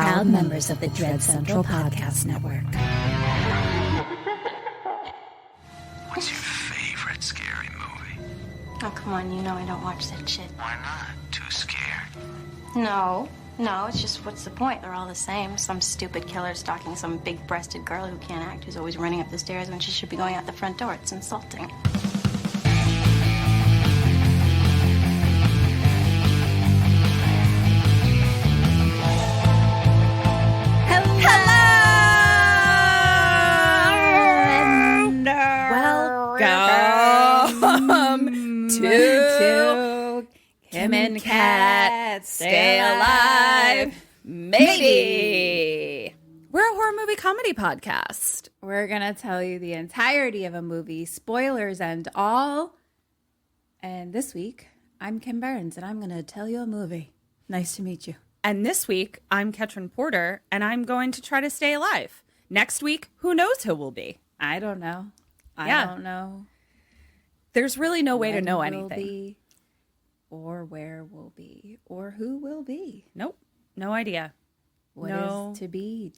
proud members of the Dread Central Podcast Network. What's your favorite scary movie? Oh, come on, you know I don't watch that shit. Why not? Too scared? No, it's just what's the point? They're all the same. Some stupid killer stalking some big-breasted girl who can't act, who's always running up the stairs when she should be going out the front door. It's insulting. To Kim and Kat Stay Alive, maybe. We're a horror movie comedy podcast. We're going to tell you the entirety of a movie, spoilers and all. And this week, I'm Kim Burns, and I'm going to tell you a movie. Nice to meet you. And this week, I'm Ketrin Porter, and I'm going to try to stay alive. Next week, who knows who we'll be? I don't know. Yeah. I don't know. There's really no way to know When anything. we'll be, or where we'll be, or who will be. Nope. No idea. What is to be.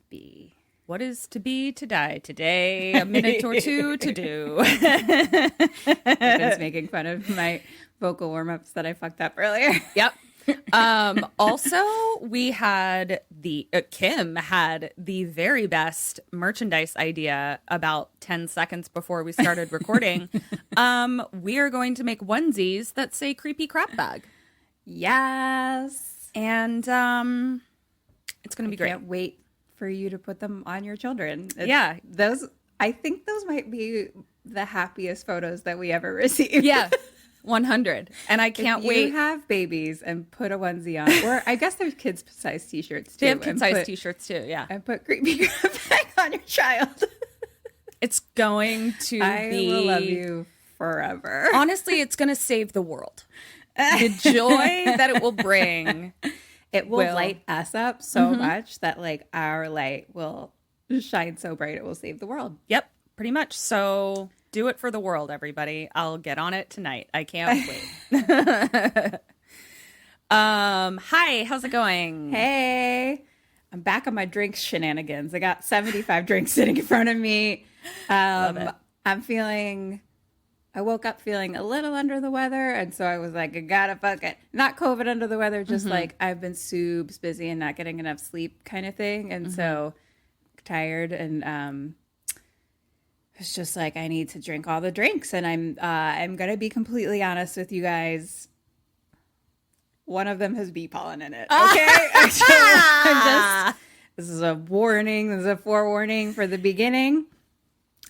What is to be to die today? A minute or two to do. I've been making fun of my vocal warm-ups that I fucked up earlier. Yep. Also, we had Kim had the very best merchandise idea about 10 seconds before we started recording. We are going to make onesies that say creepy crap bag. Yes. And it's going to be great. Can't wait for you to put them on your children. Yeah. I think those might be the happiest photos that we ever received. Yeah. 100. And I can't wait. You have babies and put a onesie on. Or I guess there's kids size t-shirts too. They have kid-sized t-shirts too, yeah. And put creepy crap bag on your child. It's going to I will love you forever. Honestly, it's going to save the world. The joy that it will bring. It will light us up so much that like our light will shine so bright it will save the world. Yep, pretty much. So do it for the world, everybody. I'll get on it tonight. I can't wait. Hi, how's it going? Hey, I'm back on my drinks shenanigans. I got 75 drinks sitting in front of me. Love it. I woke up feeling a little under the weather, and so I was like, I gotta fuck it. Not COVID under the weather, just like I've been super busy and not getting enough sleep kind of thing. And so tired, and it's just like I need to drink all the drinks. And I'm gonna be completely honest with you guys. One of them has bee pollen in it. Okay, this is a warning. This is a forewarning for the beginning.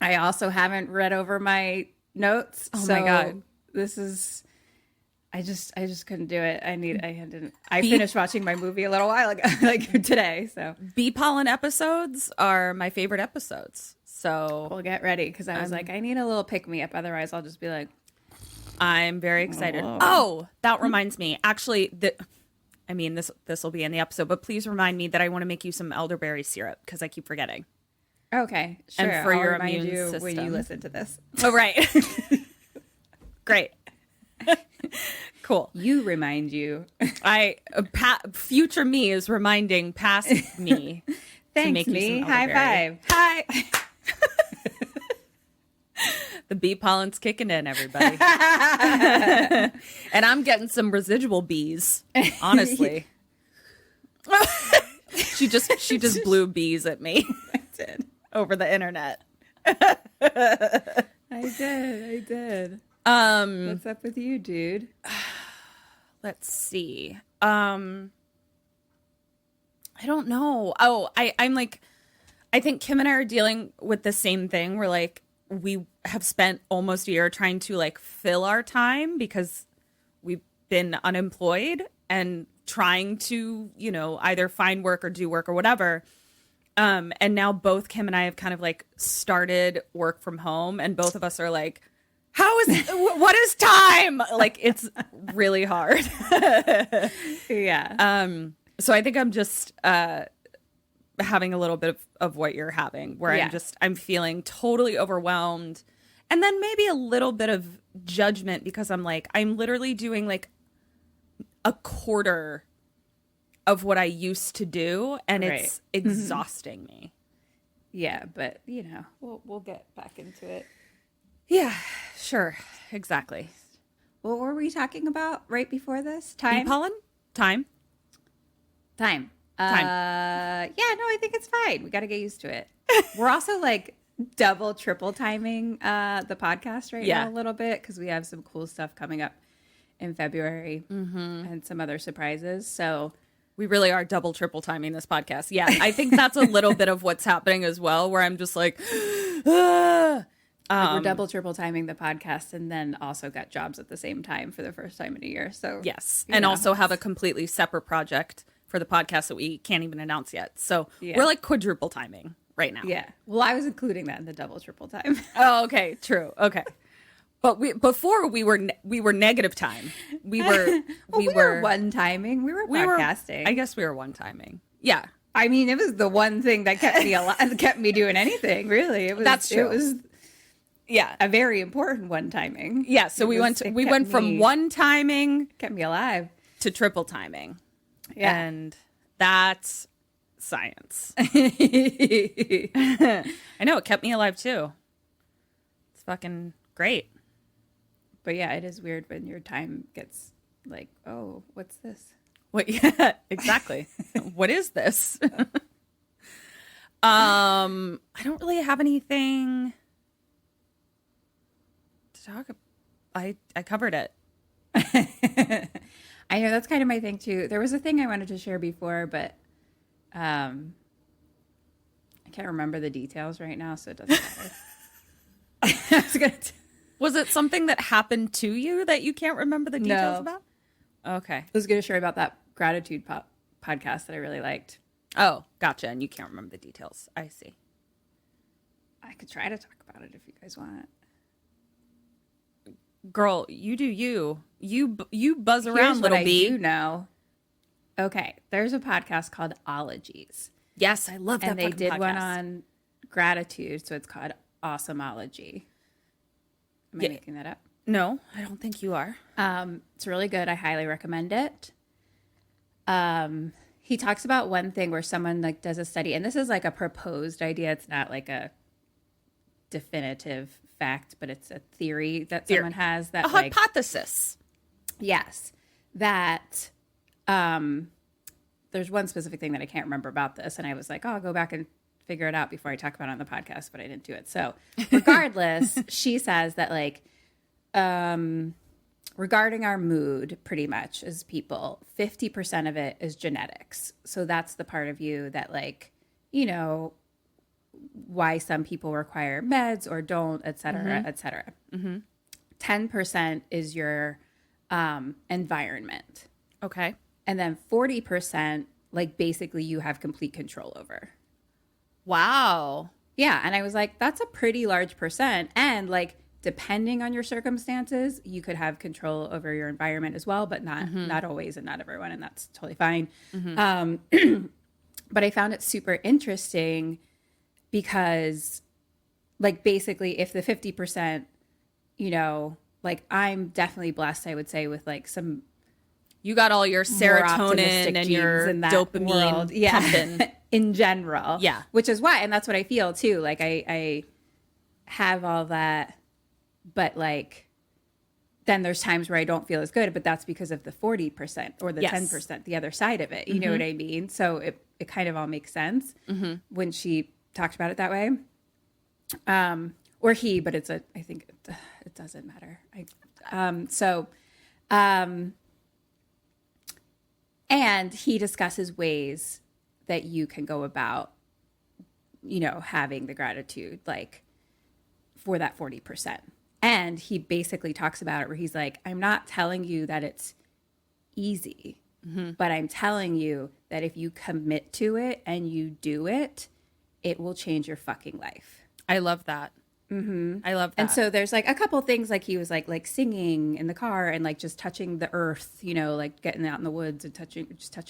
I also haven't read over my notes. Oh my God. This is I just couldn't do it. I finished watching my movie a little while ago, like today. So Bee pollen episodes are my favorite episodes. So we'll get ready because I was like, I need a little pick me up. Otherwise, I'll just be like, I'm very excited. Oh, that reminds me. Actually, this will be in the episode, but please remind me that I want to make you some elderberry syrup because I keep forgetting. Okay, sure. And for I'll your remind immune you system. when you listen to this. Oh, right. Great. Cool. You remind you. Future me is reminding past me. Thanks, to make me. You some High elderberry. five. Hi. The bee pollen's kicking in, everybody. And I'm getting some residual bees, honestly. She just blew bees at me. I did. Over the internet. I did. What's up with you, dude? Let's see. I don't know. Oh, I'm like, I think Kim and I are dealing with the same thing. We're like, we have spent almost a year trying to like fill our time because we've been unemployed and trying to, either find work or do work or whatever. And now both Kim and I have kind of like started work from home, and both of us are like, what is time? Like, it's really hard. Yeah. So I think I'm just having a little bit of what you're having, where I'm feeling totally overwhelmed, and then maybe a little bit of judgment because I'm literally doing like a quarter of what I used to do, and Right. it's exhausting me. Yeah, but you know, we'll get back into it. Yeah, sure. Exactly. What were we talking about right before this? Bee Time? pollen? Time. Time. Time. Yeah, no, I think it's fine. We got to get used to it. We're also like double, triple timing the podcast right Yeah. now a little bit because we have some cool stuff coming up in February and some other surprises. So We really are double, triple timing this podcast. Yeah, I think that's a little bit of what's happening as well, where I'm just like, we're double, triple timing the podcast and then also got jobs at the same time for the first time in a year. So yes. you And know. also have a completely separate project for the podcast that we can't even announce yet. So Yeah. we're like quadruple timing right now. Yeah. Well, I was including that in the double, triple time. Oh, okay. True. Okay. But before we were negative time. We were we were one timing. We were podcasting. I guess we were one timing. Yeah. I mean, it was the one thing that kept me alive, kept me doing anything. Really, it was. That's true. It was Yeah. a very important one timing. Yeah. So we went from one timing kept me alive. to triple timing. Yeah. And that's science. I know, it kept me alive too. It's fucking great. But yeah, it is weird when your time gets like, oh, what's this? What? Yeah, exactly. What is this? I don't really have anything to talk about. I covered it. I know that's kind of my thing too. There was a thing I wanted to share before, but I can't remember the details right now, so it doesn't matter. I was gonna Was it something that happened to you that you can't remember the details No. about? Okay. I was going to share about that gratitude podcast that I really liked. Oh, gotcha. And you can't remember the details. I see. I could try to talk about it if you guys want. Girl, you do you. You buzz Here's around, what little I bee. do know. Okay, there's a podcast called Ologies, Yes, I love that and they fucking did one podcast. on gratitude, so it's called Awesomeology. Am I Yeah. making that up? No, I don't think you are. It's really good. I highly recommend it. He talks about one thing where someone like does a study, and this is like a proposed idea. It's not like a definitive fact, but it's a theory that someone has that A like hypothesis. yes, that there's one specific thing that I can't remember about this, and I was like, oh, I'll go back and figure it out before I talk about it on the podcast, but I didn't do it. So regardless, she says that like regarding our mood, pretty much as people, 50% of it is genetics. So that's the part of you that like, you know, why some people require meds or don't, et cetera, et cetera. 10% is your environment. Okay. And then 40%, like basically you have complete control over. Wow. Yeah. And I was like, that's a pretty large percent. And like, depending on your circumstances, you could have control over your environment as well, but not always and not everyone. And that's totally fine. But I found it super interesting because like, basically if the 50%, you know, like I'm definitely blessed, I would say, with like some You got all your more optimistic serotonin and genes your in that dopamine world. Yeah. pumping. In general. Yeah. Which is why, and that's what I feel too. Like I have all that, but like then there's times where I don't feel as good, but that's because of the 40% or the Yes. 10%, the other side of it. You know what I mean? So it kind of all makes sense when she talked about it that way. Or he, but I think it doesn't matter. And he discusses ways that you can go about, you know, having the gratitude, like for that 40%. And he basically talks about it where he's like, I'm not telling you that it's easy, but I'm telling you that if you commit to it and you do it, it will change your fucking life. I love that. I love that. And so there's like a couple things like he was like singing in the car and like just touching the earth, you know, like getting out in the woods and touching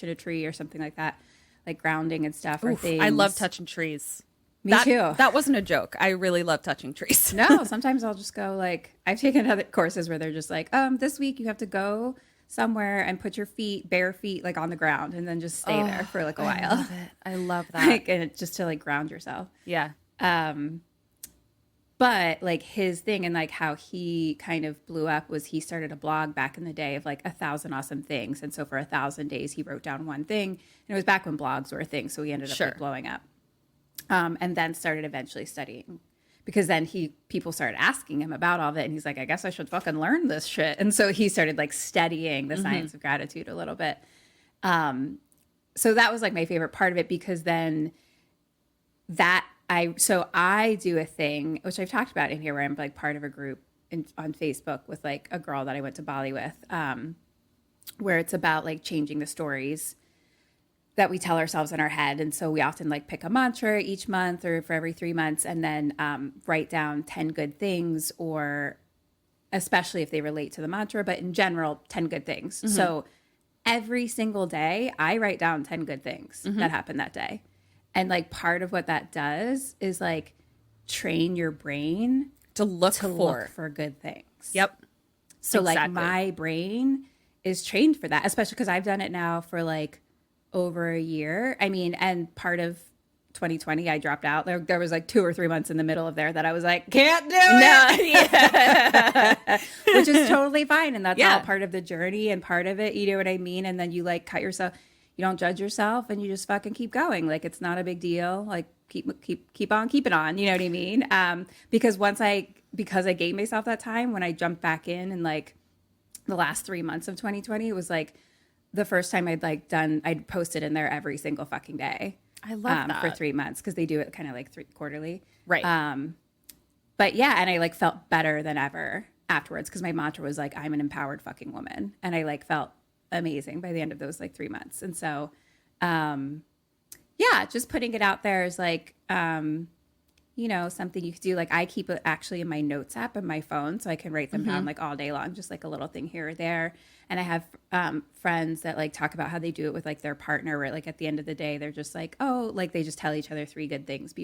a tree or something like that, like grounding and stuff or things. I love touching trees. Me too. That wasn't a joke. I really love touching trees. No, sometimes I'll just go like, I've taken other courses where they're just like, this week you have to go somewhere and put your bare feet like on the ground and then just stay there for like a while. I love that. Like, and just to like ground yourself. Yeah. But like his thing and like how he kind of blew up was he started a blog back in the day of like 1,000 awesome things. And so for 1,000 days, he wrote down one thing. And it was back when blogs were a thing. So he ended up like blowing up. And then started eventually studying, because then people started asking him about all of it. And he's like, I guess I should fucking learn this shit. And so he started like studying the science of gratitude a little bit. So that was like my favorite part of it, because then I do a thing, which I've talked about in here, where I'm like part of a group on Facebook with like a girl that I went to Bali with, where it's about like changing the stories that we tell ourselves in our head. And so we often like pick a mantra each month or for every 3 months, and then write down 10 good things, or especially if they relate to the mantra, but in general, 10 good things. So every single day I write down 10 good things that happened that day. And like part of what that does is like train your brain To look for good things. Yep. So Exactly. like my brain is trained for that, especially because I've done it now for like over a year. I mean, and part of 2020, I dropped out. There was like 2 or 3 months in the middle of there that I was like, can't do it. Which is totally fine. And that's all part of the journey and part of it. You know what I mean? And then you like cut yourself. You don't judge yourself and you just fucking keep going. Like, it's not a big deal. Like keep on keeping on. You know what I mean? Because because I gave myself that time, when I jumped back in and like the last 3 months of 2020, it was like the first time I'd posted in there every single fucking day. I love that. For 3 months, because they do it kind of like quarterly. Right. But yeah, and I like felt better than ever afterwards, because my mantra was like, I'm an empowered fucking woman. And I like felt amazing by the end of those like 3 months. And so, yeah, just putting it out there is like, you know, something you could do. Like I keep it actually in my notes app on my phone, so I can write them down like all day long, just like a little thing here or there. And I have friends that like talk about how they do it with like their partner, where like at the end of the day, they're just like, oh, like they just tell each other 3 good things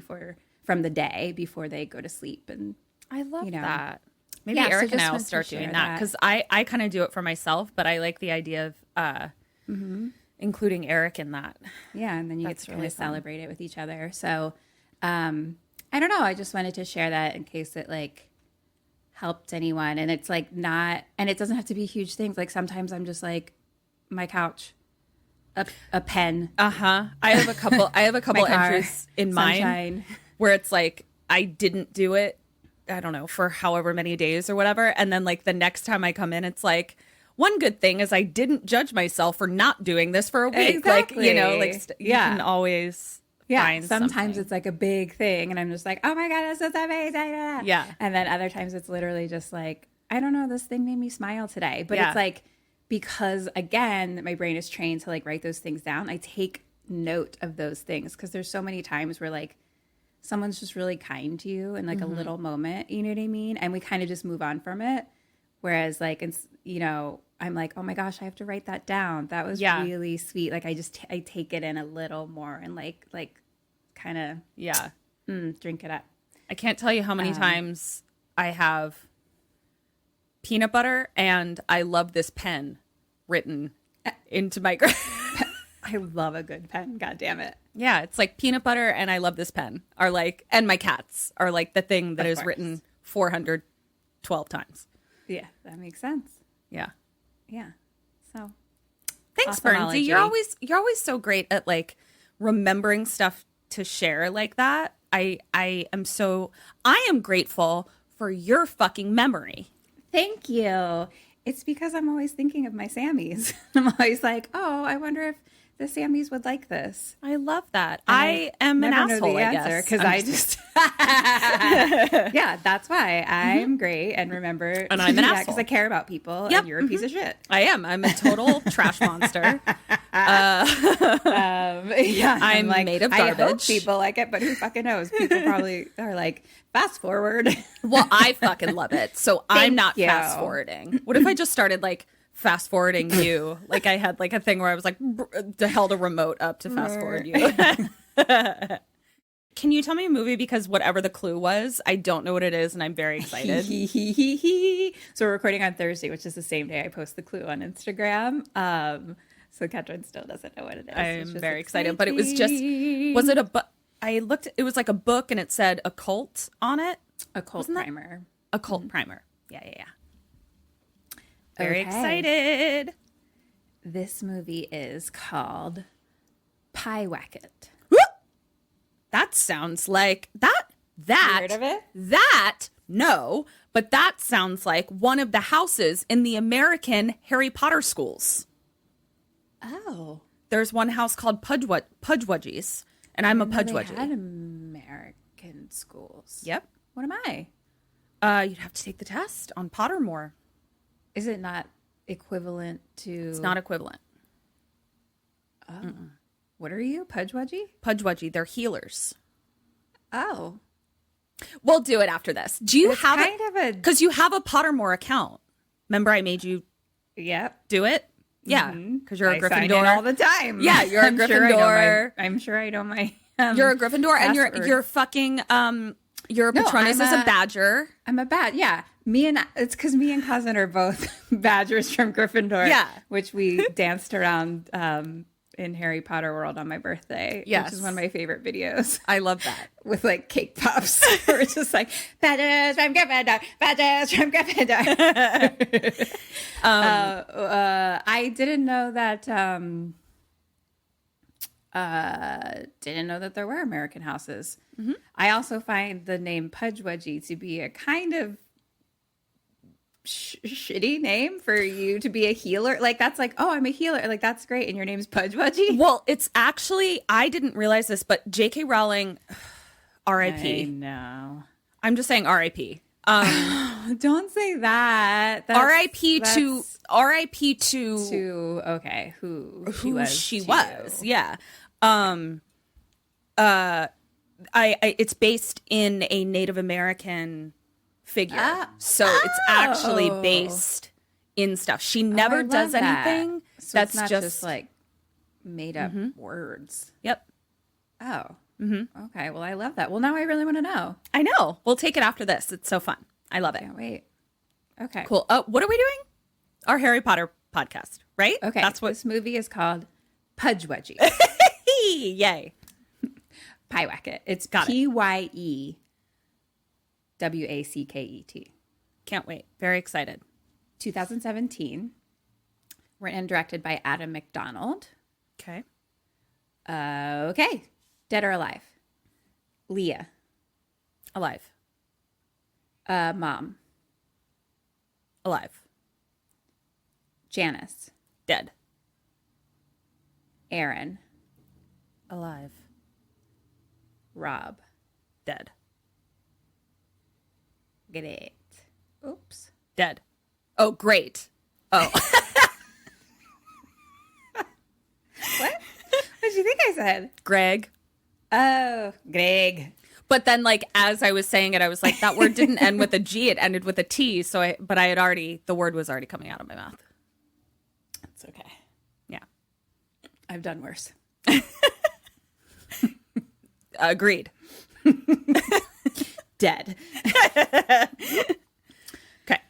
from the day before they go to sleep. And I love that. Maybe Yeah, so Eric and just I will wanted to start share doing that, because I kind of do it for myself, but I like the idea of including Eric in that. yeah, and then you That's get to kind really of fun. celebrate it with each other. So I don't know. I just wanted to share that in case it like helped anyone. And it's like not, and it doesn't have to be huge things. Like sometimes I'm just like my couch, a pen. I have a couple My car, entries in mine sunshine. where it's like I didn't do it, I don't know, for however many days or whatever, and then like the next time I come in, it's like, one good thing is I didn't judge myself for not doing this for a week. Exactly. Like, you know, like you can always find sometimes something. it's like a big thing and I'm just like, oh my God, this is amazing. Yeah. And then other times it's literally just like, I don't know, this thing made me smile today. But Yeah. it's like, because again, my brain is trained to like write those things down, I take note of those things, because there's so many times where like someone's just really kind to you in like a little moment, you know what I mean? And we kind of just move on from it. Whereas like, you know, I'm like, oh my gosh, I have to write that down. That was really sweet. Like I take it in a little more and like kind of drink it up. I can't tell you how many times I have peanut butter and I love this pen written into my I love a good pen. God damn it. Yeah, it's like peanut butter and I love this pen are like, and my cats are like the thing that is written 412 times. Yeah, that makes sense. Yeah. Yeah. So Thanks, Awesomology. Bernsey. You're always so great at like remembering stuff to share like that. I am grateful for your fucking memory. thank you. It's because I'm always thinking of my Sammies. I'm always like, oh, I wonder if the Sammies would like this. I love that. I am an asshole, I guess. Because I just, yeah, that's why I'm great and remember. And I'm an asshole. Because I care about people Yep. and you're a piece of shit. I am. I'm a total trash monster. Yeah, I'm like, made of I hope garbage. people like it, but who fucking knows? People probably are like, fast forward. Well, I fucking love it. So I'm Thank not you. fast forwarding. What if I just started like fast forwarding you? Like I had like a thing where I was like held a remote up to fast forward you. Can you tell me a movie? Because whatever the clue was, I don't know what it is, and I'm very excited. So we're recording on Thursday, which is the same day I post the clue on Instagram. So Katrin still doesn't know what it is. I'm very excited, but it was it a book? I looked, it was like a book, and it said occult on it. Occult primer. Occult primer. Yeah. Very Okay. excited. This movie is called Pyewacket. That sounds like that. heard of it? No, but that sounds like one of the houses in the American Harry Potter schools. Oh. There's one house called Pudgewudgies, and I'm a They had Pudgewudgie. American schools. Yep. What am I? You'd have to take the test on Pottermore. Is it not equivalent to... It's not equivalent. What are you? Pudgewudgie? Pudgewudgie, they're healers. Oh. We'll do it after this. Do you It's have kind of a... Because you have a Pottermore account. Remember I made you Yep. do it? Yeah, because you're a I sign in Gryffindor all the time. Yeah, you're a I'm sure I know Gryffindor. I'm sure I know my... You're a Gryffindor, and password. you're fucking your No, Patronus is a Badger. I'm a yeah. It's because me and cousin are both badgers from Gryffindor. Yeah. Which we danced around in Harry Potter World on my birthday. Yes. Which is one of my favorite videos. I love that. With like cake pops. We're just like, badgers from Gryffindor, badgers from Gryffindor. I didn't know that there were American houses. Mm-hmm. I also find the name Pudgewudgie to be a kind of shitty name for you to be a healer. Like, that's like, oh, I'm a healer. Like, that's great. And your name's Pudgewudgie? Well, it's actually, I didn't realize this, but J.K. Rowling, I R.I.P. know. I'm just saying R.I.P. Don't say that. R.I.P. to okay, who she was. Yeah. It's based in a Native American figure. So it's actually based in stuff. She never I does love that. anything. So That's it's not just like made up words. Yep. Oh. Okay. Well, I love that. Well, now I really want to know. I know. We'll take it after this. It's so fun. I love it. Can't wait. Okay. Cool. What are we doing? Our Harry Potter podcast, right? Okay. That's what. This movie is called Pudgewudgie. Yay. Pyewacket. It's Got it. Pyewacket. Can't wait. Very excited. 2017. Written and directed by Adam McDonald. Okay. Okay. Dead or alive? Leah. Alive. Mom. Alive. Janice. Dead. Aaron. Alive. Rob. Dead. Great. Oops. Dead. Oh, great. Oh. What? What did you think I said? Greg. Oh, Greg. But then, like, as I was saying it, I was like, that word didn't end with a G, it ended with a T. But the word was already coming out of my mouth. It's okay. Yeah. I've done worse. Agreed. Dead. Okay.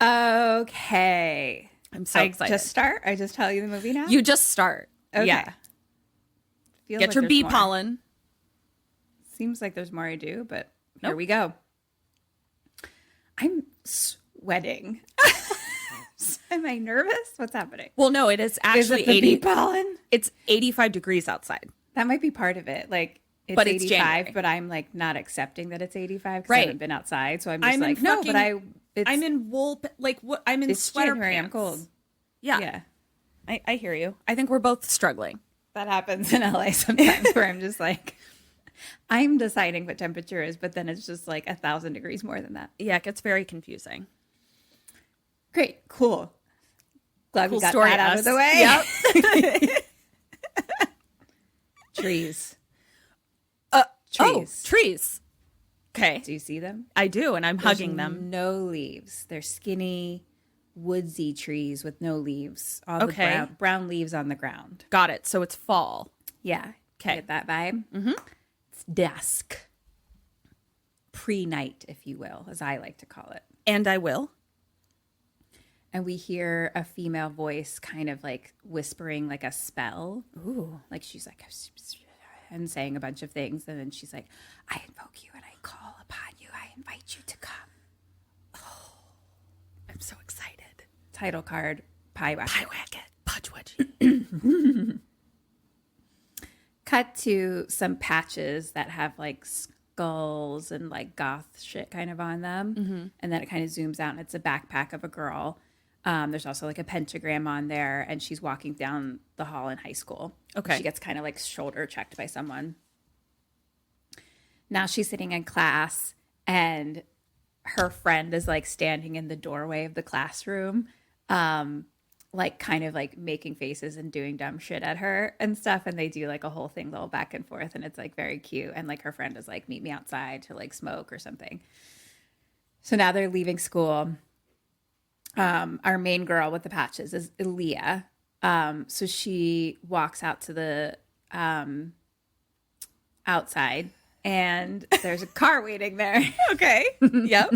Okay. I'm so excited. I just tell you the movie now? You just start. Okay. Yeah. Feels Get like your there's bee more. pollen. Seems like there's more I do, but here Nope. we go. I'm sweating. Am I nervous? What's happening? Well, no, it is actually Is it the 80. bee pollen? It's 85 degrees outside. That might be part of it. Like, it's But it's 85, January. but I'm like not accepting that it's 85 because Right. I haven't been outside. So I'm just I'm in like, no, fucking- but it's, I'm in wool, like what? I'm in it's sweater January. pants. I'm cold. Yeah, Yeah. I hear you. I think we're both struggling. That happens in LA sometimes where I'm just like, I'm deciding what temperature is, but then it's just like 1,000 degrees more than that. Yeah, it gets very confusing. Great. Cool. Glad Cool we got story, that out us. of the way. Yep. Trees. Trees. Trees. Okay. Do you see them? I do, and I'm hugging them. No leaves. They're skinny, woodsy trees with no leaves. All Okay. the brown leaves on the ground. Got it. So it's fall. Yeah. 'Kay. Get that vibe? Mm-hmm. dusk, pre-night, if you will, as I like to call it. And I will. And we hear a female voice kind of like whispering like a spell. Ooh. Like she's like, and saying a bunch of things. And then she's like, I invoke you and I call upon you. I invite you to come. Oh, I'm so excited. Title card, Pyewacket. Pyewacket. Cut to some patches that have like skulls and like goth shit kind of on them. Mm-hmm. And then it kind of zooms out and it's a backpack of a girl. There's also like a pentagram on there and she's walking down the hall in high school. Okay. She gets kind of like shoulder checked by someone. Now she's sitting in class and her friend is like standing in the doorway of the classroom, like kind of like making faces and doing dumb shit at her and stuff. And they do like a whole thing, little back and forth. And it's like very cute. And like her friend is like, meet me outside to like smoke or something. So now they're leaving school. Our main girl with the patches is Aaliyah. So she walks out to the outside and there's a car waiting there. Okay. Yep.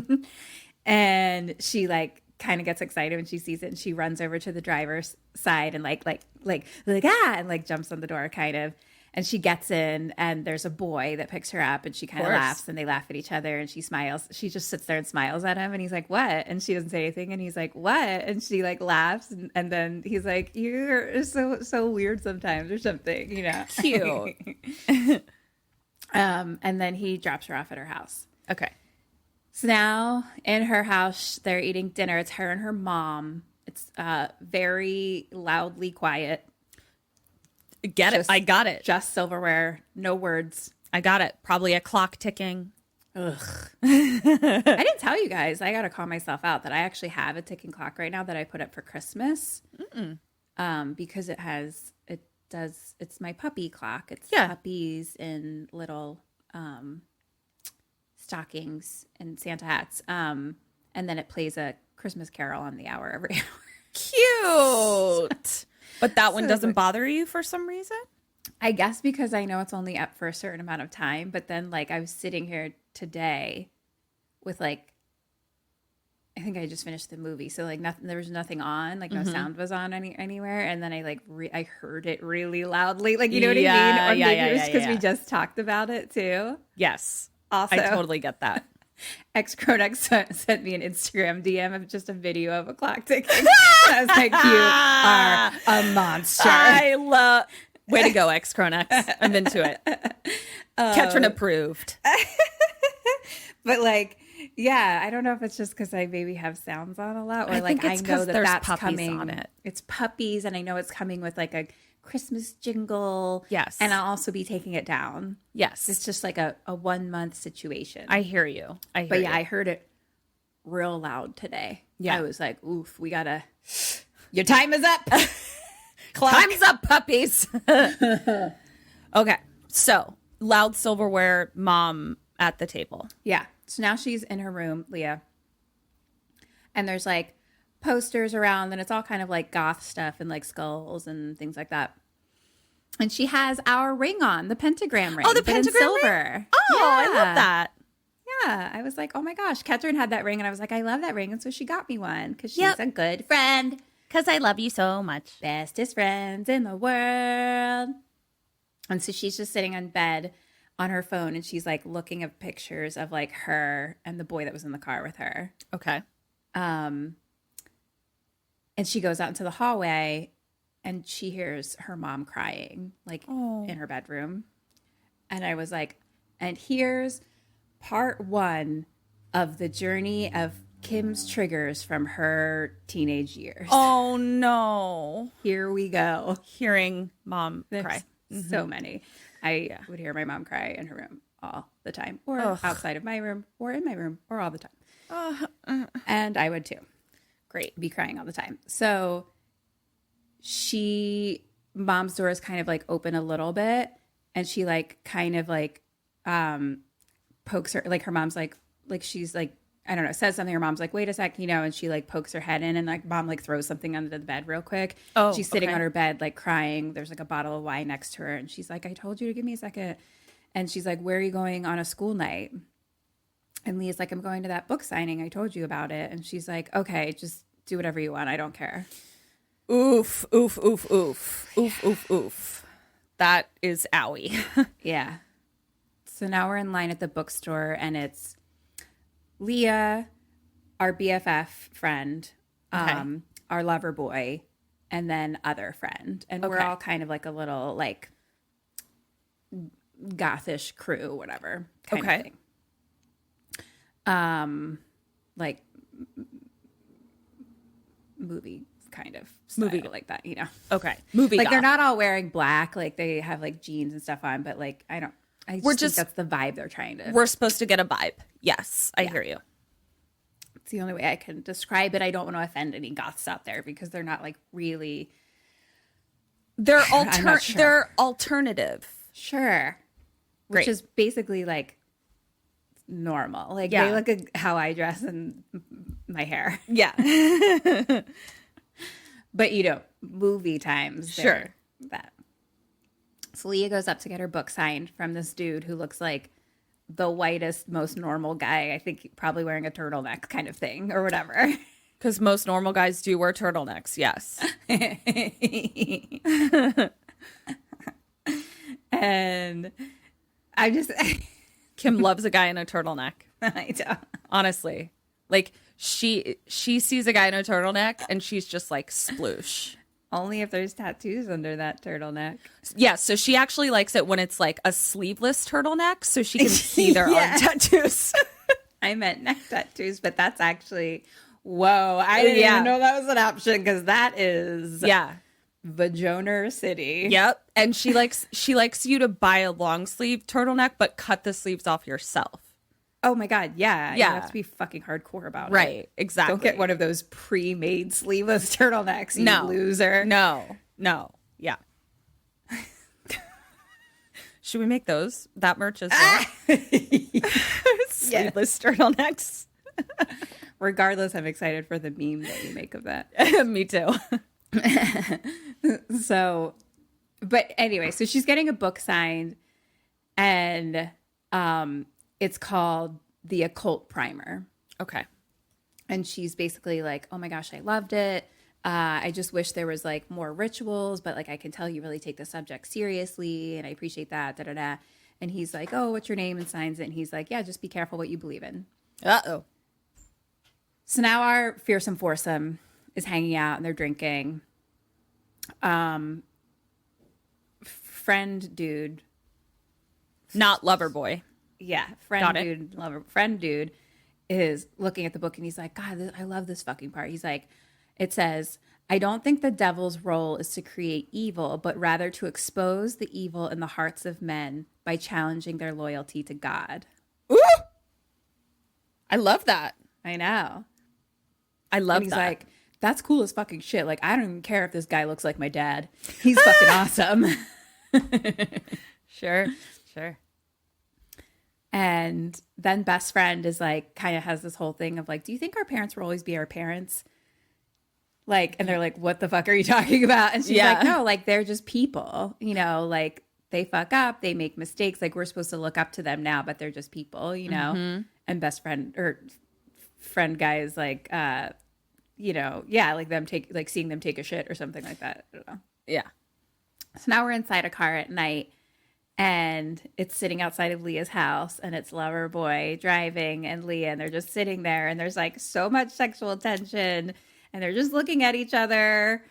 And she like kind of gets excited when she sees it and she runs over to the driver's side and like and like jumps on the door kind of. And she gets in and there's a boy that picks her up and she kind of laughs and they laugh at each other and she smiles. She just sits there and smiles at him and he's like, what? And she doesn't say anything and he's like, what? And she like laughs and then he's like, you're so weird sometimes or something, you know. Cute. And then he drops her off at her house. Okay. So now in her house, they're eating dinner. It's her and her mom. It's very loudly quiet. Get it. I got it. Just silverware. No words. I got it. Probably a clock ticking. Ugh. I didn't tell you guys. I got to call myself out that I actually have a ticking clock right now that I put up for Christmas. Because it's my puppy clock. It's puppies in little stockings and Santa hats. And then it plays a Christmas carol on the hour every hour. Cute. But that one doesn't bother you for some reason? I guess because I know it's only up for a certain amount of time. But then, like, I was sitting here today with, like, I think I just finished the movie. So, like, nothing. There was nothing on. Like, no sound was on anywhere. And then I, like, I heard it really loudly. Like, you know what I mean? Or maybe it was because we just talked about it, too. Yes. Also, I totally get that. Cronex sent me an Instagram DM of just a video of a clock ticking. I was like, you are a monster. I love... Way to go, Cronex. I'm into it. Ketrin approved. But like, yeah, I don't know if it's just because I maybe have sounds on a lot, or I like I know that that's coming on it. It's puppies, and I know it's coming with like a Christmas jingle. Yes, and I'll also be taking it down. Yes, it's just like a 1 month situation. I hear you. But I heard it real loud today. Yeah, I was like, oof, we gotta. Your time is up. Time's up, puppies. Okay, so loud silverware mom at the table. Yeah. So now she's in her room, Leah. And there's like posters around and it's all kind of like goth stuff and like skulls and things like that. And she has our ring on, the pentagram ring. Oh, the pentagram silver. Ring? Oh, yeah. I love that. Yeah. I was like, oh my gosh, Ketrin had that ring. And I was like, I love that ring. And so she got me one because she's a good friend. Because I love you so much. Bestest friends in the world. And so she's just sitting on bed on her phone and she's like looking at pictures of like her and the boy that was in the car with her. Okay. And she goes out into the hallway and she hears her mom crying like in her bedroom. And I was like, and here's part 1 of the journey of Kim's triggers from her teenage years. Oh no. Here we go. Hearing mom cry. So many. I would hear my mom cry in her room all the time, or outside of my room, or in my room, or all the time. And I would too. Great. Be crying all the time. So mom's door is kind of like open a little bit, and she like kind of like pokes her, like her mom's like she's like, I don't know, says something. Her mom's like, wait a sec, and she like pokes her head in and like mom like throws something under the bed real quick. She's sitting on her bed like crying. There's like a bottle of wine next to her and she's like, I told you to give me a second. And she's like, where are you going on a school night? And Leah's like, I'm going to that book signing. I told you about it. And she's like, okay, just do whatever you want. I don't care. Oof, oof, oof, oof, oof, oof, oof. That is owie. Yeah. So now we're in line at the bookstore, and it's Leah, our BFF friend, our lover boy, and then other friend. And we're all kind of like a little like gothish crew, whatever kind of thing. Like movie kind of style, movie like that, you know. Okay. Movie like goth. they're not all wearing black, like they have like jeans and stuff on, but like I just think that's the vibe they're trying to. We're supposed to get a vibe. Yes, I hear you. It's the only way I can describe it. I don't want to offend any goths out there because they're not like really. They're sure. They're alternative. Sure. Great. Which is basically like normal. Like they look at how I dress and my hair. Yeah. But you know, movie times. Sure. That. So Leah goes up to get her book signed from this dude who looks like the whitest, most normal guy. I think probably wearing a turtleneck kind of thing or whatever. Because most normal guys do wear turtlenecks. Yes. And I just Kim loves a guy in a turtleneck. I don't. Honestly. Like she sees a guy in a turtleneck and she's just like sploosh. Only if there's tattoos under that turtleneck. Yeah, so she actually likes it when it's like a sleeveless turtleneck so she can see their own tattoos. I meant neck tattoos, but that's actually whoa. I didn't even know that was an option because that is Vajoner City. Yep. And she likes you to buy a long sleeve turtleneck but cut the sleeves off yourself. Oh my God, yeah. Yeah. You have to be fucking hardcore about it. Right, exactly. Don't get one of those pre-made sleeveless turtlenecks, you loser. No. Yeah. Should we make that merch as well? Sleeveless turtlenecks. Regardless, I'm excited for the meme that you make of that. Me too. So, but anyway, so she's getting a book signed, and it's called The Occult Primer. Okay. And she's basically like, oh my gosh, I loved it. I just wish there was like more rituals, but like I can tell you really take the subject seriously, and I appreciate that. Da da da. And he's like, oh, what's your name? And signs it. And he's like, yeah, just be careful what you believe in. Uh-oh. So now our fearsome foursome is hanging out and they're drinking. Friend dude. Not lover boy. Yeah, friend dude is looking at the book and he's like, God, I love this fucking part. He's like, it says, I don't think the devil's role is to create evil, but rather to expose the evil in the hearts of men by challenging their loyalty to God. Ooh! I love that. I know. I love he's that. Like, that's cool as fucking shit. Like, I don't even care if this guy looks like my dad. He's fucking awesome. Sure. And then best friend is like, kind of has this whole thing of like, do you think our parents will always be our parents? Like, and they're like, what the fuck are you talking about? And she's like, no, like they're just people, you know, like they fuck up, they make mistakes. Like we're supposed to look up to them now, but they're just people, you know? Mm-hmm. And best friend or friend guy is like, you know, yeah, like seeing them take a shit or something like that. I don't know. Yeah. So now we're inside a car at night. And it's sitting outside of Leah's house, and it's lover boy driving and Leah, and they're just sitting there, and there's like so much sexual tension, and they're just looking at each other.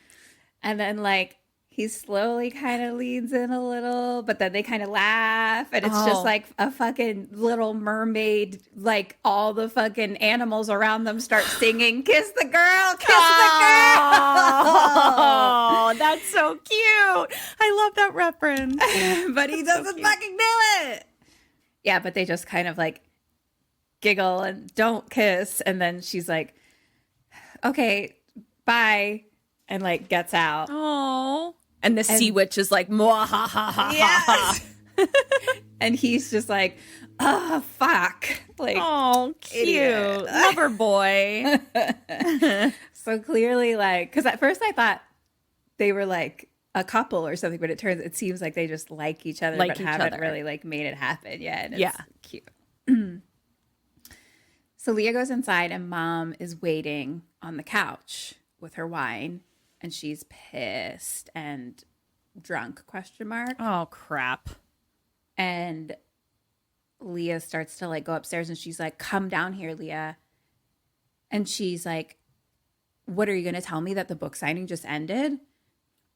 And then like he slowly kind of leans in a little, but then they kind of laugh, and it's just like a fucking Little Mermaid. Like all the fucking animals around them start singing, "Kiss the girl, kiss the girl." Oh, that's so cute. I love that reference. But he doesn't fucking do it. Yeah, but they just kind of like giggle and don't kiss, and then she's like, "Okay, bye," and like gets out. Oh. And the sea witch is like, "Mwahaha." Yes. And he's just like, "Oh, fuck." Like, oh, cute. Idiot. Lover boy. So clearly, like, because at first I thought they were like a couple or something, but it seems like they just like each other, Like but each haven't other. really like made it happen yet. And it's Yeah. cute. So Leah goes inside and mom is waiting on the couch with her wine and she's pissed and drunk, ? Oh, crap. And Leah starts to like go upstairs and she's like, come down here, Leah. And she's like, what are you going to tell me that the book signing just ended?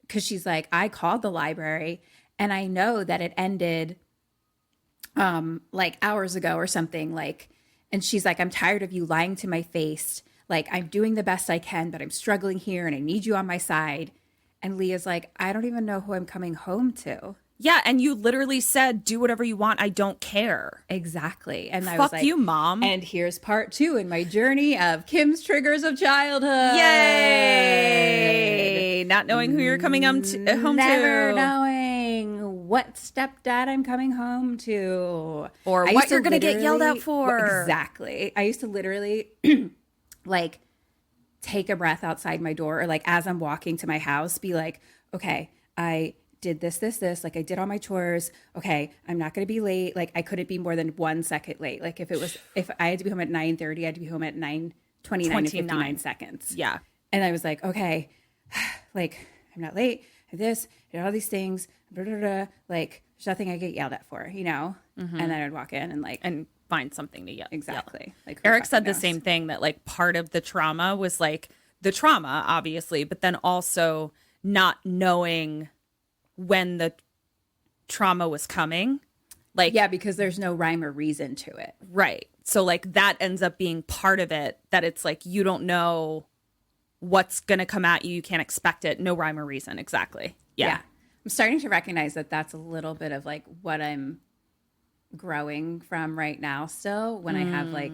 Because she's like, I called the library and I know that it ended like hours ago or something. Like, and she's like, I'm tired of you lying to my face. Like, I'm doing the best I can, but I'm struggling here and I need you on my side. And Leah's like, I don't even know who I'm coming home to. Yeah, and you literally said, do whatever you want. I don't care. Exactly. And I Fuck was like, you, Mom. And here's part 2 in my journey of Kim's triggers of childhood. Yay! Not knowing who you're coming home to. Never knowing what stepdad I'm coming home to. Or I what used to you're going to get yelled at literally- for. Exactly. I used to literally like take a breath outside my door or like as I'm walking to my house, be like, okay, I did this. Like I did all my chores. Okay, I'm not going to be late. Like I couldn't be more than 1 second late. Like if I had to be home at 9:30, I had to be home at 9:29 and 59 seconds. Yeah. And I was like, okay, like I'm not late. I did this, I did all these things. Blah, blah, blah. Like there's nothing I get yelled at for, you know? And then I'd walk in and like, And find something to yell. exactly. Like who Eric fucking said the knows? same thing, that like part of the trauma was like the trauma, obviously, but then also not knowing when the trauma was coming. Like, Yeah, because there's no rhyme or reason to it. right. So like that ends up being part of it, that it's like you don't know what's going to come at you. You can't expect it. No rhyme or reason. Exactly. Yeah. I'm starting to recognize that that's a little bit of like what I'm growing from right now still when I have like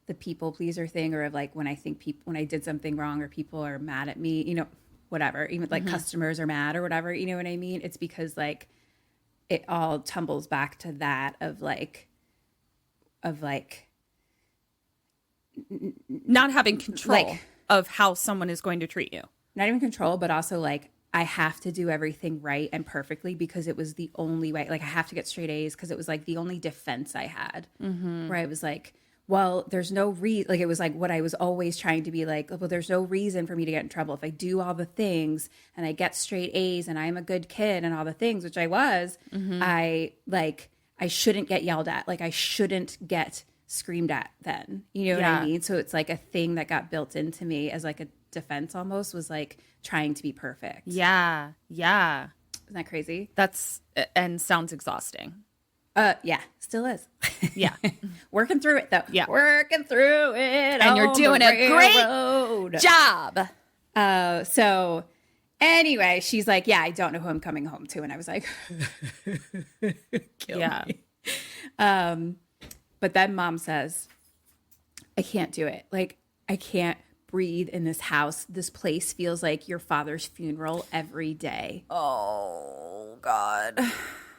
the people pleaser thing, or of like when I think when I did something wrong or people are mad at me, you know, whatever, even like customers are mad or whatever, you know what I mean? It's because like it all tumbles back to that of like Not having control Like- of how someone is going to treat you. not even control, but also like I have to do everything right and perfectly because it was the only way. Like I have to get straight A's because it was like the only defense I had. Where I was like, well, there's no like it was like what I was always trying to be like, well, there's no reason for me to get in trouble if I do all the things and I get straight A's and I'm a good kid and all the things, which I was. I shouldn't get yelled at. Like I shouldn't get screamed at then. You know what I mean? So it's like a thing that got built into me as like a defense almost, was like trying to be perfect. Yeah. Yeah. Isn't that crazy? That's, and sounds exhausting. Yeah, still is. Yeah. Working through it though. Yeah. Working through it. And you're on doing the a great railroad. Job. So anyway, she's like, yeah, I don't know who I'm coming home to. And I was like, kill Yeah. me. But then mom says, I can't do it. Like, I can't breathe in this house. This place feels like your father's funeral every day. Oh, God.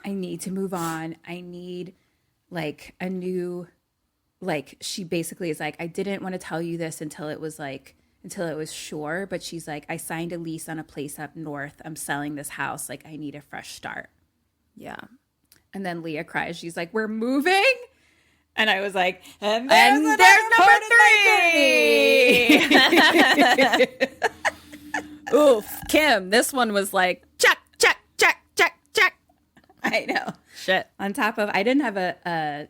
I need to move on. I need like a new, like, she basically is like, I didn't want to tell you this until it was sure. But she's like, I signed a lease on a place up north. I'm selling this house. Like, I need a fresh start. Yeah. And then Leah cries. She's like, we're moving. And I was like, and there's number three. Oof. Kim, this one was like, check, check, check, check, check. I know. Shit. On top of, I didn't have a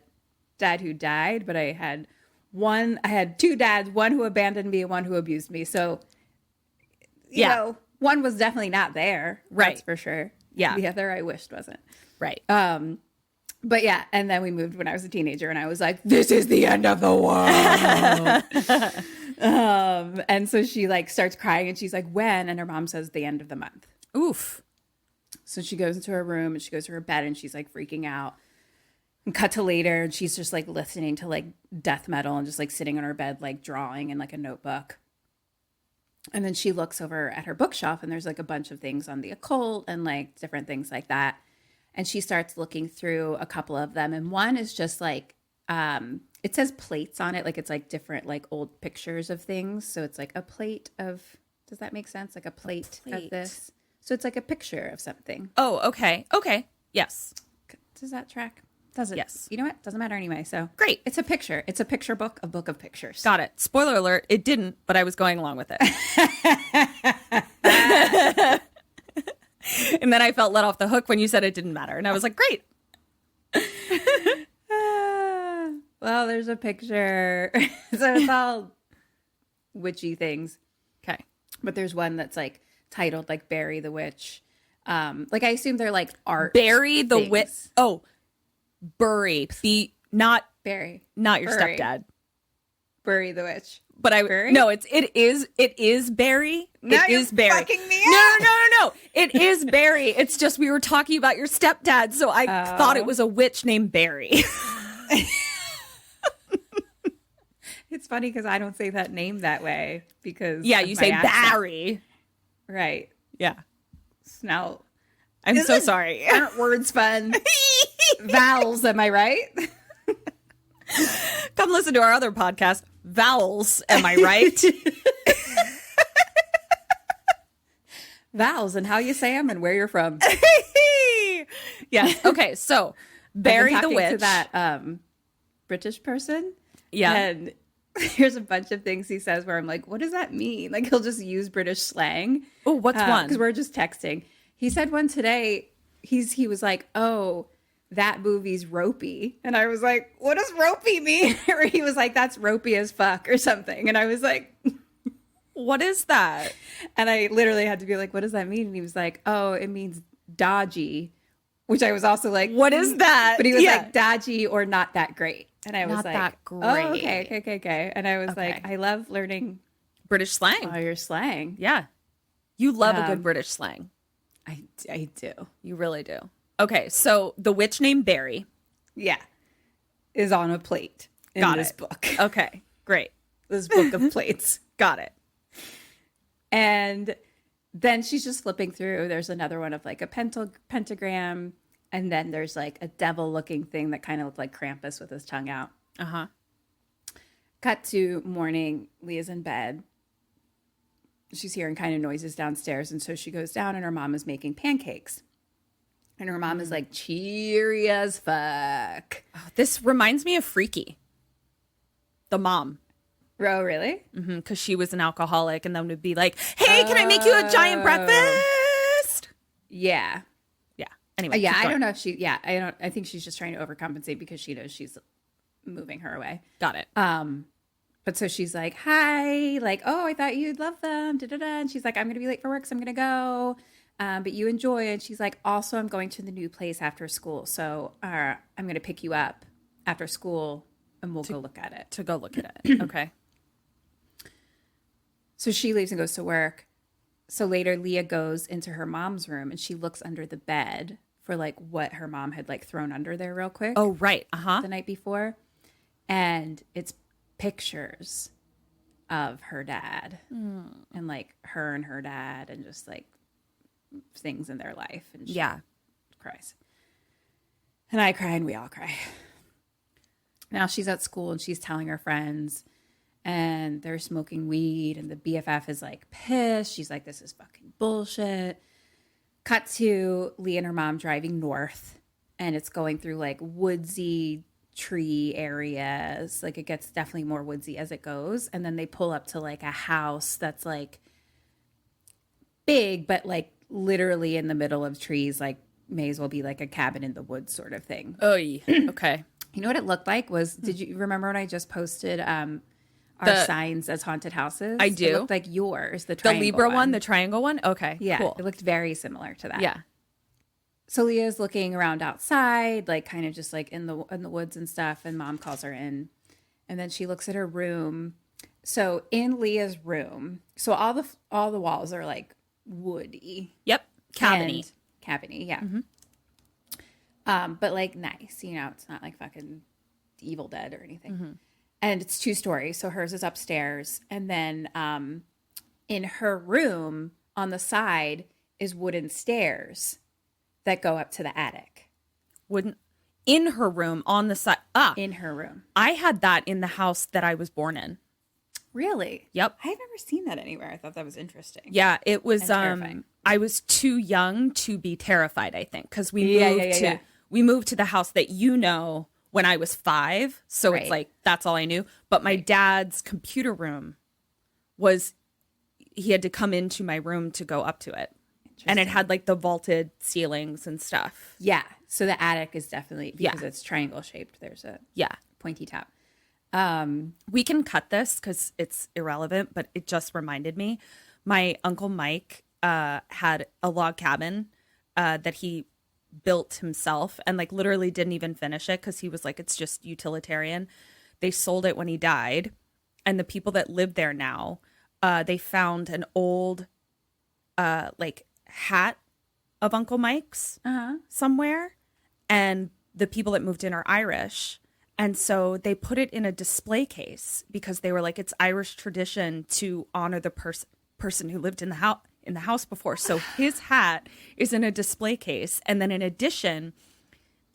dad who died, but I had two dads, one who abandoned me and one who abused me. So, you know, one was definitely not there. Right. That's for sure. Yeah. The other I wished wasn't. Right. But yeah, and then we moved when I was a teenager, and I was like, "This is the end of the world." And so she like starts crying, and she's like, "When?" And her mom says, "The end of the month." Oof. So she goes into her room and she goes to her bed, and she's like freaking out. And cut to later, and she's just like listening to like death metal and just like sitting on her bed, like drawing in like a notebook. And then she looks over at her bookshelf, and there's like a bunch of things on the occult and like different things like that. And she starts looking through a couple of them. And one is just like, it says plates on it. Like it's like different, like old pictures of things. So it's like a plate of, does that make sense? Like a plate of this. So it's like a picture of something. Oh, okay. Okay. Yes. Does that track? Does it? Yes. You know what? Doesn't matter anyway. So Great. It's a picture. It's a picture book, a book of pictures. Got it. Spoiler alert, it didn't, but I was going along with it. And then I felt let off the hook when you said it didn't matter. And I was like, great. Well, there's a picture. So it's all witchy things. Okay. But there's one that's like titled like Bury the Witch. Like I assume they're like art. Bury the things. witch. Oh, bury. Not Bury. not your Bury. stepdad. Bury the Witch. But Bury? no, it is Barry. Now It you're is Barry. fucking me No. It is Barry. It's just we were talking about your stepdad, so I thought it was a witch named Barry. It's funny because I don't say that name that way because Yeah, of you my say accent. Barry. Right. Yeah. Now, I'm so sorry. aren't words fun? Vowels, am I right? Come listen to our other podcast, Vowels, am I right? Vowels and how you say them and where you're from. Yes. Okay, so Barry I've the been witch. talking to that British person. Yeah. And here's a bunch of things he says where I'm like, what does that mean? Like he'll just use British slang. Oh, what's one? Because we're just texting. He said one today. He was like, oh, that movie's ropey. And I was like, what does ropey mean? Or he was like, that's ropey as fuck or something. And I was like, What is that? and I literally had to be like, what does that mean? And he was like, oh, it means dodgy, which I was also like, What is that? But he was Yeah. like, dodgy or not that great. And I was Not like, that oh, great. okay. And I was Okay. like, I love learning British slang. all your slang. Yeah. You love a good British slang. I do. You really do. Okay, so the witch named Barry. Yeah. Is on a plate in Got this it. book. Okay, great. This book of plates. Got it. And then she's just flipping through. There's another one of like a pentagram. And then there's like a devil looking thing that kind of looked like Krampus with his tongue out. Uh-huh. Cut to morning. Leah's in bed. She's hearing kind of noises downstairs. And so she goes down and her mom is making pancakes. And her mom is like cheery as fuck. This reminds me of Freaky. The mom. Oh, really? Because she was an alcoholic and then would be like, hey, can I make you a giant breakfast? Yeah. Yeah. Anyway. Yeah, keep I going. don't know if she, I think she's just trying to overcompensate because she knows she's moving her away. Got it. But so she's like, hi, like, oh, I thought you'd love them. Da-da-da. And she's like, I'm going to be late for work, so I'm going to go. But you enjoy. And she's like, also, I'm going to the new place after school. So I'm going to pick you up after school and we'll go look at it. To go look at it. Okay. So she leaves and goes to work. So later Leah goes into her mom's room and she looks under the bed for like what her mom had like thrown under there real quick. Oh, right. Uh-huh. The night before. And it's pictures of her dad and like her and her dad and just like things in their life. And she Yeah. cries. And I cry and we all cry. Now she's at school and she's telling her friends and they're smoking weed and the BFF is like pissed. She's like, this is fucking bullshit. Cut to Leah and her mom driving north and it's going through like woodsy tree areas. Like it gets definitely more woodsy as it goes. And then they pull up to like a house that's like big, but like literally in the middle of trees, like may as well be like a cabin in the woods sort of thing. Oh, okay. You know what it looked like was, did you remember when I just posted our signs as haunted houses? I do. It looked like yours, the The triangle Libra one, the triangle one? Okay. yeah, Cool. it looked very similar to that. Yeah. So Leah's looking around outside, like kind of just like in the woods and stuff, and mom calls her in. And then she looks at her room. So in Leah's room, so all the walls are like woody. Yep. Cabiny. Cabiny, yeah. But like nice, you know, it's not like fucking Evil Dead or anything. And it's 2 stories. So hers is upstairs. And then in her room on the side is wooden stairs that go up to the attic. Wouldn't in her room on the side. In her room. I had that in the house that I was born in. Really? Yep. I've never seen that anywhere. I thought that was interesting. Yeah, it was. And terrifying. I was too young to be terrified, I think, because we moved to the house that when I was 5. So it's like that's all I knew. But my dad's computer room he had to come into my room to go up to it, and it had like the vaulted ceilings and stuff. Yeah. So the attic is definitely because it's triangle shaped. There's a pointy top. We can cut this because it's irrelevant, but it just reminded me. My Uncle Mike had a log cabin that he built himself and like literally didn't even finish it because he was like, it's just utilitarian. They sold it when he died. And the people that live there now, they found an old like hat of Uncle Mike's somewhere. And the people that moved in are Irish. And so they put it in a display case because they were like, it's Irish tradition to honor the person who lived in the house before. So his hat is in a display case. And then in addition,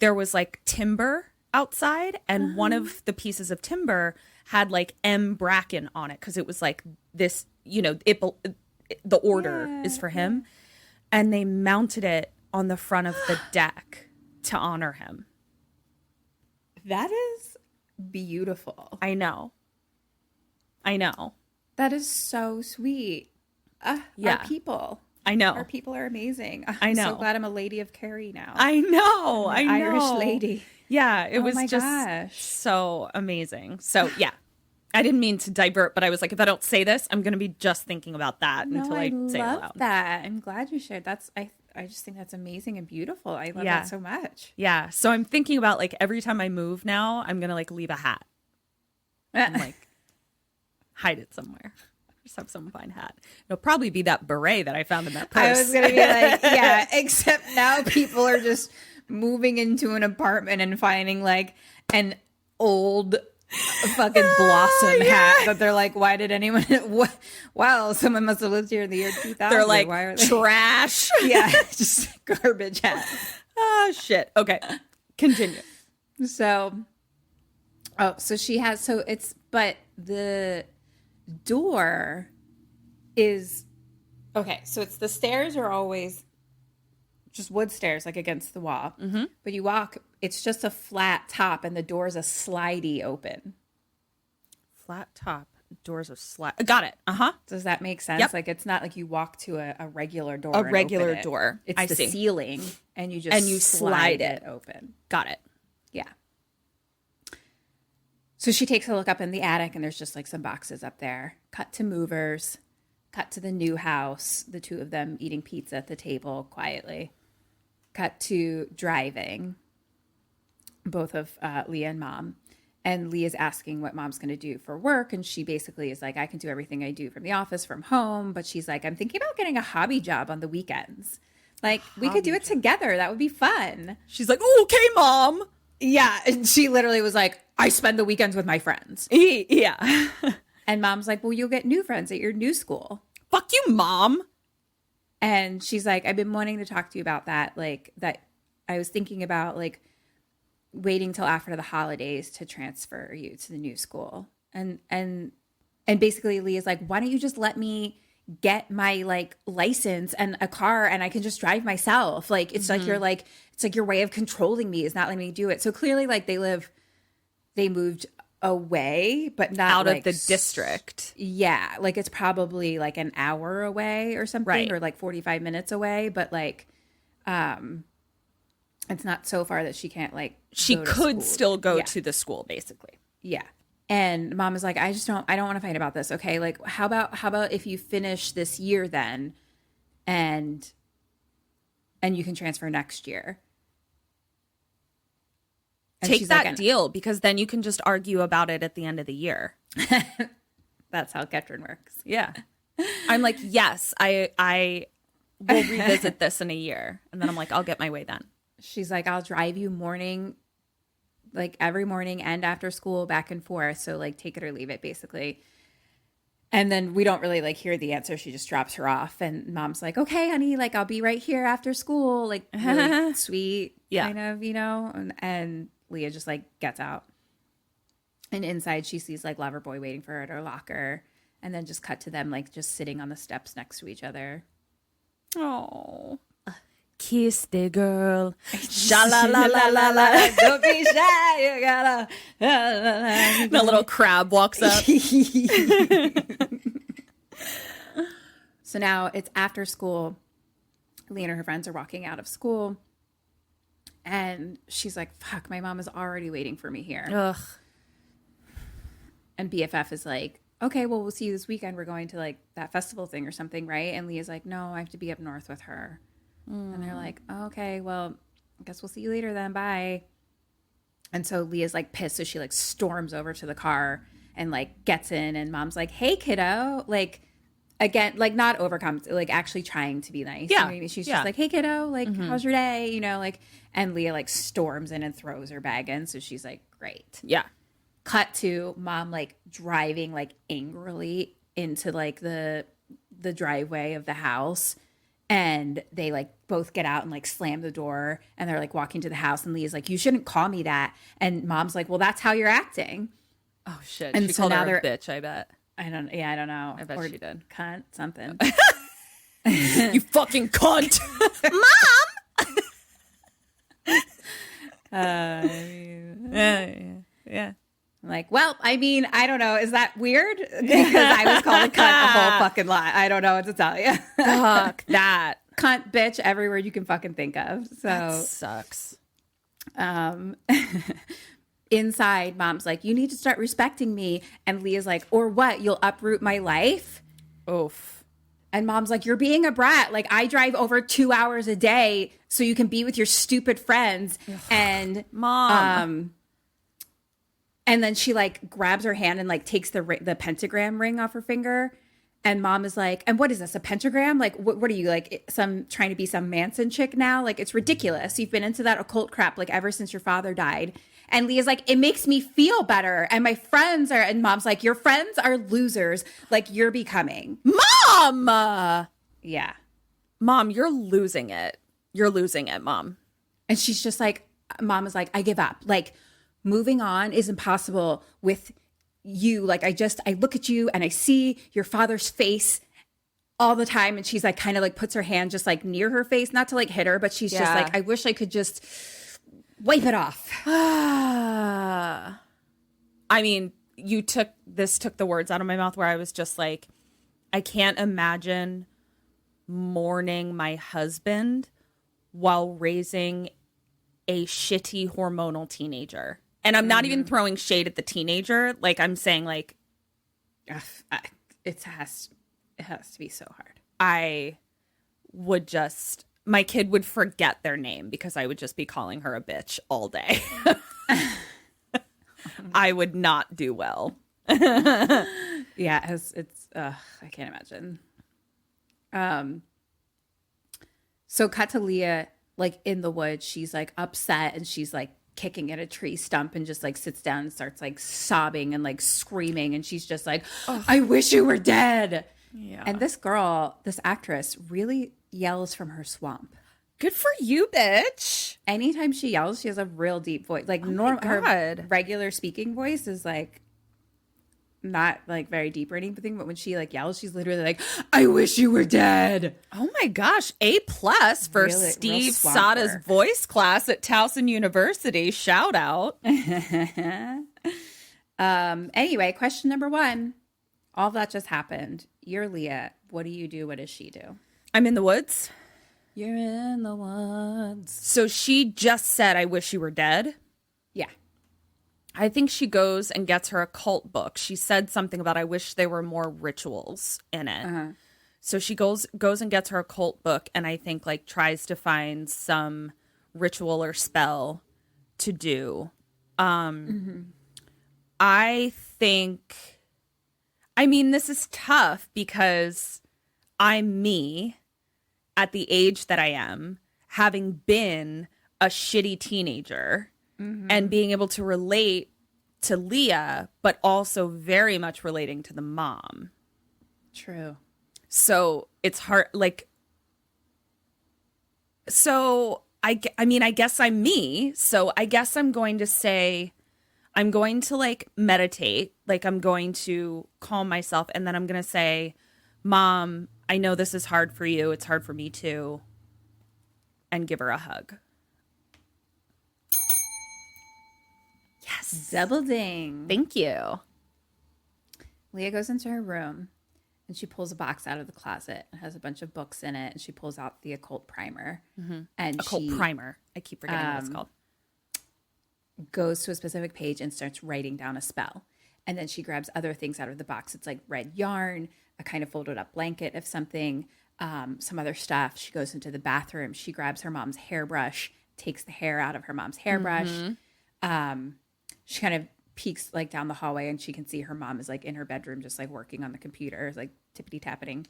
there was like timber outside. And one of the pieces of timber had like M. Bracken on it because it was like this, the order is for him. And they mounted it on the front of the deck to honor him. That is beautiful. I know. That is so sweet. Our people. I know. Our people are amazing. I know. I'm so glad I'm a lady of Kerry now. I know. An Irish lady. Yeah, it was my just gosh. so amazing. So yeah, I didn't mean to divert, but I was like, if I don't say this, I'm going to be just thinking about that until I say it love aloud. that. I'm glad you shared. I just think that's amazing and beautiful. I love that so much. Yeah. So I'm thinking about like every time I move now, I'm going to like leave a hat and like hide it somewhere. Just have some fine hat. It'll probably be that beret that I found in that purse. I was going to be like, yeah, except now people are just moving into an apartment and finding like an old fucking blossom hat that they're like, why did anyone wow, someone must have lived here in the year 2000. They're like, why are they trash. Yeah, just garbage hat. Oh shit. Okay, continue. So she has, but the door is okay, so it's the stairs are always just wood stairs like against the wall, but you walk, it's just a flat top and the door's a slidey open. Flat top, doors are slide. Got it. Does that make sense? Yep. Like it's not like you walk to a regular door. A and regular open it. door. It's I the see. ceiling and you just slide it open. Got it. Yeah. So she takes a look up in the attic and there's just like some boxes up there. Cut to movers, cut to the new house, the two of them eating pizza at the table quietly. Cut to driving, both of Leah and Mom. And Leah's asking what Mom's going to do for work. And she basically is like, I can do everything I do from the office, from home. But she's like, I'm thinking about getting a hobby job on the weekends. Like, we could do it together. That would be fun. She's like, oh, okay, Mom. Yeah. And she literally was like, I spend the weekends with my friends. Yeah. And Mom's like, well, you'll get new friends at your new school. Fuck you, Mom. And she's like, I've been wanting to talk to you about that. Like, that I was thinking about, like, waiting till after the holidays to transfer you to the new school. And basically Leah's like, why don't you just let me get my like license and a car and I can just drive myself? Like, it's like you're like, it's like your way of controlling me is not letting me do it. So clearly like they moved away, but not out like, of the district. Yeah. Like it's probably like an hour away or something, right. Or like 45 minutes away. But like, it's not so far that she can't like. She could still go to the school, basically. Yeah. And Mom is like, I don't want to fight about this. Okay. Like, how about if you finish this year then and you can transfer next year? And take that deal because then you can just argue about it at the end of the year. That's how Ketrin works. Yeah. I'm like, yes, I will revisit this in a year. And then I'm like, I'll get my way then. She's like, I'll drive you like every morning and after school back and forth. So like take it or leave it basically. And then we don't really like hear the answer. She just drops her off and Mom's like, okay, honey, like I'll be right here after school. Like really sweet kind of, and Leah just like gets out. And inside she sees like Loverboy waiting for her at her locker. And then just cut to them like just sitting on the steps next to each other. Oh. Kiss the girl. Sha la la la la la. Don't be shy. You gotta. The little crab walks up. So now it's after school. Leah and her friends are walking out of school. And she's like, fuck, my mom is already waiting for me here. Ugh. And BFF is like, okay, well, we'll see you this weekend. We're going to like that festival thing or something, right? And Leah's like, no, I have to be up north with her. And they're like, oh, okay, well, I guess we'll see you later then. Bye. And so Leah's like pissed. So she like storms over to the car and like gets in. And mom's like, hey, kiddo. Like, again, like not overcome, like actually trying to be nice. Yeah. You know what I mean? She's just like, hey, kiddo, like, how's your day? You know, like, and Leah like storms in and throws her bag in. So she's like, great. Yeah. Cut to mom like driving like angrily into like the driveway of the house. And they like both get out and like slam the door and they're like walking to the house. And Leah's like, you shouldn't call me that. And mom's like, well, that's how you're acting. Oh, shit. And she so called now her a they're- bitch, I bet. I don't know. I bet Or she did. Cunt, something. You fucking cunt. Yeah. I'm like, well, I mean, I don't know. Is that weird? Because I was called a cunt a whole fucking lot. I don't know what to tell you. Fuck that. Cunt, bitch, every word you can fucking think of. That So sucks. inside, mom's like, you need to start respecting me. And Leah's like, or what? You'll uproot my life? Oof. And mom's like, you're being a brat. Like, I drive over 2 hours a day so you can be with your stupid friends. And Mom. and then she like grabs her hand and like takes the pentagram ring off her finger. And mom is like, and what is this, a pentagram? Like, what are you, like, some trying to be some Manson chick now? Like, it's ridiculous. You've been into that occult crap, like, ever since your father died. And Leah's like, it makes me feel better. And my friends are, and mom's like, your friends are losers. Like, you're becoming. Mom! Yeah. Mom, you're losing it. You're losing it, Mom. And she's just like, mom is like, I give up. Like, moving on is impossible with you. Like, I look at you and I see your father's face all the time. And she's like, kind of like puts her hand just like near her face, not to like hit her, but she's just like, I wish I could just wipe it off. I mean, took the words out of my mouth where I was just like, I can't imagine mourning my husband while raising a shitty hormonal teenager. And I'm not even throwing shade at the teenager. Like, I'm saying, like, it has to be so hard. I would just, my kid would forget their name because I would just be calling her a bitch all day. I would not do well. Yeah, it's I can't imagine. So cut to Leah, like in the woods. She's like upset and she's like kicking at a tree stump and just like sits down and starts like sobbing and like screaming. And she's just like, I wish you were dead. Yeah. And this girl, this actress, really yells from her swamp. Good for you, bitch. Anytime she yells, she has a real deep voice. Like her regular speaking voice is like not like very deep or anything, but when she like yells, she's literally like, I wish you were dead. Oh my gosh. A+ for Really, Steve real Sada's swamper. voice class at Towson University. Shout out. Anyway, question number 1. All that just happened. You're Leah. What do you do? What does she do? I'm in the woods. You're in the woods. So she just said, I wish you were dead. Yeah. I think she goes and gets her occult book. She said something about, I wish there were more rituals in it. So she goes and gets her occult book and I think like tries to find some ritual or spell to do. I think, I mean, this is tough because I'm me at the age that I am, having been a shitty teenager and being able to relate to Leah, but also very much relating to the mom. True. So it's hard, like, so I mean, I guess I'm me. So I guess I'm going to say I'm going to like meditate, like I'm going to calm myself, and then I'm going to say, Mom, I know this is hard for you. It's hard for me too. And give her a hug. Yes. Double ding. Thank you. Leah goes into her room and she pulls a box out of the closet. It has a bunch of books in it, and she pulls out the occult primer. And Occult primer. I keep forgetting what it's called. Goes to a specific page and starts writing down a spell. And then she grabs other things out of the box. It's like red yarn, a kind of folded up blanket of something, some other stuff. She goes into the bathroom. She grabs her mom's hairbrush, takes the hair out of her mom's hairbrush. She kind of peeks like down the hallway, and she can see her mom is like in her bedroom, just like working on the computer, like tippity-tappeting.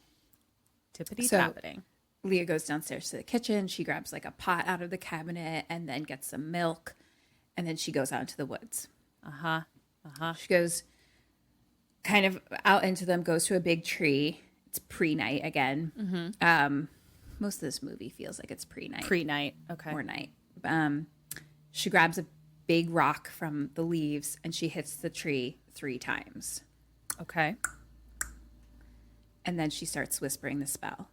Tippity-tappeting. Leah goes downstairs to the kitchen. She grabs like a pot out of the cabinet and then gets some milk. And then she goes out into the woods. She goes kind of out into them, goes to a big tree. It's pre-night again. Most of this movie feels like it's pre-night. Pre-night. Okay. Or night. She grabs a big rock from the leaves and she hits the tree 3 times. Okay. And then she starts whispering the spell.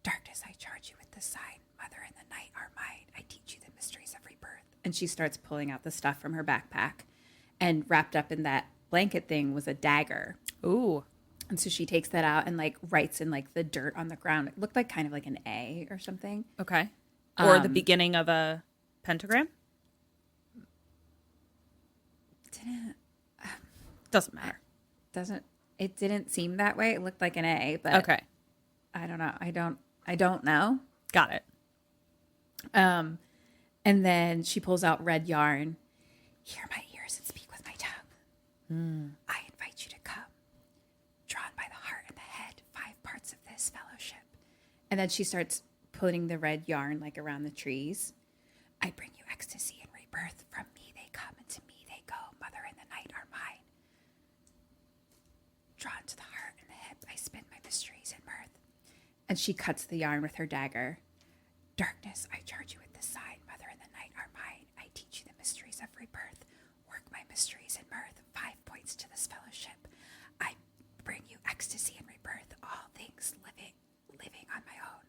Darkness, I charge you with this sign. Mother and the night are mine. I teach you the mysteries of rebirth. And she starts pulling out the stuff from her backpack. And wrapped up in that blanket thing was a dagger. Ooh. And so she takes that out and like writes in like the dirt on the ground. It looked like kind of like an A or something. Okay. Or the beginning of a pentagram? Doesn't matter. It didn't seem that way. It looked like an A, but Okay. I don't know. I don't know. Got it. And then she pulls out red yarn. Hear my ears and speak with my tongue. I invite you to come. Drawn by the heart and the head, 5 parts of this fellowship. And then she starts putting the red yarn like around the trees. I bring you ecstasy and rebirth. From me they come and to me they go. Mother and the night are mine. Drawn to the heart and the hip, I spin my mysteries in mirth. And she cuts the yarn with her dagger. Darkness, I charge you with this sign. Mother and the night are mine. I teach you the mysteries of rebirth. Work my mysteries in mirth. 5 points to this fellowship. I bring you ecstasy and rebirth. All things living on my own.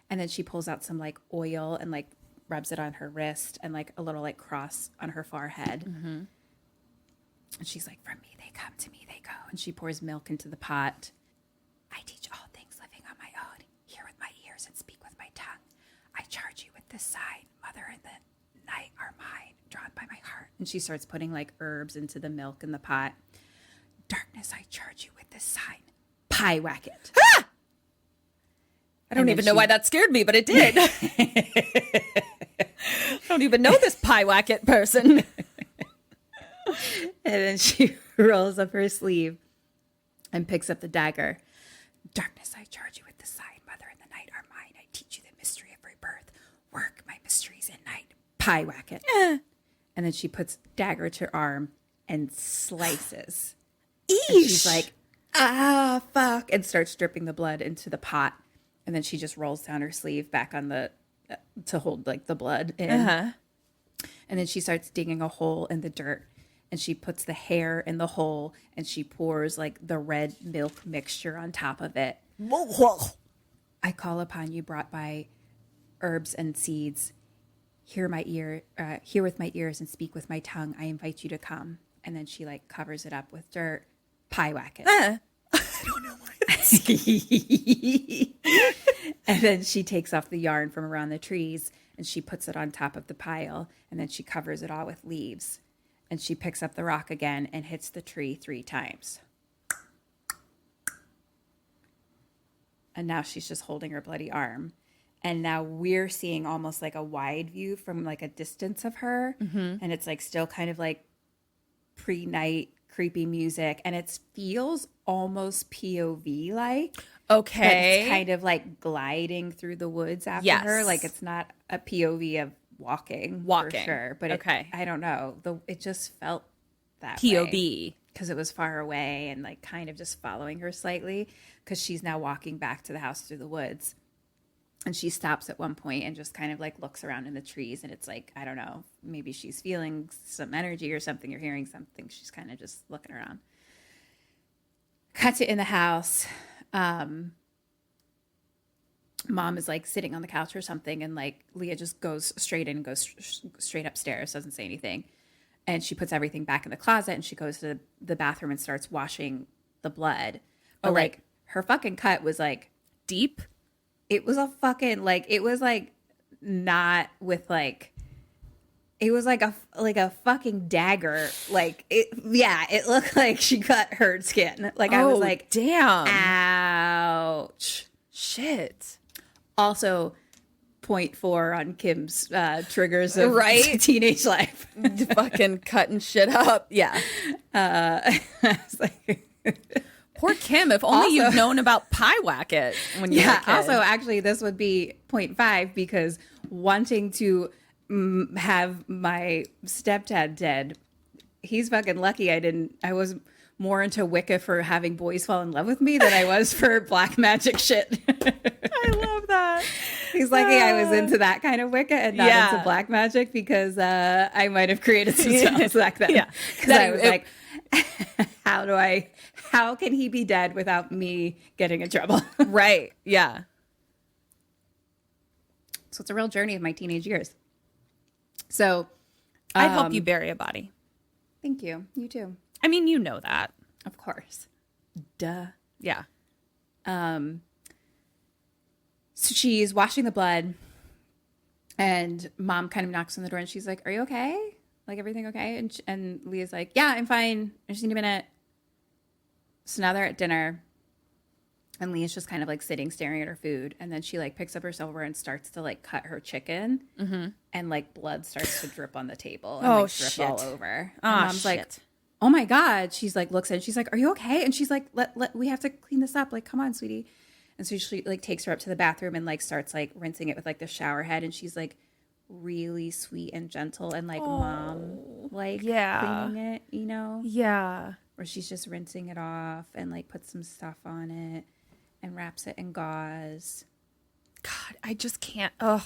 And then she pulls out some like oil and like rubs it on her wrist and like a little like cross on her forehead. And she's like, from me they come, to me they go. And she pours milk into the pot. I teach all things living on my own. Hear with my ears and speak with my tongue. I charge you with this sign. Mother and the night are mine, drawn by my heart. And she starts putting like herbs into the milk in the pot. Darkness, I charge you with this sign. Pyewacket. I don't even know why that scared me, but it did. I don't even know this Pyewacket person. And then she rolls up her sleeve and picks up the dagger. Darkness, I charge you with the sign. Mother and the night are mine. I teach you the mystery of rebirth. Work my mysteries in night. Pyewacket. And then she puts dagger to her arm and slices. And she's like, ah, fuck. And starts dripping the blood into the pot. And then she just rolls down her sleeve back on the, to hold like the blood in. And then she starts digging a hole in the dirt. And she puts the hair in the hole and she pours like the red milk mixture on top of it. I call upon you brought by herbs and seeds. Hear with my ears and speak with my tongue. I invite you to come. And then she like covers it up with dirt. Pyewacket. I don't know why. And then she takes off the yarn from around the trees and she puts it on top of the pile. And then she covers it all with leaves. And she picks up the rock again and hits the tree 3 times. And now she's just holding her bloody arm. And now we're seeing almost like a wide view from like a distance of her. And it's like still kind of like pre-night creepy music. And it feels almost POV like. Okay. But it's kind of like gliding through the woods after her. Like it's not a POV of walking. For sure. But okay. I don't know. It just felt that POV. Because it was far away and like kind of just following her slightly because she's now walking back to the house through the woods. And she stops at one point and just kind of like looks around in the trees. And it's like, I don't know, maybe she's feeling some energy or something or hearing something. She's kind of just looking around. Cuts it in the house. Mom is like sitting on the couch or something. And like Leah just goes straight in, goes straight upstairs, doesn't say anything. And she puts everything back in the closet and she goes to the bathroom and starts washing the blood. But like her fucking cut was like Deep? it was a fucking like it was like not with like it was like a fucking dagger. Like it looked like she cut her skin. Like I was like, damn. ouch. Shit. Also, 0.4 on Kim's triggers of Right? teenage life. Fucking cutting shit up. Yeah. I was like, Poor Kim. If only you'd known about Pyewacket when you were a yeah. kid. Also, actually, this would be 0.5 because wanting to have my stepdad dead, he's fucking lucky I was more into Wicca for having boys fall in love with me than I was for black magic shit. I love that. He's lucky I was into that kind of Wicca and not into black magic because I might have created some spells back then. Yeah. Because I was like, how can he be dead without me getting in trouble? Right. Yeah. So it's a real journey of my teenage years. So I help you bury a body. thank you. You too. I mean, you know that. Of course. Duh. Yeah. So she's washing the blood and Mom kind of knocks on the door and she's like, are you okay? Like, everything okay? And Leah's like, yeah, I'm fine. I just need a minute. So now they're at dinner and Leah's just kind of like sitting, staring at her food. And then she like picks up her silver and starts to like cut her chicken and like blood starts to drip on the table and like drip all over. And Mom's like, oh my God. She's like, looks in, she's like, are you okay? And she's like, we have to clean this up. Like, come on, sweetie. And so she like takes her up to the bathroom and like starts like rinsing it with like the shower head. And she's like really sweet and gentle and like mom, like cleaning it, you know? Yeah. Where she's just rinsing it off and like puts some stuff on it and wraps it in gauze. God, I just can't. I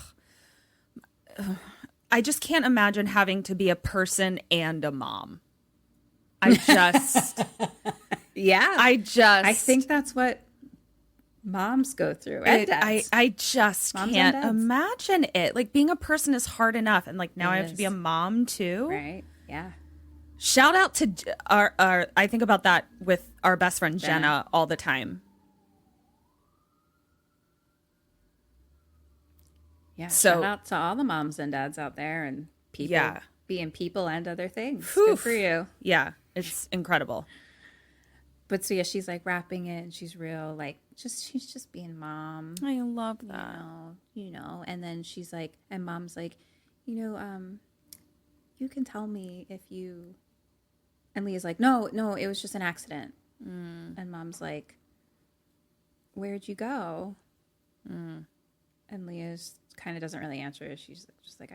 just can't imagine having to be a person and a mom. I just. Yeah. I think that's what moms go through. And dads. I just Moms can't and dads. imagine it. Like, being a person is hard enough. And like, now I have to be a mom too. Right. Yeah. Shout out to our I think about that with our best friend Jenna all the time. Yeah. So- shout out to all the moms and dads out there and people being people and other things. Whew. Good for you. Yeah, it's incredible. But so yeah, she's like wrapping it and she's real like she's just being mom. I love that. You know. And then she's like, and Mom's like, you can tell me if you. And Leah's like, no, it was just an accident. And Mom's like, where'd you go? And Leah's kind of doesn't really answer. She's just like,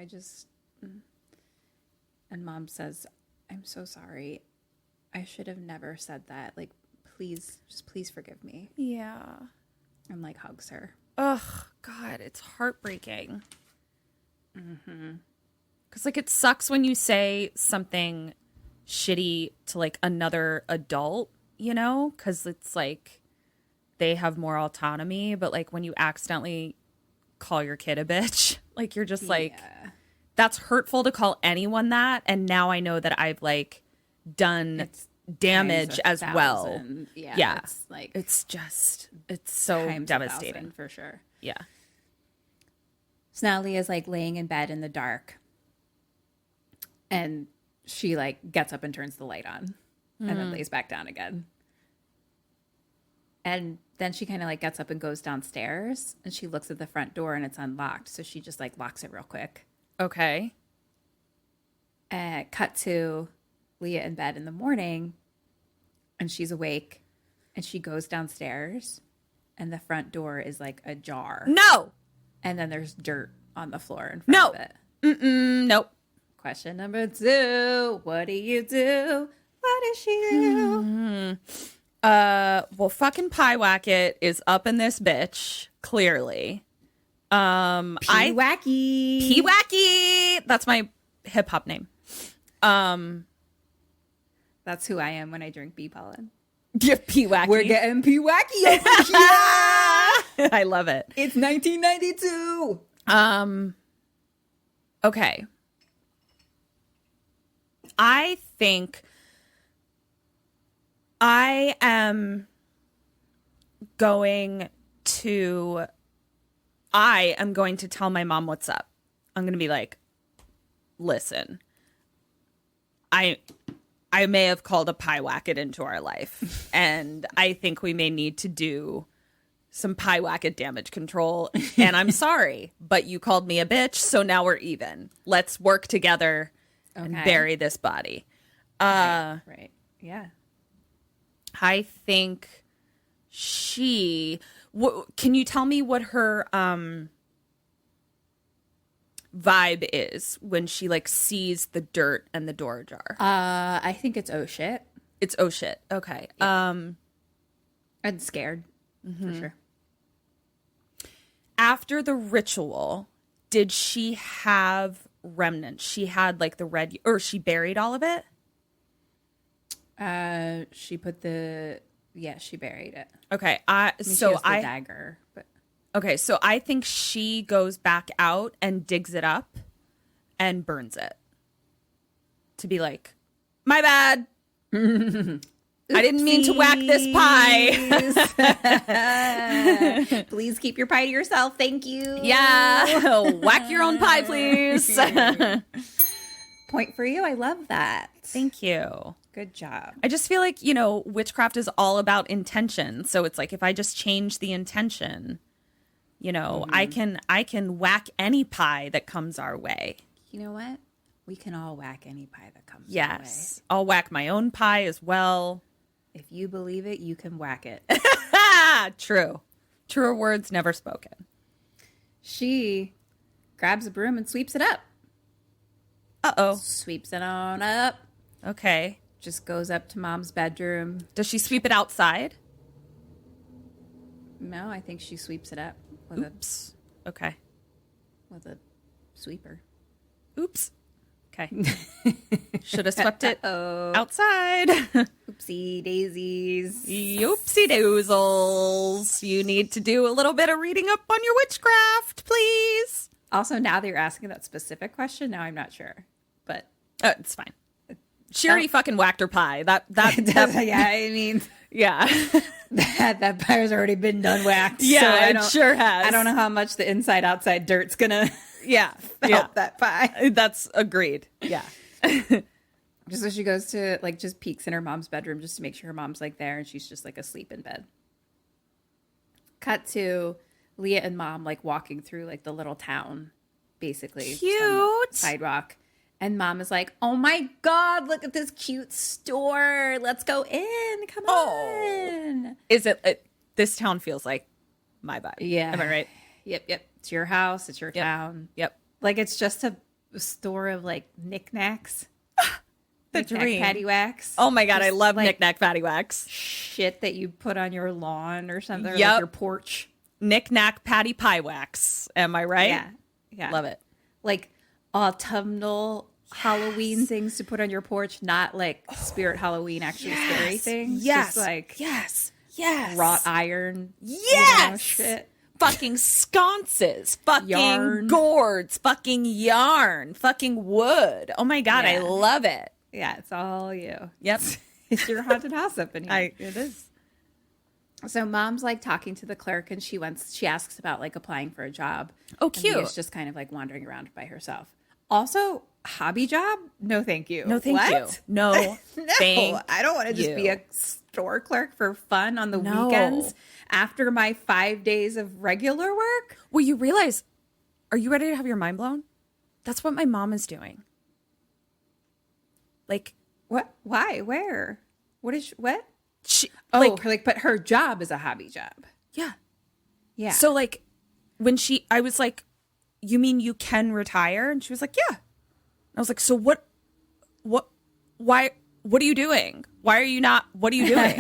And Mom says, I'm so sorry. I should have never said that. Like, please forgive me. Yeah. And like hugs her. Ugh, God, it's heartbreaking. Because like, it sucks when you say something shitty to like another adult, you know, because it's like they have more autonomy. But like, when you accidentally call your kid a bitch, like, you're just like, that's hurtful to call anyone that. And now I know that I've like done damage as well. Yeah. It's like, it's so devastating. for sure. Yeah. So now Leah's like laying in bed in the dark and she like gets up and turns the light on and then lays back down again. And then she kind of like gets up and goes downstairs and she looks at the front door and it's unlocked. So she just like locks it real quick. Okay. Cut to Leah in bed in the morning and she's awake and she goes downstairs and the front door is like ajar. No. And then there's dirt on the floor in front of it. Nope. Question number 2. What do you do? What does she do? Well, fucking Pyewacket is up in this bitch, clearly. Pyewacket. That's my hip hop name. That's who I am when I drink bee pollen. Yeah, Pyewacket. We're getting Pyewacket over here. I love it. It's 1992. Okay. I think I am going to tell my mom what's up. I'm going to be like, listen, I may have called a Pyewacket into our life, and I think we may need to do some Pyewacket damage control, and I'm sorry, but you called me a bitch, so now we're even. Let's work together and bury this body. Right. Yeah. I think can you tell me what her vibe is when she like sees the dirt and the door ajar? I think it's oh shit. It's oh shit. Okay. Yeah. I'm scared for sure. After the ritual, did she have remnants? She had like the red, or she buried all of it? She buried it. Okay. She has the dagger, but okay, so I think she goes back out and digs it up and burns it. To be like, my bad. I didn't mean to whack this pie. Please keep your pie to yourself. Thank you. Yeah. Whack your own pie, please. Point for you. I love that. Thank you. Good job. I just feel like, witchcraft is all about intention. So it's like if I just change the intention, I can whack any pie that comes our way. You know what? We can all whack any pie that comes our way. Yes. I'll whack my own pie as well. If you believe it, you can whack it. True. Truer words never spoken. She grabs a broom and sweeps it up. Uh-oh. Sweeps it on up. Okay. Just goes up to mom's bedroom. Does she sweep it outside? No, I think she sweeps it up with Oops. Okay. with a sweeper. Oops. Okay. Should have swept it outside. Oopsie daisies. Oopsie doozles. You need to do a little bit of reading up on your witchcraft, please. Also, now that you're asking that specific question, now I'm not sure. But it's fine. She already fucking whacked her pie. That yeah, I mean, yeah. that pie's already been done whacked. Yeah, so it sure has. I don't know how much the inside outside dirt's gonna help that pie. That's agreed. Yeah. Just so she goes to just peeks in her mom's bedroom just to make sure her mom's there and she's just asleep in bed. Cut to Leah and mom walking through the little town, basically. Cute Sidewalk. And mom is like, oh my God, look at this cute store. Let's go in. Come on. Is it, this town feels like my vibe. Yeah. Am I right? Yep. It's your house. It's your town. Yep. It's just a store of knickknacks. The dream. Paddywhacks. Oh my God, I love knick-knack paddywhacks. Shit that you put on your lawn or something, or Yep. your porch. Knick-knack patty pie wax. Am I right? Yeah. Love it. Autumnal Halloween things to put on your porch, not spirit Halloween, actually scary things. Yes. Just yes. wrought iron. Yes. Shit. Fucking sconces, fucking Yarn. gourds, fucking yarn, fucking wood. Oh my God, I love it. Yeah, it's all you. Yep. It's your haunted house up in here. It is. So mom's talking to the clerk and she asks about applying for a job. Oh, cute. And Leah's just kind of wandering around by herself. Also, hobby job? No, thank you. No, thank you. No, thank I don't want to just you. be a store clerk for fun on the No. weekends after my 5 days of regular work. Well, you realize, are you ready to have your mind blown? That's what my mom is doing. What? Why? Where? What? She, but her job is a hobby job. yeah. Yeah. So I was like, you mean you can retire? And she was like, yeah. I was like, so why, what are you doing? Why are you not, what are you doing?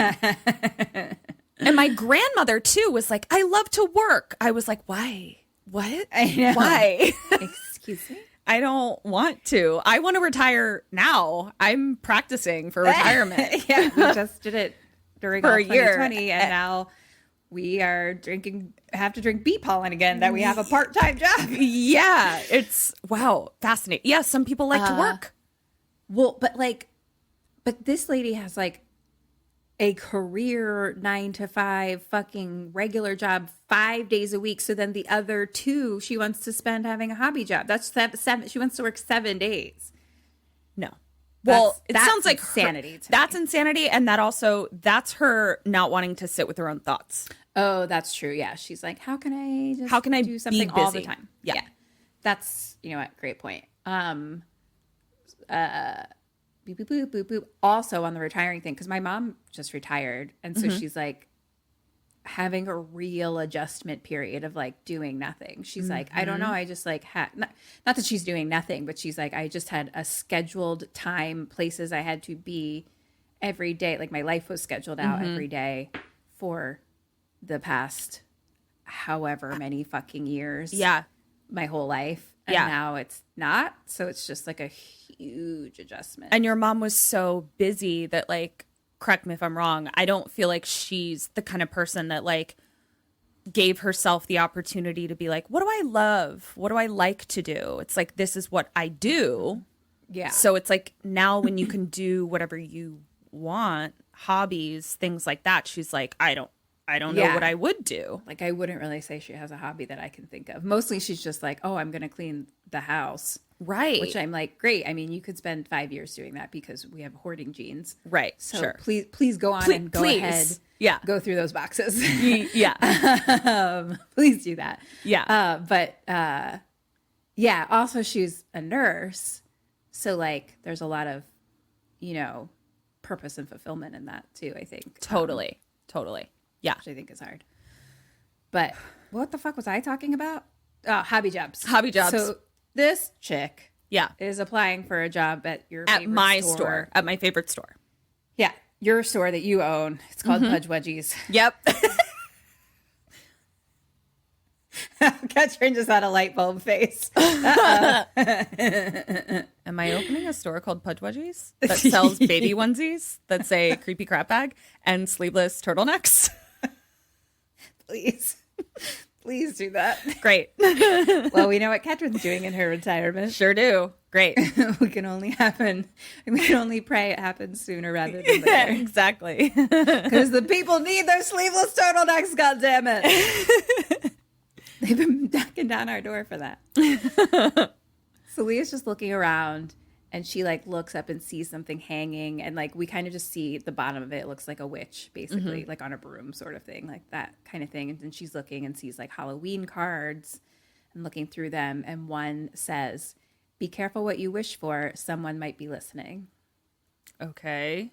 And my grandmother too was like, I love to work. I was like, why? What? I know. Why? Excuse me? I don't want to. I want to retire now. I'm practicing for retirement. Yeah, we just did it during For all a year. 2020, and now we are have to drink bee pollen again, that we have a part-time job. Yeah, it's wow, fascinating. Yeah, some people like to work. Well, but this lady has like a career 9 to 5 fucking regular job 5 days a week. So then the other 2 she wants to spend having a hobby job. That's 7. She wants to work 7 days. No. Well, That's it sounds like insanity. That's insanity, and that's her not wanting to sit with her own thoughts. Oh, that's true. Yeah, she's like, how can I do be something all the busy? time? Yeah. That's, you know what, great point. Boop, boop, boop, boop, boop. Also on the retiring thing, because my mom just retired, and so she's like having a real adjustment period of like doing nothing. She's like, I don't know, I just like had not that she's doing nothing, but she's like, I just had a scheduled time, places I had to be every day. Like my life was scheduled out every day for the past however many fucking years. Yeah. My whole life. And now it's not. So it's just like a huge adjustment. And your mom was so busy that, like, correct me if I'm wrong, I don't feel like she's the kind of person that, like, gave herself the opportunity to be like, what do I love? What do I like to do? It's like, this is what I do. Yeah. So it's like now when you can do whatever you want, hobbies, things like that, she's like, I don't know what I would do. Like, I wouldn't really say she has a hobby that I can think of. Mostly she's just like, oh, I'm going to clean the house. Right. Which I'm like, great. I mean, you could spend 5 years doing that because we have hoarding genes. Right. So sure. please go on and go ahead. Yeah. Go through those boxes. Yeah. Please do that. Yeah. Yeah. Also, she's a nurse. So, like, there's a lot of, you know, purpose and fulfillment in that, too, I think. Totally. Yeah. Which I think is hard. But what the fuck was I talking about? Oh, hobby jobs. Hobby jobs. So this chick Yeah. is applying for a job at your At favorite my store. At my favorite store. Yeah, your store that you own. It's called Pudge Wedgies. Yep. Katrin just had a light bulb face. Am I opening a store called Pudge Wedgies that sells baby onesies that say creepy crap bag and sleeveless turtlenecks? Please do that. Great. Well, we know what Katrin's doing in her retirement. Sure do. Great. We can only pray it happens sooner rather than later. Exactly. Because the people need their sleeveless turtlenecks, goddammit. They've been knocking down our door for that. So Leah's just looking around, and she like looks up and sees something hanging, and like we kind of just see the bottom of it. It looks like a witch, basically, like on a broom sort of thing, like that kind of thing. And then she's looking and sees like Halloween cards and looking through them, and one says, "Be careful what you wish for. Someone might be listening." Okay.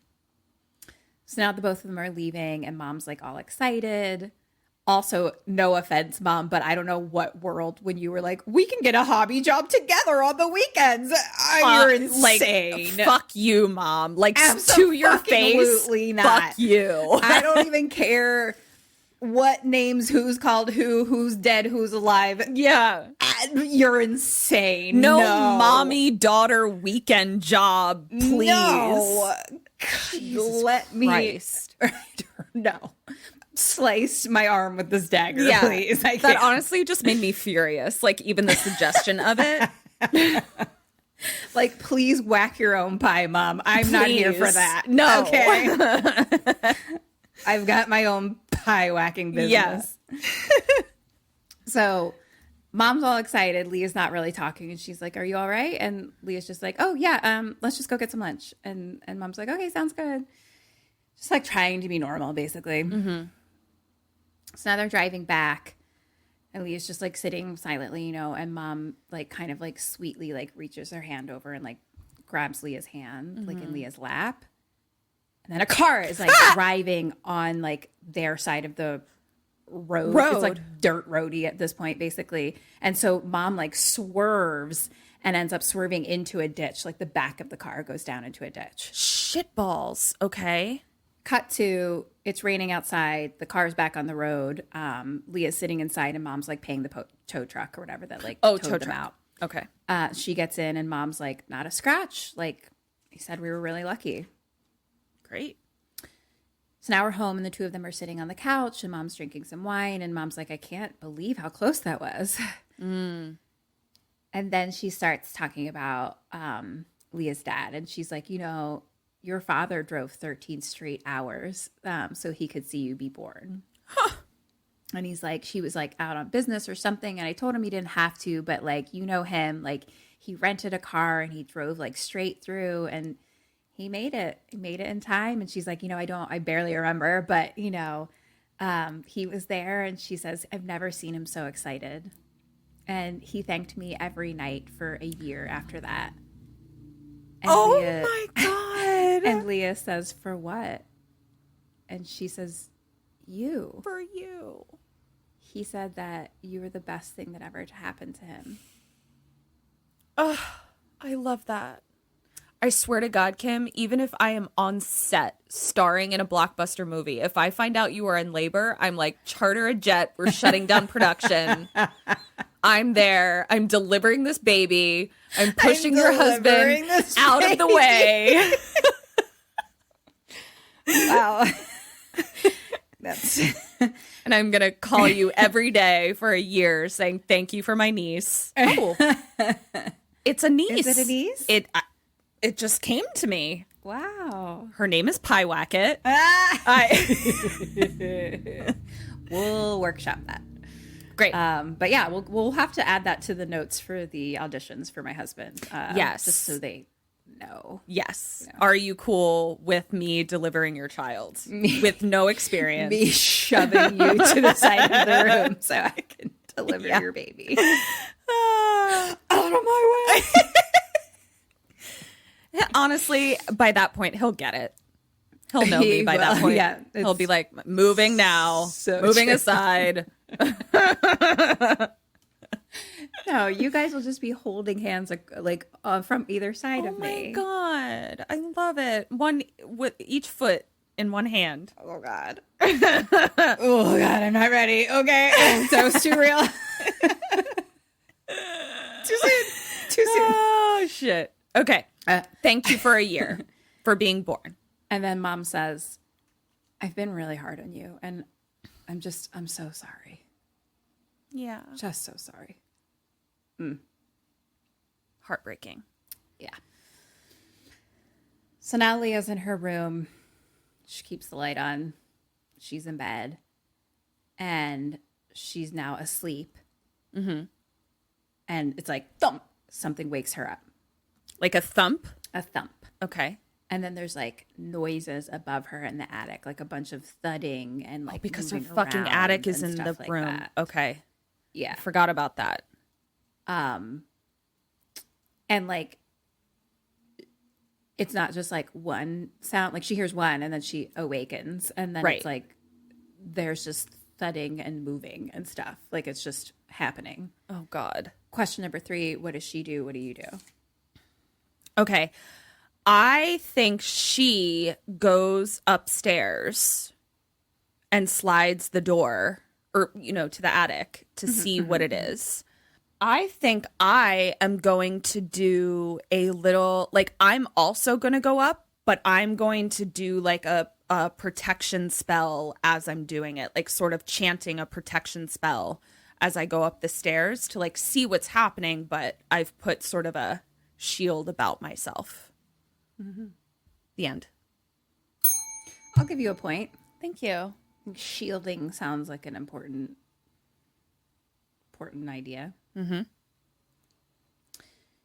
So now the both of them are leaving, and Mom's like all excited. Also, no offense, Mom, but I don't know what world when you were like, we can get a hobby job together on the weekends. You're insane. Like, fuck you, Mom. Like, to your face. Absolutely not. Fuck you. I don't even care what names, who's called who's dead, who's alive. Yeah. You're insane. No mommy daughter weekend job, please. No. Let me. Christ. No. Slice my arm with this dagger, Yeah, please. that honestly just made me furious. Like, even the suggestion of it. Like, please whack your own pie, Mom. I'm not here for that. No. Okay. I've got my own pie whacking business. Yeah. So Mom's all excited. Leah's not really talking, and she's like, "Are you all right?" And Leah's just like, "Oh yeah, let's just go get some lunch." And Mom's like, "Okay, sounds good." Just like trying to be normal, basically. Mm-hmm. So now they're driving back, and Leah's just like sitting silently, you know, and Mom like kind of like sweetly like reaches her hand over and like grabs Leah's hand like in Leah's lap. And then a car is like driving on like their side of the road. It's like dirt roady at this point, basically. And so Mom like swerves and ends up swerving into a ditch. Like the back of the car goes down into a ditch. Shitballs. Okay. cut to, it's raining outside. The car's back on the road. Leah's sitting inside and mom's like paying the tow truck or whatever that like towed them out. Okay. She gets in and mom's like, not a scratch. Like, he said we were really lucky. Great. So now we're home and the two of them are sitting on the couch and mom's drinking some wine and mom's like, I can't believe how close that was. And then she starts talking about Leah's dad. And she's like, you know, your father drove 13 straight hours so he could see you be born. Huh. And he's like, she was like out on business or something. And I told him he didn't have to, but like, you know him, like he rented a car and he drove like straight through and he made it in time. And she's like, you know, I barely remember, but you know, he was there. And she says, I've never seen him so excited. And he thanked me every night for a year after that. And my God. And Leah says, for what? And she says, you. For you. He said that you were the best thing that ever happened to him. Oh, I love that. I swear to God, Kim, even if I am on set starring in a blockbuster movie, if I find out you are in labor, I'm like, charter a jet. We're shutting down production. I'm there. I'm delivering this baby. I'm pushing your husband out of the way. Wow. That's and I'm going to call you every day for a year saying thank you for my niece. Oh, it's a niece. Is it a niece? It just came to me. Wow. Her name is Pyewacket. We'll workshop that. Great. But yeah, we'll have to add that to the notes for the auditions for my husband. Yes. Just so they know. Yes. Yeah. Are you cool with me delivering your child with no experience? Me shoving you to the side of the room so I can deliver your baby. Out of my way. Honestly, by that point, he'll get it. He'll know me by that point. Yeah, he'll be like, moving now, so moving true. aside. No, you guys will just be holding hands like from either side of me. Oh my God. I love it. One with each foot in one hand. Oh God. Oh God, I'm not ready. Okay. That was too real. Too soon. Too soon. Oh shit. Okay. Thank you for a year for being born. And then mom says, I've been really hard on you and I'm so sorry. Yeah. Just so sorry. Heartbreaking. Yeah. So now Leah's in her room. She keeps the light on. She's in bed. And she's now asleep. Mm-hmm. And it's like, thump. Something wakes her up. Like a thump? A thump. Okay. And then there's like noises above her in the attic, like a bunch of thudding and like because her moving fucking around attic is and in the stuff like room. that. Okay. Yeah. Forgot about that. And like, it's not just like one sound. Like she hears one and then she awakens and then it's like, there's just thudding and moving and stuff. Like it's just happening. Oh God. Question number 3, what does she do? What do you do? Okay. I think she goes upstairs and slides the door or, to the attic to see what it is. I think I am going to do a little, like, I'm also going to go up, but I'm going to do like a protection spell as I'm doing it, like sort of chanting a protection spell as I go up the stairs to like see what's happening. But I've put sort of a shield about myself. Mm-hmm. The end. I'll give you a point. Thank you. Shielding sounds like an important idea. Mm-hmm.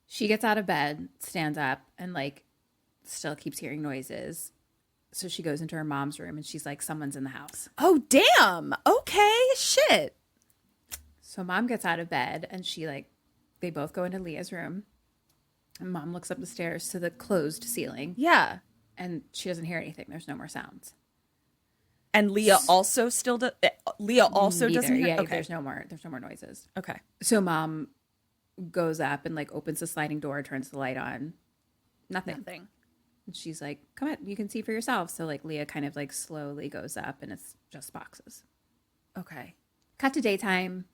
She gets out of bed, stands up, and like still keeps hearing noises. So she goes into her mom's room and she's like, someone's in the house. Oh, damn. Okay. Shit. So mom gets out of bed and they both go into Leah's room. And mom looks up the stairs to the closed ceiling. Yeah. And she doesn't hear anything. There's no more sounds. And Leah also doesn't hear. Yeah, okay. there's no more noises. Okay. So mom goes up and like opens the sliding door, turns the light on. Nothing. And she's like, come on, you can see for yourself. So like Leah kind of like slowly goes up and it's just boxes. Okay. Cut to daytime.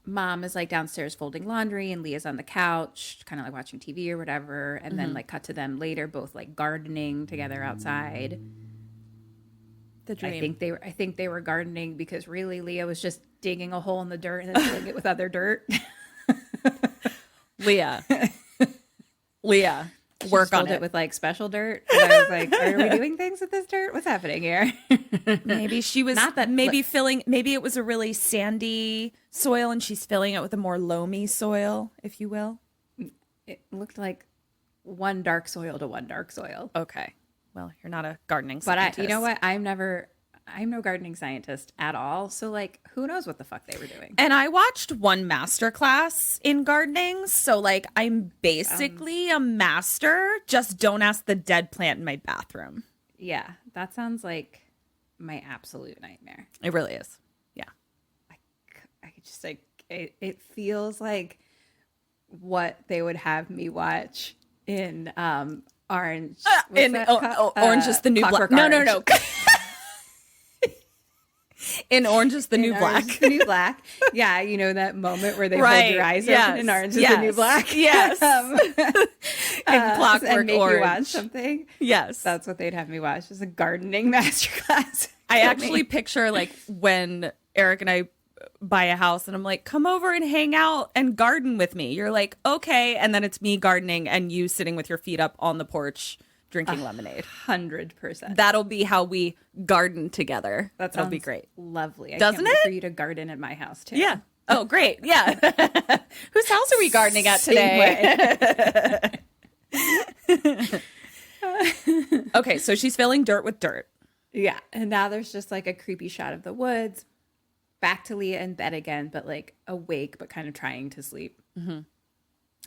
Mom is like downstairs folding laundry and Leah's on the couch, kind of like watching TV or whatever. And then like cut to them later, both like gardening together outside. The dream. I think they were gardening because really Leah was just digging a hole in the dirt and then filling it with other dirt. Leah, She work just on filled it. with like special dirt. And I was like, are we doing things with this dirt? What's happening here? Maybe she was maybe it was a really sandy soil and she's filling it with a more loamy soil, if you will. It looked like one dark soil to one dark soil. Okay. Well, you're not a gardening But scientist. you know what? I'm no gardening scientist at all. So like, who knows what the fuck they were doing? And I watched one masterclass in gardening. So like, I'm basically a master. Just don't ask the dead plant in my bathroom. Yeah, that sounds like my absolute nightmare. It really is. Yeah. I just like, it feels like what they would have me watch in Orange. Orange is the New Black. Clockwork No. Orange. In Orange is the New In Black. Orange is the New Black. Yeah, you know that moment where they Right. hold your eyes Yes. open and Orange is Yes. the New Black? Yes. And Clockwork and make Orange. you watch something. Yes. That's what they'd have me watch, is a gardening masterclass. I actually picture like when Eric and I buy a house and I'm like, come over and hang out and garden with me. You're like, okay. And then it's me gardening and you sitting with your feet up on the porch drinking lemonade. 100%. That'll be how we garden together. That'll be great. Lovely. I Doesn't can't wait it? for you to garden at my house too. Yeah. Oh, great. Yeah. Whose house are we gardening at today? Okay, so she's filling dirt with dirt. Yeah. And now there's just like a creepy shot of the woods. Back to Leah in bed again, but like awake, but kind of trying to sleep. Mm-hmm.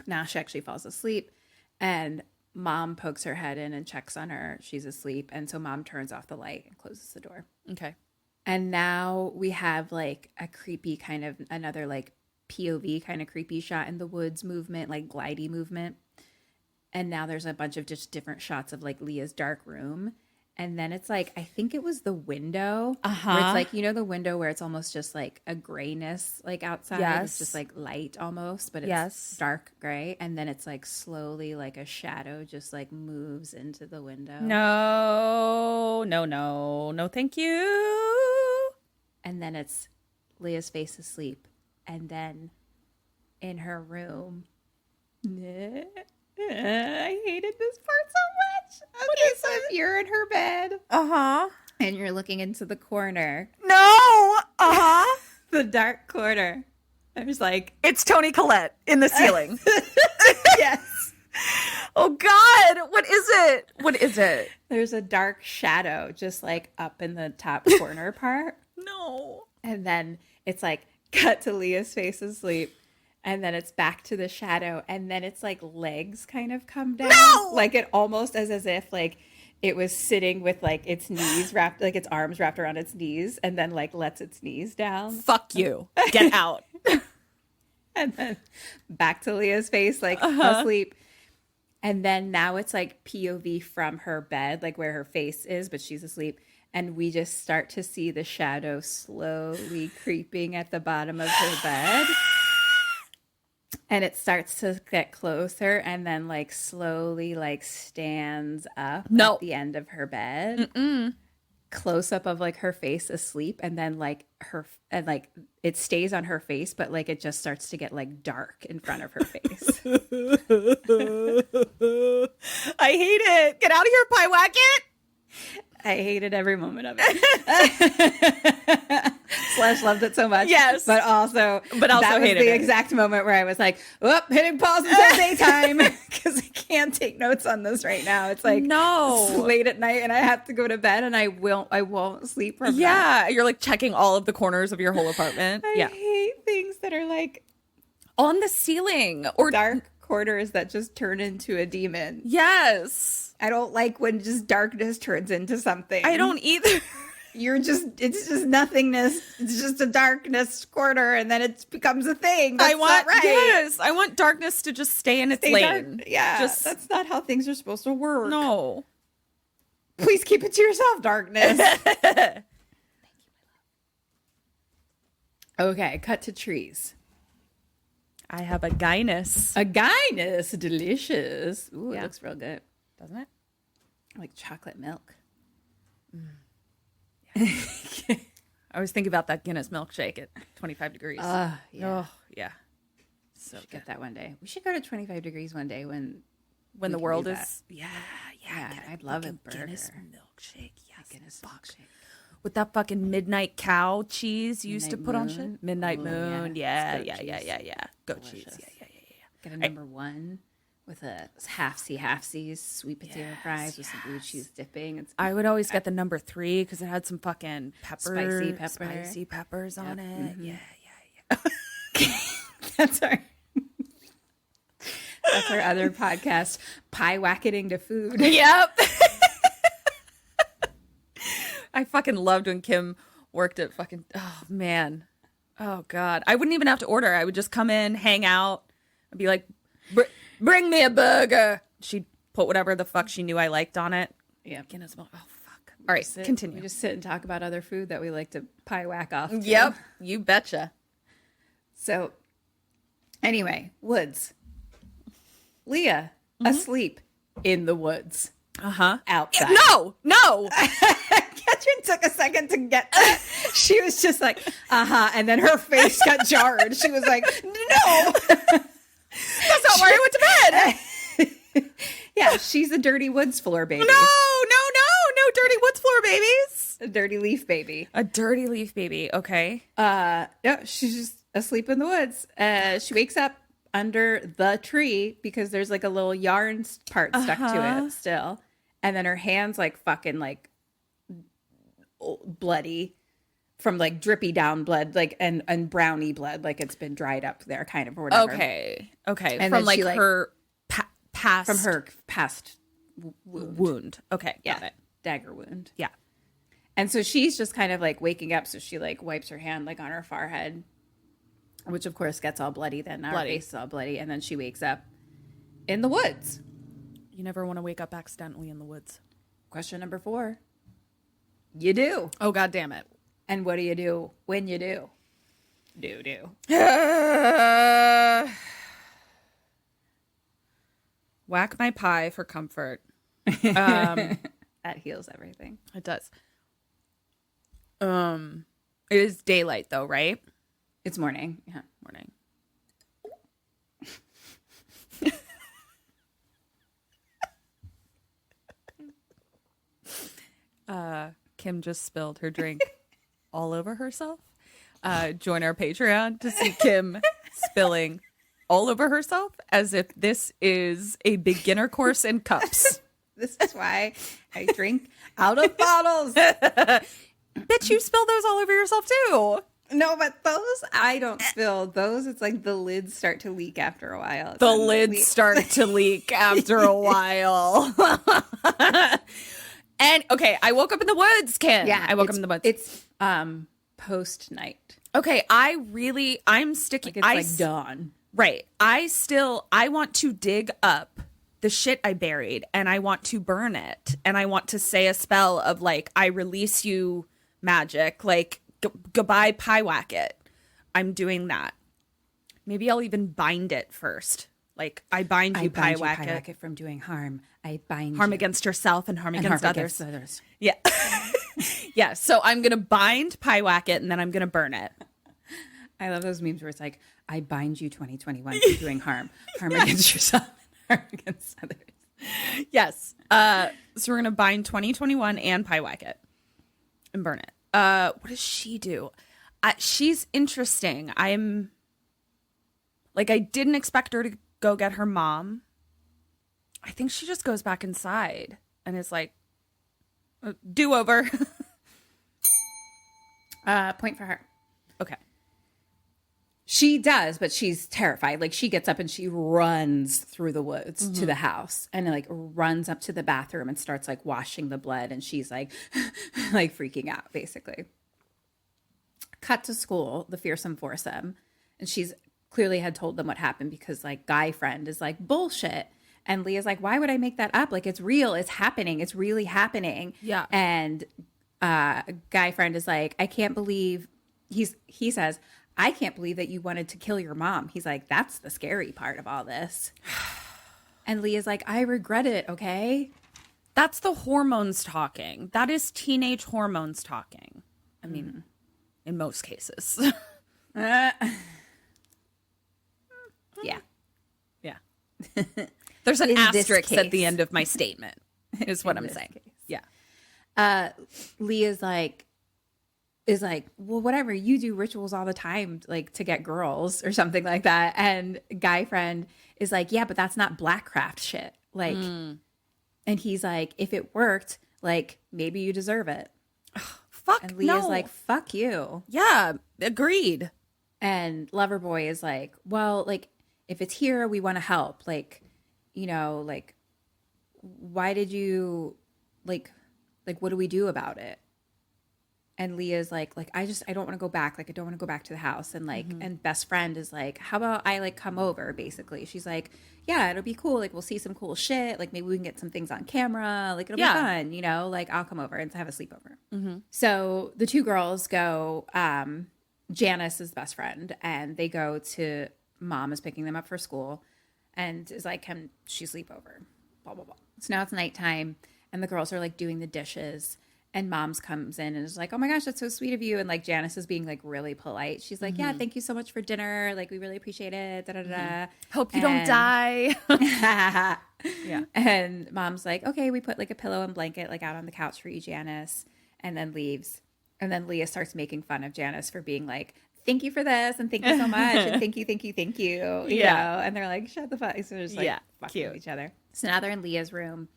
Now she actually falls asleep and Mom pokes her head in and checks on her. She's asleep. And so Mom turns off the light and closes the door. Okay. And now we have like a creepy kind of another like POV kind of creepy shot in the woods movement, like glidey movement. And now there's a bunch of just different shots of like Leah's dark room. And then it's like, I think it was the window. Where it's like, you know, the window where it's almost just like a grayness like outside. Yes. It's just like light almost, but it's Yes. dark gray. And then it's like slowly like a shadow just like moves into the window. No, thank you. And then it's Leah's face asleep. And then in her room, I hated this part so much. Okay, so if you're in her bed and you're looking into the corner, No. the dark corner, there's like, It's Toni Collette in the ceiling. yes, Oh, God. What is it? What is it? there's a dark shadow just like up in the top corner part. No. And then it's like cut to Leah's face asleep. And then it's back to the shadow. And then it's like legs kind of come down. No! Like it almost as if like it was sitting with like its knees wrapped, like its arms wrapped around its knees and then like lets its knees down. Fuck you. Get out. And then back to Leah's face, like asleep. And then now it's like POV from her bed, like where her face is, but she's asleep. And we just start to see the shadow slowly creeping at the bottom of her bed. And it starts to get closer and then like slowly like stands up at the end of her bed. Close up of like her face asleep and then like it stays on her face, but like it just starts to get like dark in front of her face. I hate it. Get out of here, Pyewacket. I hated every moment of it. Slash loved it so much. Yes. But also that was hated the it. exact moment where I was like, oh, hitting pause until daytime because I can't take notes on this right now. It's like it's late at night and I have to go to bed and I won't sleep from that. Yeah. You're like checking all of the corners of your whole apartment. I hate things that are like On the ceiling or dark corners that just turn into a demon. Yes. I don't like when just darkness turns into something. I don't either. it's just nothingness. It's just a darkness quarter, and then it becomes a thing. That's not right. Yes, I want darkness to just stay in its lane. Yeah, that's not how things are supposed to work. No. Please keep it to yourself, darkness. Okay, cut to trees. I have a Guinness. A Guinness, delicious. Ooh, Yeah. it looks real good. Doesn't it? Like chocolate milk. I was thinking about that Guinness milkshake at 25 degrees. Yeah. Oh, yeah. So get that one day. We should go to 25 degrees one day when When the can world do is... that. Yeah. Yeah, I'd love a burger. Guinness milkshake. Yes. Guinness fuck. milkshake. With that fucking midnight cow cheese you used to Midnight put on moon. shit. Midnight Ooh, moon. yeah. Yeah. It's goat cheese. Goat Delicious. cheese. Yeah. Get a number one with a half-C's sweet potato fries with some blue cheese dipping. It's I would always get the number 3 because it had some fucking Spicy pepper. spicy peppers on it. Mhm. Yeah. that's our other podcast, Pyewacketting to food. Yep. I fucking loved when Kim worked at fucking, oh man. Oh God. I wouldn't even have to order. I would just come in, hang out, and be like, bring me a burger. She'd put whatever the fuck she knew I liked on it. Yeah. Guinness milk. Oh fuck. All right, continue. We just sit and talk about other food that we like to pie-whack off to. Yep. You betcha. So, anyway, woods. Leah, asleep in the woods. Uh-huh. Outside. No. Catherine took a second to get that. She was just like, and then her face got jarred. She was like, no. That's not where I went to bed. Yeah, she's a dirty woods floor baby. No dirty woods floor babies. A dirty leaf baby. A dirty leaf baby. Okay. No, she's just asleep in the woods. She wakes up under the tree because there's like a little yarn part stuck to it still. And then her hand's like fucking like bloody from like drippy down blood, like and browny blood, like it's been dried up there kind of or whatever. Okay. And from then like she, like, her past. From her past wound. Okay. Got it. Dagger wound. Yeah. And so she's just kind of like waking up. So she like wipes her hand like on her forehead, which of course gets all bloody. Then our face is all bloody. And then she wakes up in the woods. You never want to wake up accidentally in the woods. Question number 4. You do. Oh, God damn it. And what do you do when you do? Whack my pie for comfort. That heals everything. It does. It is daylight though, right? It's morning. Yeah. Morning. Kim just spilled her drink all over herself. Join our Patreon to see Kim spilling all over herself as if this is a beginner course in cups. This is why I drink out of bottles. Bitch, you spill those all over yourself too. No, but those I don't spill. Those, it's like the lids start to leak after a while. The lids start to leak after a while. And okay, I woke up in the woods, Kim. Yeah, I woke up in the woods. It's post night. Okay, I'm sticking. Like it's like dawn. Right. I want to dig up the shit I buried and I want to burn it. And I want to say a spell of like, I release you magic, like goodbye Pyewacket. I'm doing that. Maybe I'll even bind it first. Like I bind you Pyewacket from doing harm. I bind harm you. against yourself and harm against others. others. Yeah. Yeah. So I'm going to bind Pyewacket and then I'm going to burn it. I love those memes where it's like, I bind you 2021 for doing harm. Harm against yourself and harm against others. Yes. So we're going to bind 2021 and Pyewacket and burn it. What does she do? She's interesting. I didn't expect her to go get her mom. I think she just goes back inside and is like, do over. Point for her. Okay. She does, but she's terrified. Like she gets up and she runs through the woods to the house and like runs up to the bathroom and starts like washing the blood. And she's like, like freaking out basically. Cut to school, the fearsome foursome. And she's clearly had told them what happened because like guy friend is like bullshit. And Leah's like, why would I make that up? Like it's real. It's happening. It's really happening. Yeah. And guy friend is like, I can't believe he says, I can't believe that you wanted to kill your mom. He's like, that's the scary part of all this. And Leah's like, I regret it, okay? That's the hormones talking. That is teenage hormones talking. I mean, in most cases. Yeah. Yeah. There's an In this asterisk at the case. end of my statement, is what I'm this saying. case. Yeah. Leah's like, is like, well, whatever, you do rituals all the time, like to get girls or something like that. And guy friend is like, yeah, but that's not blackcraft shit. Like, and he's like, if it worked, like maybe you deserve it. Fuck And Leah's no. like, fuck you. Yeah, agreed. And Loverboy is like, well, like if it's here, we want to help. Like, you know, like, why did you like, what do we do about it? And Leah's like, I don't want to go back. Like, I don't want to go back to the house. And like, and best friend is like, how about I like come over? Basically, she's like, yeah, it'll be cool. Like, we'll see some cool shit. Like, maybe we can get some things on camera. Like, it'll be fun, you know. Like, I'll come over and have a sleepover. So the two girls go. Janice is best friend, and they go to mom is picking them up for school, and is like, can she sleep over? Blah blah blah. So now it's nighttime, and the girls are like doing the dishes. And mom's comes in and is like, oh my gosh, that's so sweet of you. And like Janice is being like really polite. She's like, yeah, thank you so much for dinner. Like, we really appreciate it. Da, da, da. Hope you don't die. Yeah. And mom's like, okay, we put like a pillow and blanket like out on the couch for you, Janice. And then leaves. And then Leah starts making fun of Janice for being like, thank you for this. And thank you so much. And thank you. You know? And they're like, shut the fuck. So they're just like fucking with each other. So now they're in Leah's room.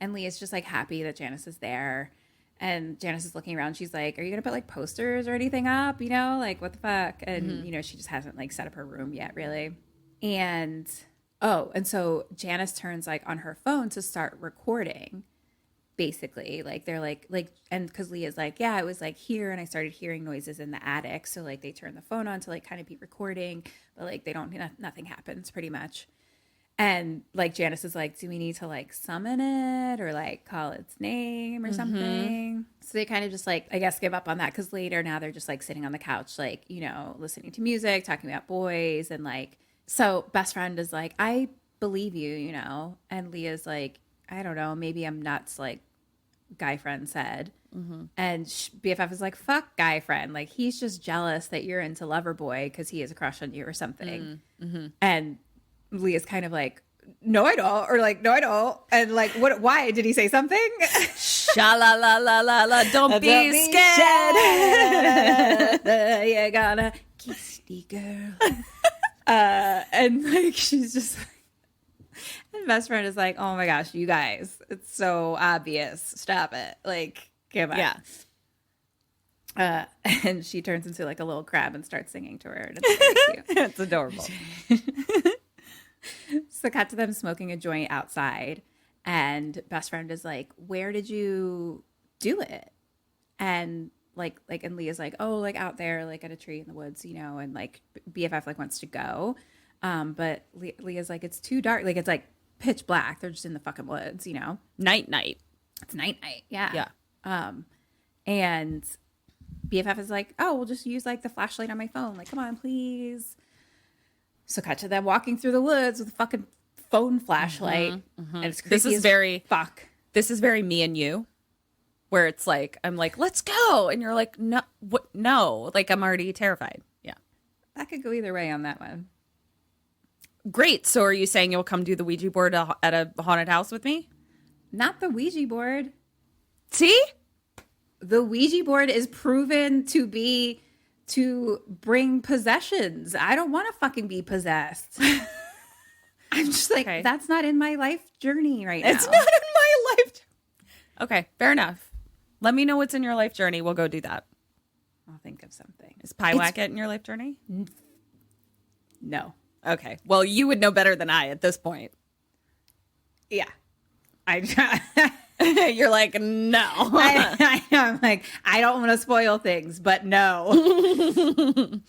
And Leah's just like happy that Janice is there. And Janice is looking around. She's like, are you going to put like posters or anything up? You know, like what the fuck? And, you know, she just hasn't like set up her room yet, really. And, and so Janice turns like on her phone to start recording, basically. Like they're like, and because Leah's like, yeah, it was like here. And I started hearing noises in the attic. So like they turn the phone on to like kind of be recording. But like they don't, nothing happens pretty much. And like Janice is like, do we need to like summon it or like call its name or something? So they kind of just like, I guess, give up on that because later now they're just like sitting on the couch, like, you know, listening to music, talking about boys. And like, so best friend is like, I believe you, you know. And Leah's like, I don't know, maybe I'm nuts, like guy friend said. And BFF is like, fuck guy friend. Like, he's just jealous that you're into Loverboy because he has a crush on you or something. And Leah's kind of like, no, I don't. Or like, no, I don't. And like, what, why? Did he say something? Sha-la-la-la-la-la. Don't be scared. You're gonna kiss the girl. And like, she's just like, and best friend is like, oh my gosh, you guys, it's so obvious. Stop it. Like, come on. Yeah. And she turns into like a little crab and starts singing to her. And it's really cute. It's adorable. So cut to them smoking a joint outside, and best friend is like, where did you do it? And and Leah's like, oh, like out there, like at a tree in the woods, you know. And like BFF like wants to go, but Leah's like, it's too dark, like it's like pitch black, they're just in the fucking woods, you know. Night. It's night. Yeah. And BFF is like, oh, we'll just use like the flashlight on my phone, like, come on, please. So cut to them walking through the woods with a fucking phone flashlight. And it's creepy This is as very fuck. This is very me and you, where it's like, I'm like, let's go. And you're like, no, what? No, like I'm already terrified. Yeah. That could go either way on that one. Great. So are you saying you'll come do the Ouija board at a haunted house with me? Not the Ouija board. See? The Ouija board is proven to bring possessions. I don't want to fucking be possessed. I'm just like, Okay. That's not in my life journey right now. It's not in my life. Okay, fair enough. Let me know what's in your life journey. We'll go do that. I'll think of something. Is Pyewacket in your life journey? No. Okay. Well, you would know better than I at this point. Yeah. You're like, no. I'm like, I don't want to spoil things, but no.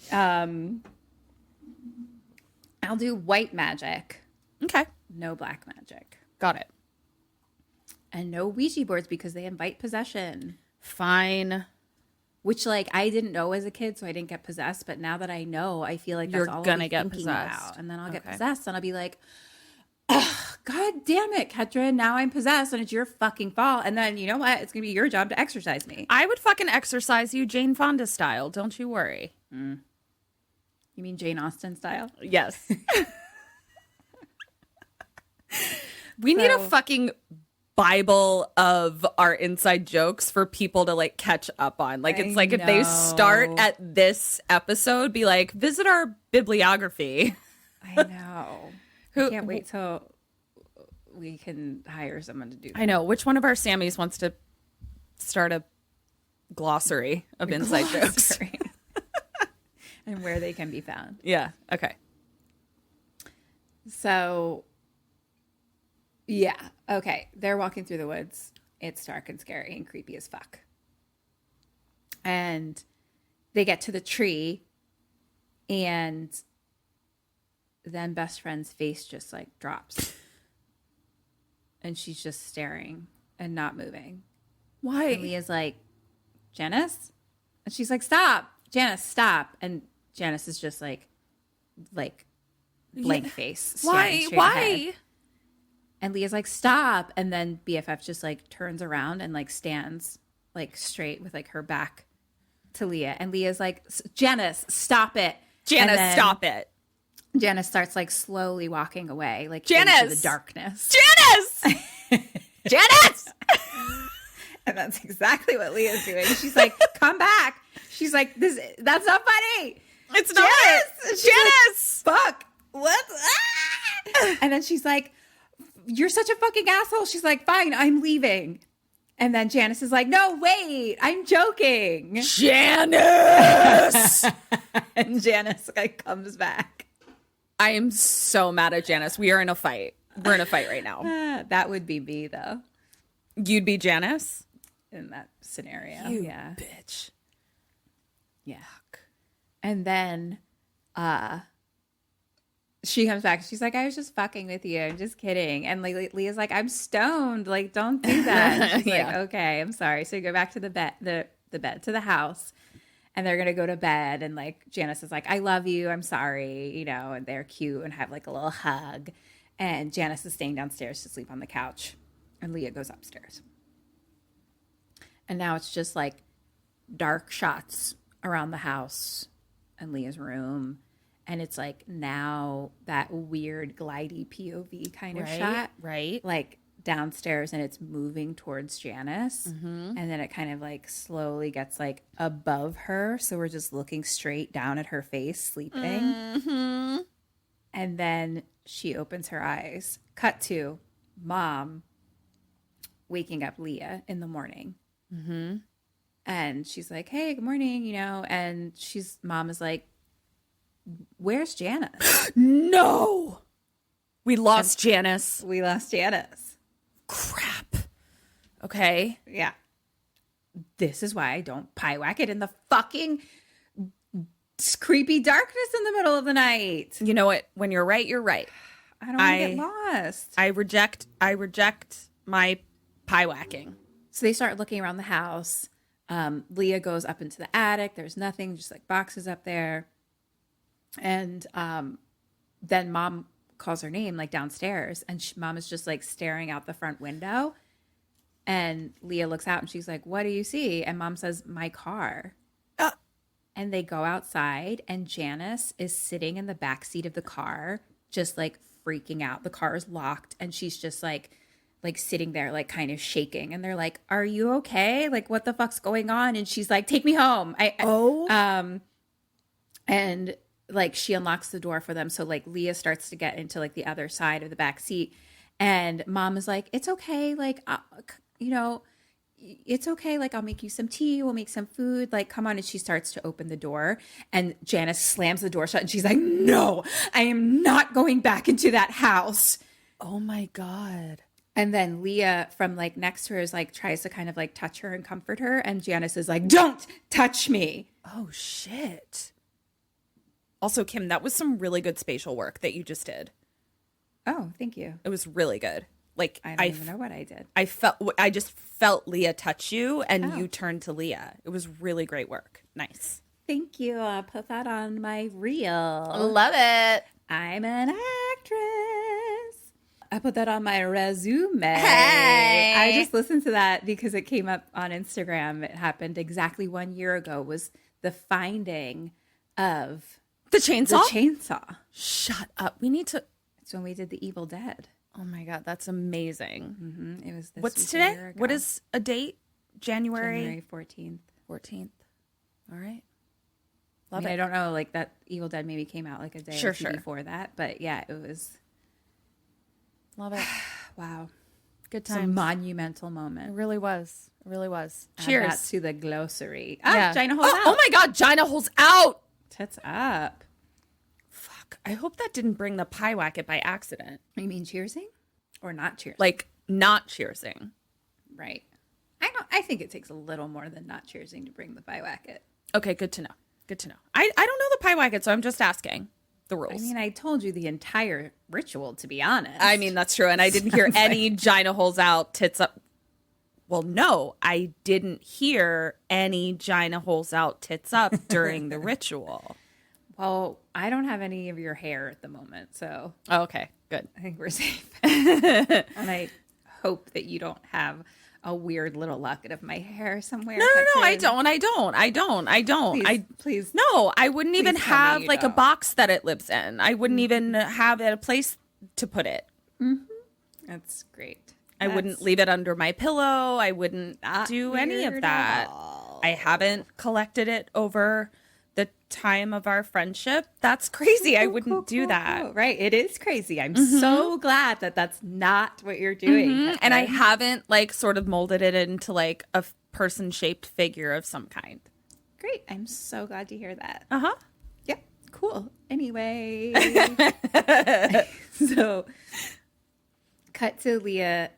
I'll do white magic. Okay. No black magic. Got it. And no Ouija boards because they invite possession. Fine. Which, like, I didn't know as a kid, so I didn't get possessed. But now that I know, I feel like that's You're all gonna I'll be get thinking possessed. about. And then I'll get Okay. possessed, and I'll be like, oh, God damn it, Ketrin, now I'm possessed, and it's your fucking fault. And then, you know what? It's going to be your job to exorcise me. I would fucking exercise you Jane Fonda style. Don't you worry. You mean Jane Austen style? Yes. We need a So- fucking Bible of our inside jokes for people to like catch up on. Like, it's I like if they start know. at this episode, be like, visit our bibliography. I know. Who- I can't wait till we can hire someone to do that. I know. Which one of our Sammys wants to start a glossary of inside jokes? And where they can be found. Yeah. Okay. So, yeah. Okay. They're walking through the woods. It's dark and scary and creepy as fuck. And they get to the tree, and then best friend's face just like drops. And she's just staring and not moving. Why? And Leah's like, Janice? And she's like, stop. Janice, stop. And Janice is just like blank face. Why? staring straight Why? ahead. And Leah's like, stop. And then BFF just like turns around and like stands like straight with like her back to Leah. And Leah's like, Janice, stop it. Janice, And then stop it. Janice starts like slowly walking away, like Janice! into the darkness. Janice! Janice! And that's exactly what Leah's doing. She's like, come back. She's like, that's not funny. It's not. Janice! Janice! Fuck. What? Ah! And then she's like, you're such a fucking asshole. She's like, fine, I'm leaving. And then Janice is like, no, wait, I'm joking. Janice! And Janice like comes back. I am so mad at Janice. We are in a fight. We're in a fight right now. That would be me though, You'd be Janice? in that scenario. You Yeah. bitch. Yeah. And then she comes back. She's like, I was just fucking with you. I'm just kidding. And like Leah's like, I'm stoned. Like, don't do that. And she's like, Yeah. okay, I'm sorry. So you go back to the bed, the bed to the house, and they're gonna go to bed. And like Janice is like, I love you. I'm sorry. You know, and they're cute and have like a little hug. And Janice is staying downstairs to sleep on the couch, and Leah goes upstairs. And now it's just like dark shots around the house and Leah's room. And it's like now that weird glidey POV kind of shot. Right. Like downstairs, and it's moving towards Janice. And then it kind of like slowly gets like above her. So we're just looking straight down at her face, sleeping. And then she opens her eyes. Cut to mom waking up Leah in the morning. And she's like, hey, good morning, you know, and mom is like, where's Janice? No! We lost Janice. We lost Janice. Crap. Okay. Yeah. This is why I don't Pyewacket in the fucking creepy darkness in the middle of the night. You know what? When you're right, you're right. I don't want to get lost. I reject my pie whacking. So they start looking around the house. Leah goes up into the attic. There's nothing, just like boxes up there. And then mom calls her name like downstairs, and mom is just like staring out the front window. And Leah looks out and she's like, what do you see? And mom says, my car. And they go outside, and Janice is sitting in the back seat of the car, just like freaking out. The car is locked, and she's just like sitting there, like kind of shaking. And they're like, are you okay? Like, what the fuck's going on? And she's like, take me home. And like she unlocks the door for them. So like Leah starts to get into like the other side of the back seat, and mom is like, it's okay. Like, you know, it's okay. Like, I'll make you some tea. We'll make some food. Like, come on. And she starts to open the door and Janice slams the door shut and she's like, no, I am not going back into that house. Oh my God. And then Leah from like next to her is like, tries to kind of like touch her and comfort her. And Janice is like, don't touch me. Oh shit. Also, Kim, that was some really good spatial work that you just did. Oh, thank you. It was really good. Like I don't even know what I did. I just felt Leah touch you and you turned to Leah. It was really great work. Nice. Thank you. I'll put that on my reel. Love it. I'm an actress. I put that on my resume. Hey. I just listened to that because it came up on Instagram. It happened exactly 1 year ago, was the finding of The chainsaw? the chainsaw. Shut up. We need to. It's when we did the Evil Dead. Oh my God, that's amazing. It was this What's week a today? year ago. What is a date? January 14th. 14th. All right. I mean, I don't know, like that Evil Dead maybe came out like a day Sure, or two sure. before that. But yeah, it was, Love it. wow. Good It's a time. monumental It moment. really was. It really was. Add Cheers. that to the glossary. Yeah. Gina holes out. Oh my God, Gina holes out. Tits up. Fuck. I hope that didn't bring the Pyewacket by accident. You mean cheersing or not cheersing? Like not cheersing. Right. I think it takes a little more than not cheersing to bring the Pyewacket. Okay, good to know. Good to know. I don't know the Pyewacket, so I'm just asking the rules. I mean, I told you the entire ritual, to be honest. I mean, that's true. And I didn't hear any Gina holes out, tits up. Well, no, I didn't hear any Gina holes out, tits up during the ritual. Well, I don't have any of your hair at the moment, so Oh, okay, good. I think we're safe. And I hope that you don't have a weird little locket of my hair somewhere. No, I don't. Please. No, I wouldn't even tell me have you like a don't. box that it lives in. I wouldn't even have a place to put it. That's great. I wouldn't leave it under my pillow. I wouldn't do any of weird that. at all. I haven't collected it over the time of our friendship. That's crazy. I wouldn't do that. Cool. Right. It is crazy. I'm so glad that that's not what you're doing. And I haven't like sort of molded it into like a person shaped figure of some kind. Great. I'm so glad to hear that. Uh-huh. Yep. Cool. Anyway. So cut to Leah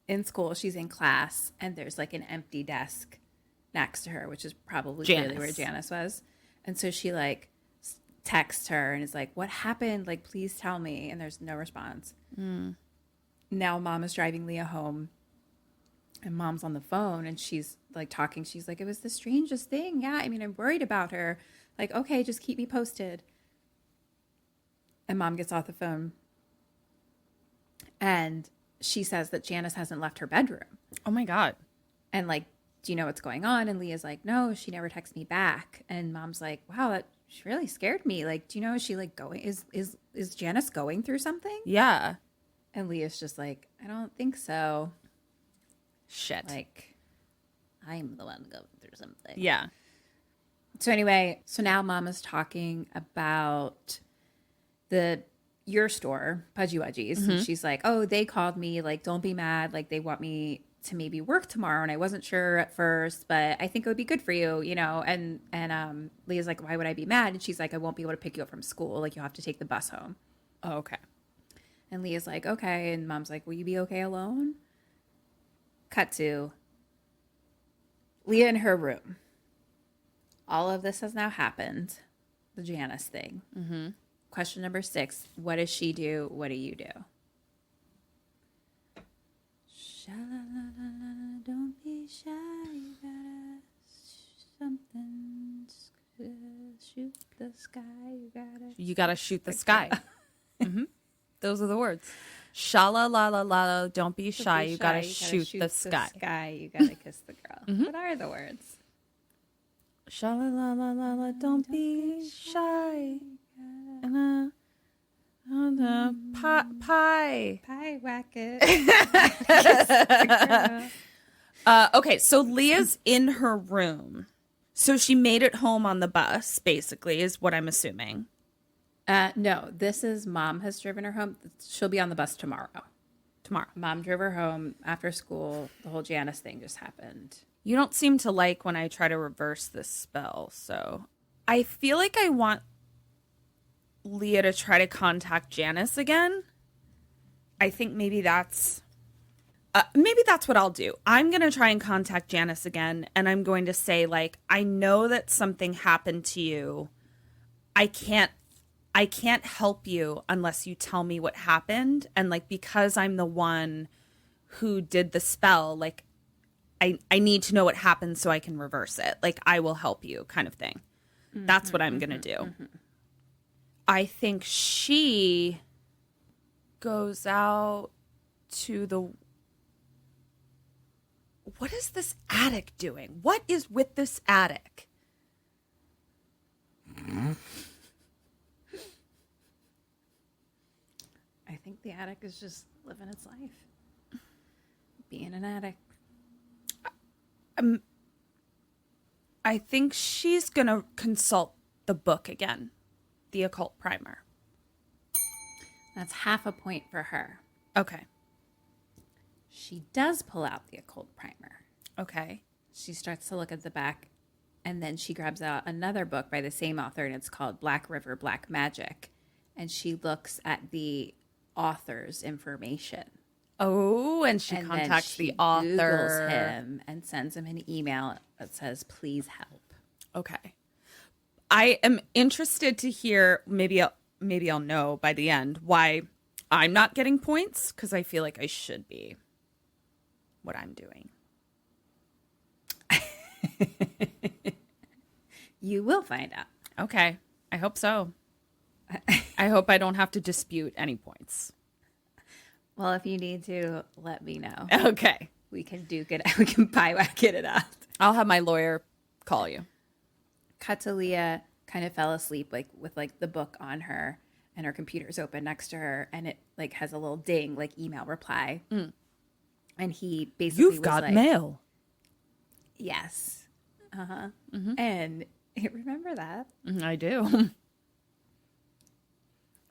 in school. She's in class and there's like an empty desk next to her, which is probably clearly where Janice. Janice was. And so she like texts her and is like, what happened? Like, please tell me. And there's no response. Now mom is driving Leah home and mom's on the phone and she's like talking. She's like, it was the strangest thing. Yeah. I mean, I'm worried about her. Like, okay, just keep me posted. And mom gets off the phone and she says that Janice hasn't left her bedroom. Oh my God. And like, do you know what's going on? And Leah's like, no, she never texts me back. And mom's like, wow, that she really scared me. Like, do you know, is she like going, is Janice going through something? Yeah. And Leah's just like, I don't think so. Shit. Like, I'm the one going through something. yeah. So anyway, so now mom is talking about your store, Pudgy Wudgies. And she's like, oh, they called me. Like, don't be mad. Like, they want me to maybe work tomorrow. And I wasn't sure at first, but I think it would be good for you, you know? And Leah's like, why would I be mad? And she's like, I won't be able to pick you up from school. Like, you'll have to take the bus home. Oh, okay. And Leah's like, okay. And mom's like, will you be okay alone? Cut to Leah in her room. All of this has now happened. The Janice thing. Mm-hmm. Question number 6. What does she do? What do you do? Sha-la-la-la-la, don't be shy. You gotta something. Shoot the sky. You gotta shoot the sky. Those are the words. Shala la la la. Don't be shy. You gotta shoot the sky. You gotta kiss the girl. What are the words? Shala la la la la. Don't be shy. Pie. Pyewacket. Okay, so Leah's in her room. So she made it home on the bus, basically, is what I'm assuming. No, this is mom has driven her home. She'll be on the bus tomorrow. tomorrow. Mom drove her home after school. The whole Janice thing just happened. You don't seem to like when I try to reverse this spell, so I feel like I want Leah to try to contact Janice again. I think maybe that's what I'll do. I'm going to try and contact Janice again, and I'm going to say, like, I know that something happened to you. I can't help you unless you tell me what happened. And, like, because I'm the one who did the spell, like, I need to know what happened so I can reverse it. Like, I will help you kind of thing. Mm-hmm, that's what I'm going to do. Mm-hmm. I think she goes out to the... What is this attic doing? What is with this attic? I think the attic is just living its life. Being an attic. I think she's going to consult the book again. The occult primer. That's half a point for her. Okay. She does pull out the occult primer. Okay. She starts to look at the back, and then she grabs out another book by the same author, and it's called Black River, Black Magic. And she looks at the author's information. Oh, and she contacts the author. Googles him and sends him an email that says, please help. Okay. I am interested to hear, maybe I'll know by the end, why I'm not getting points, because I feel like I should be. What I'm doing. You will find out. Okay. I hope so. I hope I don't have to dispute any points. Well, if you need to, let me know. Okay. We can duke it. We can Pyewacket it out. I'll have my lawyer call you. Cut to Leah kind of fell asleep, like with like the book on her, and her computer's open next to her, and it like has a little ding, like email reply. Mm. And he basically You've got like, mail. Yes. Uh-huh. Mm-hmm. And remember that? I do.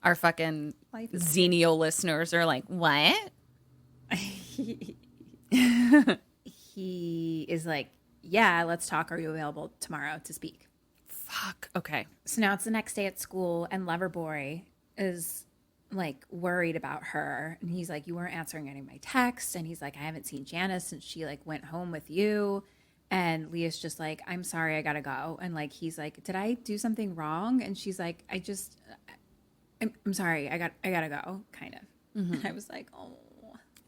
Our fucking Xennial listeners are like, what? He is like, yeah, let's talk. Are you available tomorrow to speak? Fuck. Okay. So now it's the next day at school, and Loverboy is like worried about her, and he's like, you weren't answering any of my texts, and he's like, I haven't seen Janice since she like went home with you. And Leah's just like, I'm sorry, I gotta go. And like he's like, did I do something wrong? And she's like, I'm sorry, I gotta go, kind of. Mm-hmm. And I was like, oh,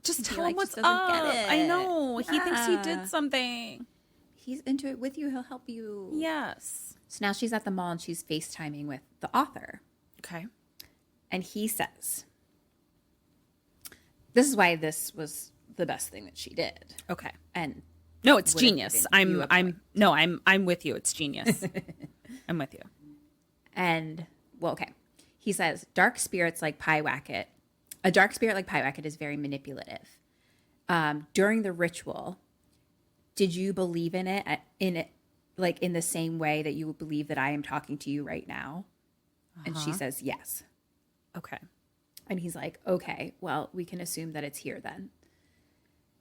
just tell him him what's up. I know. Yeah. He thinks he did something. He's into it with you. He'll help you. Yes. So now she's at the mall and she's FaceTiming with the author. Okay. And he says, this is why this was the best thing that she did. Okay. And no, it's genius. I'm with you. It's genius. I'm with you. And well, okay. He says, dark spirits like Pyewacket, a dark spirit like Pyewacket is very manipulative. During the ritual, did you believe in it like in the same way that you would believe that I am talking to you right now? Uh-huh. And she says, yes. Okay. And he's like, okay, well, we can assume that it's here then.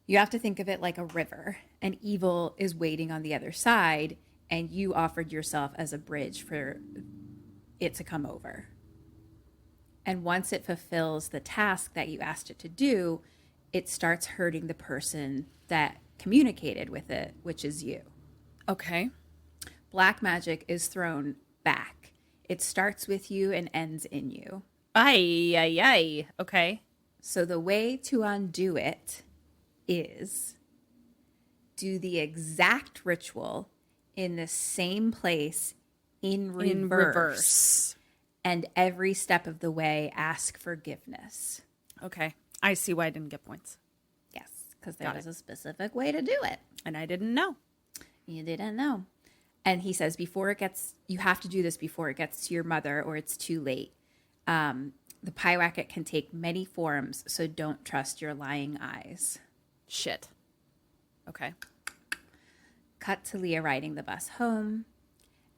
You have to think of it like a river, and evil is waiting on the other side, and you offered yourself as a bridge for it to come over. And once it fulfills the task that you asked it to do, it starts hurting the person that communicated with it, which is you. Okay. Black magic is thrown back. It starts with you and ends in you. Ay. Okay. So the way to undo it is do the exact ritual in the same place in reverse. And every step of the way, ask forgiveness. Okay. I see why I didn't get points. Yes, because there was a specific way to do it. And I didn't know. You didn't know. And he says, you have to do this before it gets to your mother or it's too late. The Pyewacket can take many forms, so don't trust your lying eyes. Shit. Okay. Cut to Leah riding the bus home.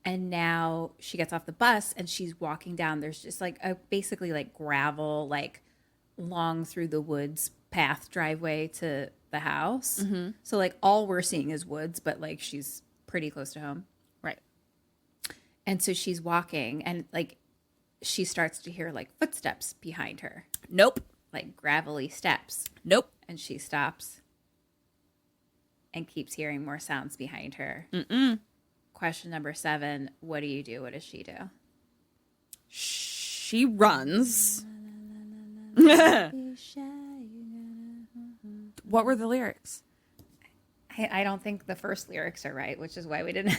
And now she gets off the bus and she's walking down. There's just like basically like gravel, like long through the woods path driveway to the house. So like all we're seeing is woods, but like she's pretty close to home. Right. And so she's walking and like she starts to hear like footsteps behind her, Nope. like gravelly steps. Nope. And she stops and keeps hearing more sounds behind her. Question number 7, what do you do? What does she do? She runs. What were the lyrics? I don't think the first lyrics are right, which is why we didn't.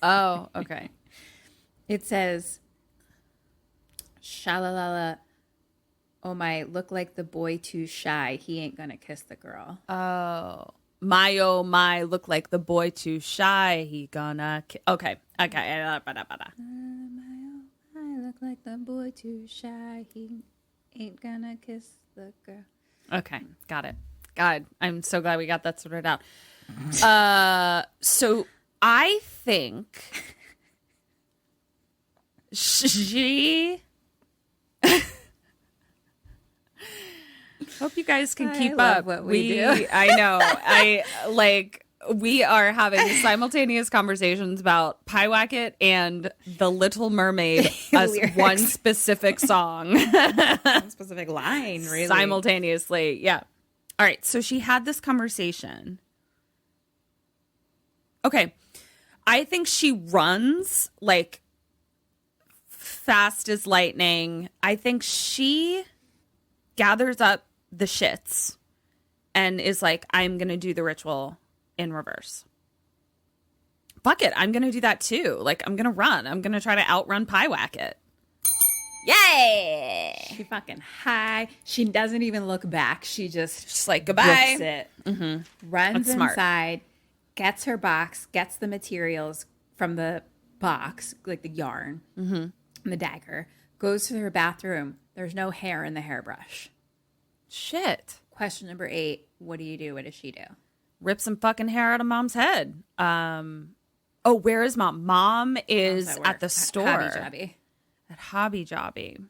Oh, okay. It says, shalalala, oh my, look like the boy too shy. He ain't gonna kiss the girl. Oh my, look like the boy too shy. He gonna okay. I look like the boy too shy. He ain't gonna kiss the girl. Okay, got it. God, I'm so glad we got that sorted out. So I think she. Hope you guys can keep love up. what we do. I know. We are having simultaneous conversations about Pyewacket and the Little Mermaid as one specific song. One specific line, really. Simultaneously. Yeah. All right. So she had this conversation. Okay. I think she runs like fast as lightning. I think she gathers up the shits and is like, I'm going to do the ritual in reverse. Fuck it. I'm going to do that too. Like, I'm going to run. I'm going to try to outrun Pyewacket. Yay! She fucking high. She doesn't even look back. She just like, goodbye. books it. Runs That's smart. inside, gets her box, gets the materials from the box, like the yarn and the dagger, goes to her bathroom. There's no hair in the hairbrush. Shit. Question number 8, what do you do? What does she do? Rip some fucking hair out of mom's head. Oh, where is mom? Mom is at the store. Hobby Jobby. At Hobby Jobby.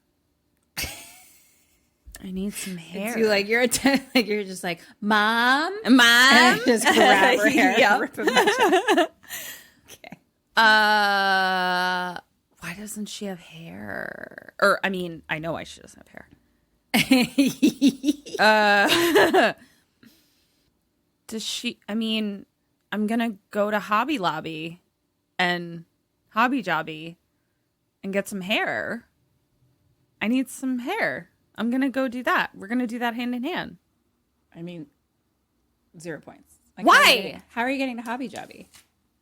I need some hair. You like you're like you're just like mom, Mom, just grab her hair, Yep. and rip them out. Okay. Why doesn't she have hair? Or I mean, I know why she doesn't have hair. Does she? I mean, I'm gonna go to Hobby Lobby and Hobby Jobby and get some hair. I need some hair. I'm gonna go do that. We're gonna do that hand in hand. I mean, 0 points. Like, Why? How are you getting to Hobby Jobby?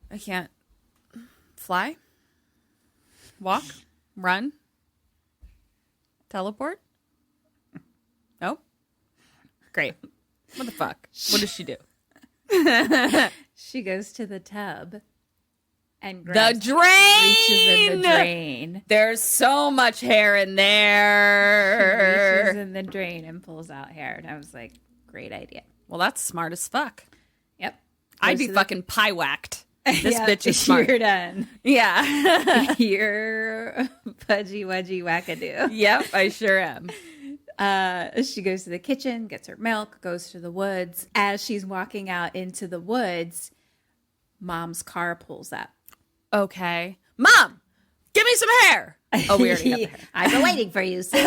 I can't fly, walk, run, teleport. No? Great. What the fuck? What does she do? She goes to the tub and The drain! reaches in the drain. There's so much hair in Reaches there. in the drain and pulls out hair. And I was like, great idea. Well, that's smart as fuck. Yep. I'd Goes be to fucking pie-whacked. This Yep, bitch is smart. You're done. Yeah. You're pudgy wudgy wackadoo. Yep, I sure am. She goes to the kitchen, gets her milk, goes to the woods. As she's walking out into the woods, mom's car pulls up. Okay. Mom, give me some hair. Oh, we already have the hair. I've been waiting for you, see?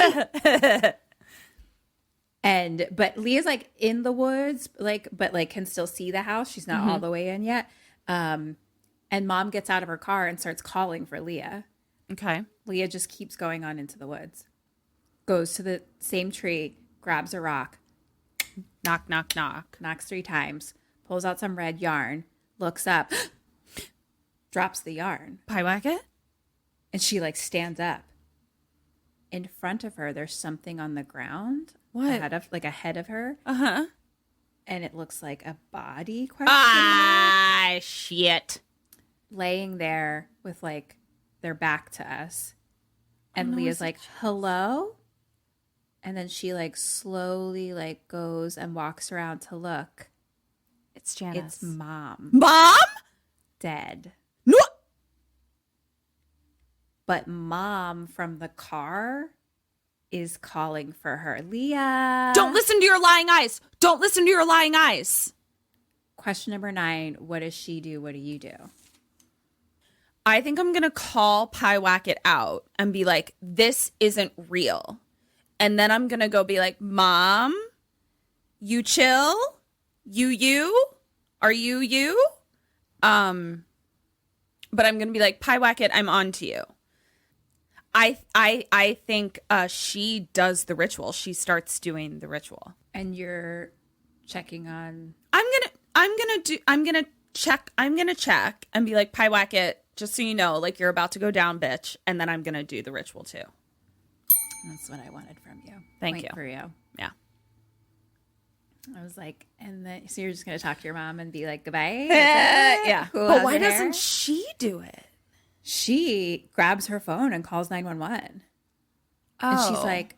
But Leah's like in the woods, but can still see the house. She's not all the way in yet. And mom gets out of her car and starts calling for Leah. Okay. Leah just keeps going on into the woods. Goes to the same tree, grabs a rock, Knock, knock, knock. knocks 3 times, pulls out some red yarn, looks up, drops the yarn, Pyewacket? and she stands up. In front of her, there's something on the ground. What? Ahead of her. Uh-huh. And it looks like a body, question mark, Shit. laying there with their back to us. And no, Leah's is like, hello? And then she slowly goes and walks around to look. It's Janice. It's mom. Mom? Dead. No. But mom from the car is calling for her. Leah. Don't listen to your lying eyes. Don't listen to your lying eyes. Question number 9. What does she do? What do you do? I think I'm going to call Pyewacket out and be like, this isn't real. And then I'm going to go be like, Mom, you chill? You? Are you? But I'm going to be like, Pyewacket, I'm on to you. I think she does the ritual. She starts doing the ritual. And you're checking on. I'm gonna check and be like, Pyewacket, just so you know, like, you're about to go down, bitch. And then I'm gonna do the ritual too. That's what I wanted from you. Thank Point you. for you. Yeah. I was like, and then so you're just gonna talk to your mom and be like, goodbye. Yeah. Cool But out why there. doesn't she do it? She grabs her phone and calls 911. Oh. And she's like,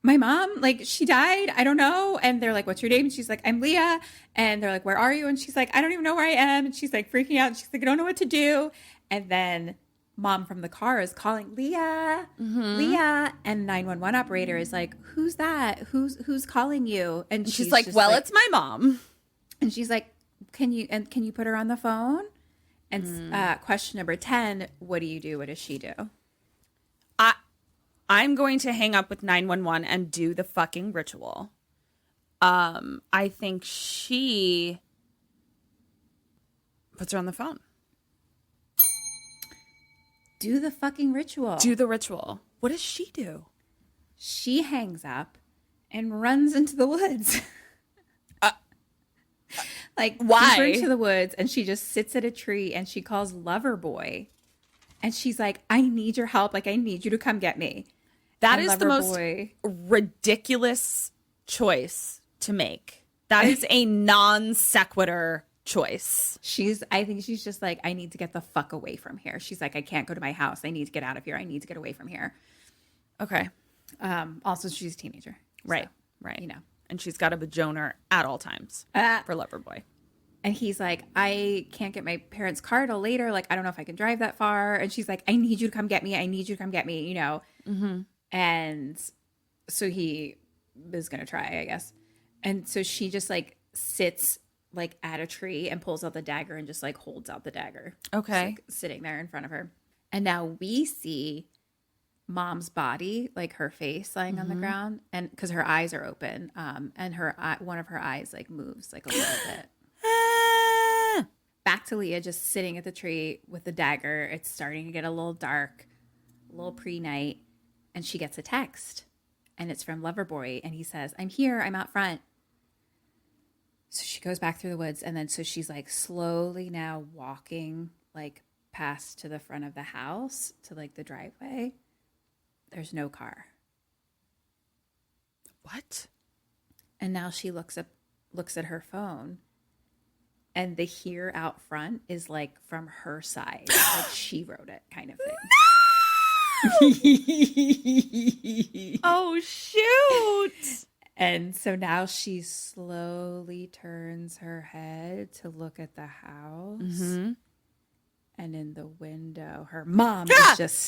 my mom, like, she died. I don't know. And they're like, what's your name? And she's like, I'm Leah. And they're like, where are you? And she's like, I don't even know where I am. And she's like freaking out. And she's like, I don't know what to do. And then mom from the car is calling Leah, Leah. And 911 operator is like, who's that? Who's calling you? And she's like, well, it's my mom. And she's like, can you put her on the phone? And question number 10, what do you do? What does she do? I'm going to hang up with 911 and do the fucking ritual. I think she puts her on the phone. Do the fucking ritual. Do the ritual. What does she do? She hangs up and runs into the woods. Like, why? Deeper into the woods, and she just sits at a tree and she calls Loverboy. And she's like, I need your help. Like, I need you to come get me. That And is the most Loverboy- ridiculous choice to make. That is a non sequitur choice. I think she's just like, I need to get the fuck away from here. She's like, I can't go to my house. I need to get out of here. I need to get away from here. Okay. Also, she's a teenager. Right. So, Right. you know. And she's got a vajoner at all times for Loverboy. And he's like, I can't get my parents' car till later. Like, I don't know if I can drive that far. And she's like, I need you to come get me. I need you to come get me, you know. Mm-hmm. And so he is going to try, I guess. And so she just like sits like at a tree and pulls out the dagger and just like holds out the dagger. Okay. Just, like, sitting there in front of her. And now we see mom's body, like her face lying on the ground, and because her eyes are open, and one of her eyes like moves like a little bit. Back to Leah just sitting at the tree with the dagger. It's starting to get a little dark, a little pre-night, and she gets a text, and it's from Loverboy, and he says, I'm here, I'm out front. So she goes back through the woods, and then so she's like slowly now walking like past to the front of the house to like the driveway. There's no car. What? And now she looks at her phone, and the here out front is like from her side, like she wrote it, kind of thing. Oh, shoot. And so now she slowly turns her head to look at the house. Mm-hmm. And in the window, her mom is just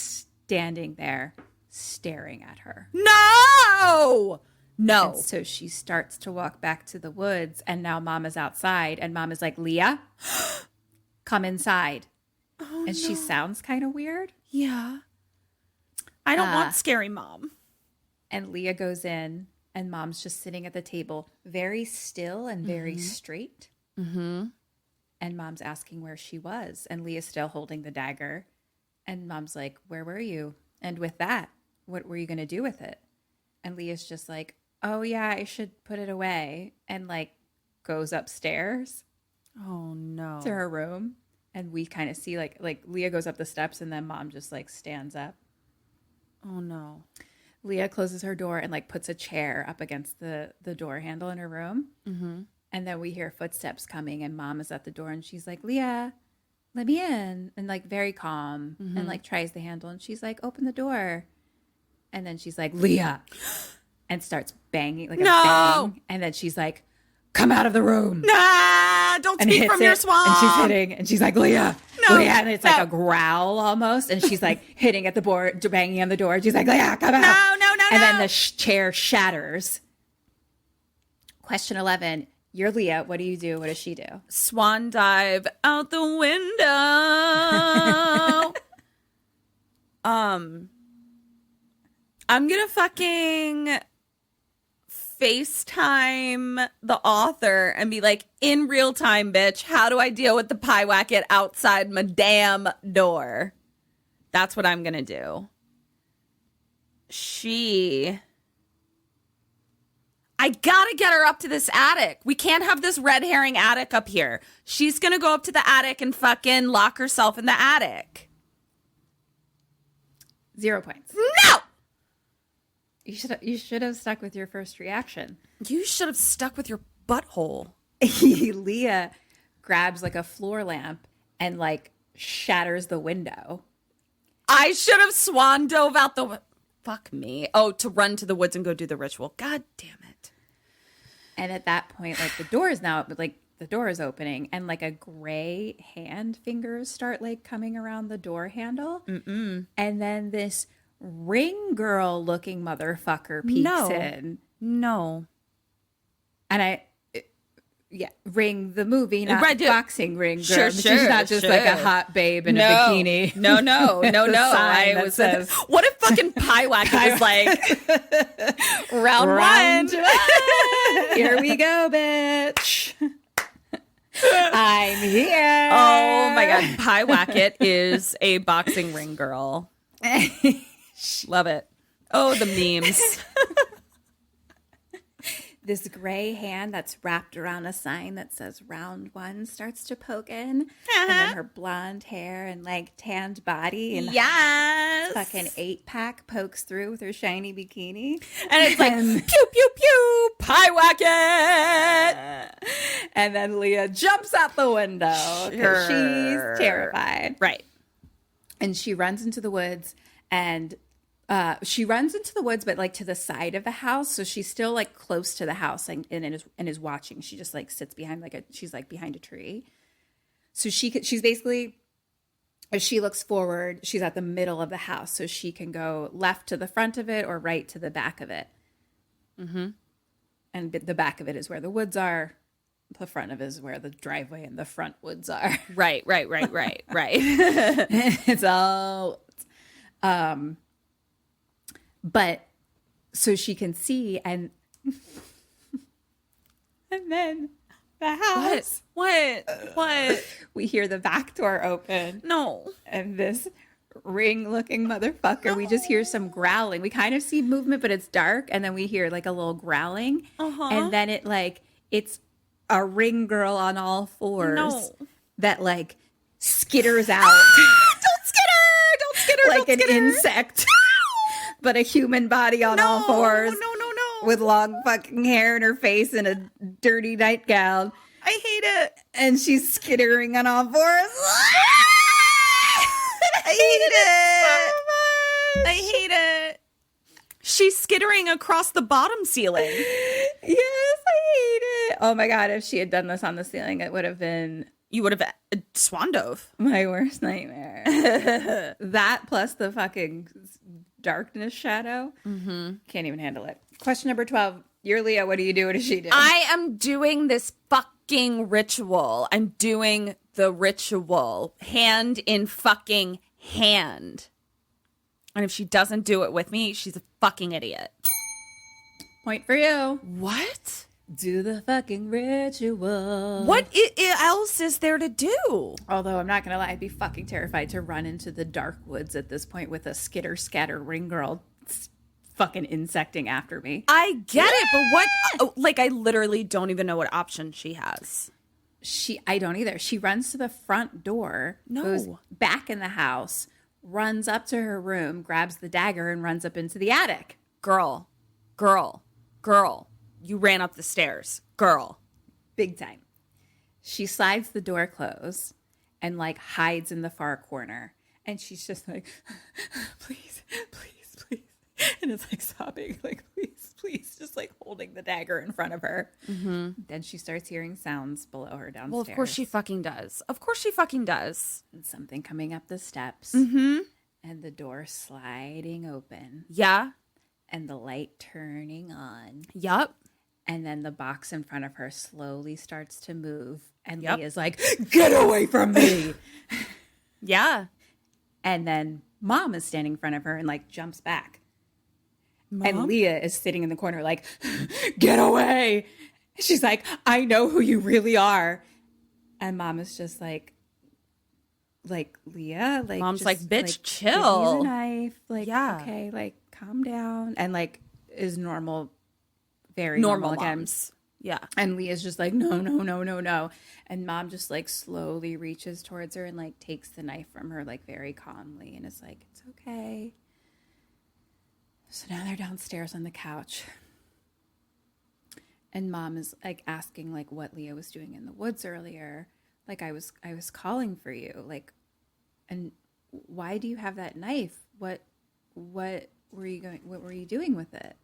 standing there staring at her. No. And so she starts to walk back to the woods, and now mom is outside, and mom is like, Leah, come inside. Oh, and she sounds kind of weird. Yeah. I don't want scary mom. And Leah goes in, and mom's just sitting at the table, very still and very straight. Mm-hmm. And mom's asking where she was, and Leah's still holding the dagger. And mom's like, where were you? And with that, what were you going to do with it? And Leah's just like, oh, yeah, I should put it away. And like goes upstairs Oh, no. to her room. And we kind of see like Leah goes up the steps, and then mom just like stands up. Oh, no. Leah closes her door and like puts a chair up against the door handle in her room. Mm-hmm. And then we hear footsteps coming, and mom is at the door, and she's like, Leah, let me in. And like very calm, and like tries the handle, and she's like, open the door. And then she's like, Leah, and starts banging like a bang. And then she's like, come out of the room. Nah, don't And speak hits from your it, swamp. And she's hitting, and she's like, Leah, no. Leah, and it's like a growl almost. And she's like hitting at the board, banging on the door. She's like, Leah, come out. No. And then the chair shatters. Question 11. You're Leah. What do you do? What does she do? Swan dive out the window. I'm gonna fucking FaceTime the author and be like, in real time, bitch, how do I deal with the Pyewacket outside my damn door? That's what I'm gonna do. I gotta get her up to this attic. We can't have this red herring attic up here. She's gonna go up to the attic and fucking lock herself in the attic. 0 points. No! You should have stuck with your first reaction. You should have stuck with your butthole. Leah grabs like a floor lamp and like shatters the window. I should have swan dove out the... Fuck me. Oh, to run to the woods and go do the ritual. God damn it. And at that point, like the door is opening and like a gray hand fingers start like coming around the door handle. And then this ring girl looking motherfucker peeks in. No. And Ring the movie, not Right, boxing ring girl. Sure, She's not just like a hot babe in a bikini. No. I was what if fucking Pyewacket was like round one? Here we go, bitch. I'm here. Oh my god, Pyewacket is a boxing ring girl. Love it. Oh, the memes. This gray hand that's wrapped around a sign that says round one starts to poke in. And then her blonde hair and like tanned body and fucking 8-pack pokes through with her shiny bikini. And it's like, pew, pew, pew, Pyewacket. And then Leah jumps out the window because she's terrified. Right. And she runs into the woods and but like to the side of the house, so she's still like close to the house and is watching. She just like sits behind she's like behind a tree. So she's basically, as she looks forward, she's at the middle of the house, so she can go left to the front of it or right to the back of it. Mm-hmm. And the back of it is where the woods are. The front of it is where the driveway and the front woods are. Right. It's all. But so she can see and then the house. What? We hear the back door open. No. And this ring-looking motherfucker, we just hear some growling. We kind of see movement, but it's dark. And then we hear like a little growling. And then it's a ring girl on all fours that like skitters out. Don't skitter. Like an insect. But a human body on all fours. No. With long fucking hair in her face and a dirty nightgown. I hate it. And she's skittering on all fours. I hate it so much. I hate it. She's skittering across the bottom ceiling. Yes, I hate it. Oh my God, if she had done this on the ceiling, it would have been... You would have swan dove. My worst nightmare. That plus the fucking darkness shadow. Mm-hmm. Can't even handle it. Question number 12. You're Leah. What do you do? What does she do? I am doing this fucking ritual. I'm doing the ritual. Hand in fucking hand. And if she doesn't do it with me, she's a fucking idiot. Point for you. What? Do the fucking ritual. What else is there to do? Although I'm not going to lie, I'd be fucking terrified to run into the dark woods at this point with a skitter-scatter ring girl fucking insecting after me. I get it, but what? Like, I literally don't even know what option she has. I don't either. She runs to the front door, goes back in the house, runs up to her room, grabs the dagger, and runs up into the attic. Girl. You ran up the stairs. Girl. Big time. She slides the door closed and like hides in the far corner. And she's just like, please. And it's like sobbing, like, please. please, just like holding the dagger in front of her. Mm-hmm. Then she starts hearing sounds below her downstairs. Well, of course she fucking does. Of course she fucking does. And something coming up the steps. Mm-hmm. And the door sliding open. Yeah. And the light turning on. Yup. And then the box in front of her slowly starts to move. And Yep. Leah's like, get away from me. Yeah. And then Mom is standing in front of her and like jumps back. Mom? And Leah is sitting in the corner like, get away. She's like, I know who you really are. And Mom is just like Leah, like Mom's just, like, bitch, give chill. me the knife. Like, Yeah. okay, like calm down. And like is normal, very Normal normal again. moms. Yeah. And Leah's just like, no, no, no, no, no. And Mom just like slowly reaches towards her and like takes the knife from her like very calmly and is like, it's okay. So now they're downstairs on the couch. And Mom is like asking like what Leah was doing in the woods earlier. Like I was calling for you. Like, and why do you have that knife? What were you doing with it?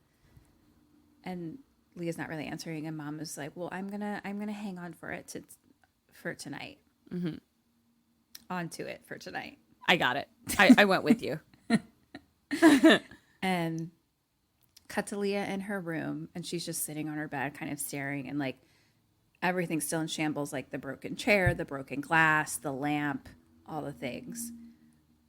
And Leah's not really answering, and Mom is like, well, I'm gonna hang on for tonight. Mm-hmm. Onto it for tonight. I got it. I went with you. And cut to Leah in her room, and she's just sitting on her bed, kind of staring, and like everything's still in shambles, like the broken chair, the broken glass, the lamp, all the things.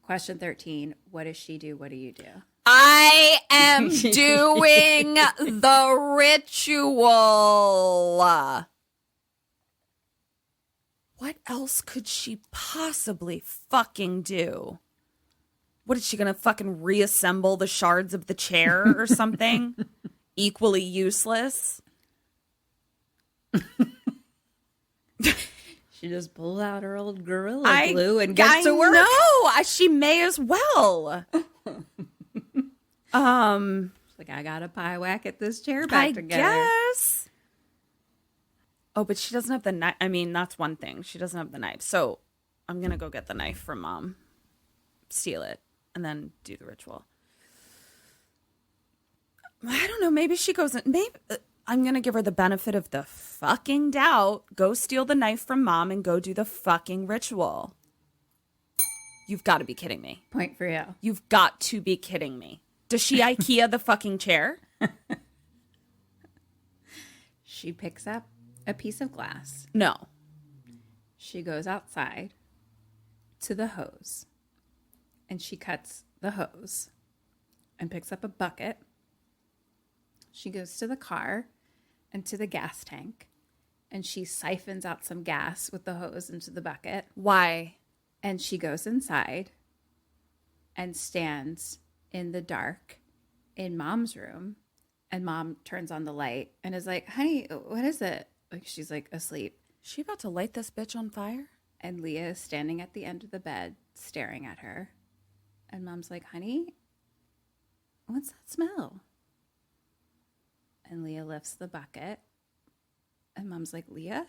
Question 13, what does she do? What do you do? I am doing the ritual. What else could she possibly fucking do? What is she gonna fucking reassemble the shards of the chair or something? Equally useless. She just pulls out her old Gorilla Glue and gets to work. No, she may as well. Like, I gotta Pyewacket this chair back together. Guess. Oh, but she doesn't have the knife. I mean, that's one thing. She doesn't have the knife. So I'm going to go get the knife from Mom, steal it, and then do the ritual. I don't know. Maybe she goes in. Maybe I'm going to give her the benefit of the fucking doubt. Go steal the knife from Mom and go do the fucking ritual. You've got to be kidding me. Point for you. You've got to be kidding me. Does she IKEA the fucking chair? She picks up a piece of glass. No. She goes outside to the hose, and she cuts the hose and picks up a bucket. She goes to the car and to the gas tank, and she siphons out some gas with the hose into the bucket. Why? And she goes inside and stands in the dark in Mom's room, and Mom turns on the light and is like, honey, what is it? Like, she's like asleep. She about to light this bitch on fire? And Leah is standing at the end of the bed staring at her. And Mom's like, honey, what's that smell? And Leah lifts the bucket. And Mom's like, Leah?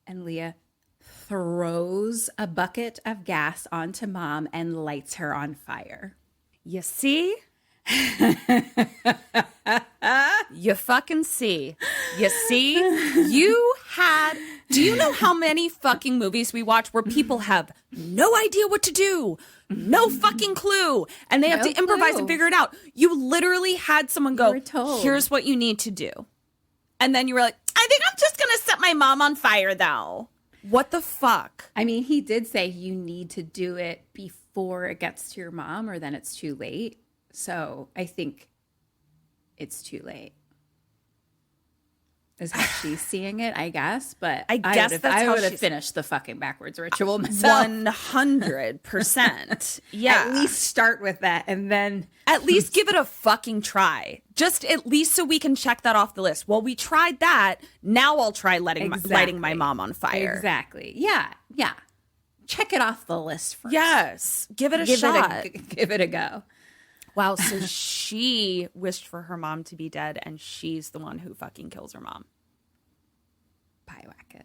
And Leah throws a bucket of gas onto Mom and lights her on fire. You see? You fucking see. You see? Do you know how many fucking movies we watch where people have no idea what to do? No fucking clue. And they have to improvise and figure it out. You literally had someone go, here's what you need to do. And then you were like, I think I'm just going to set my mom on fire though. What the fuck? I mean, he did say you need to do it before it gets to your mom or then it's too late. So I think it's too late. Is how she's seeing it, I guess. But I guess I would have finished the fucking backwards ritual myself. 100%. Yeah. At least start with that and then at least give it a fucking try. Just at least so we can check that off the list. Well, we tried that. Now I'll try lighting my mom on fire. Exactly. Yeah. Yeah. Check it off the list first. Yes. Give it a shot. Give it a go. Wow. So she wished for her mom to be dead and she's the one who fucking kills her mom. Pyewacket.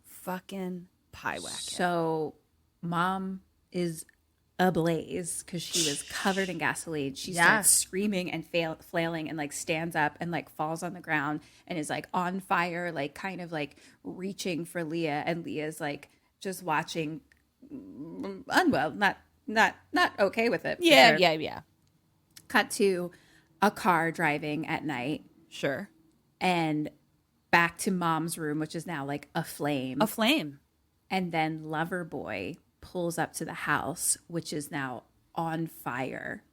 Fucking Pyewacket. So Mom is ablaze because she was covered in gasoline. She starts screaming and flailing and like stands up and like falls on the ground and is like on fire, like kind of like reaching for Leah, and Leah's like just watching, unwell, not okay with it. Yeah. Cut to a car driving at night. Sure. And back to mom's room, which is now like a flame. And then lover boy pulls up to the house, which is now on fire,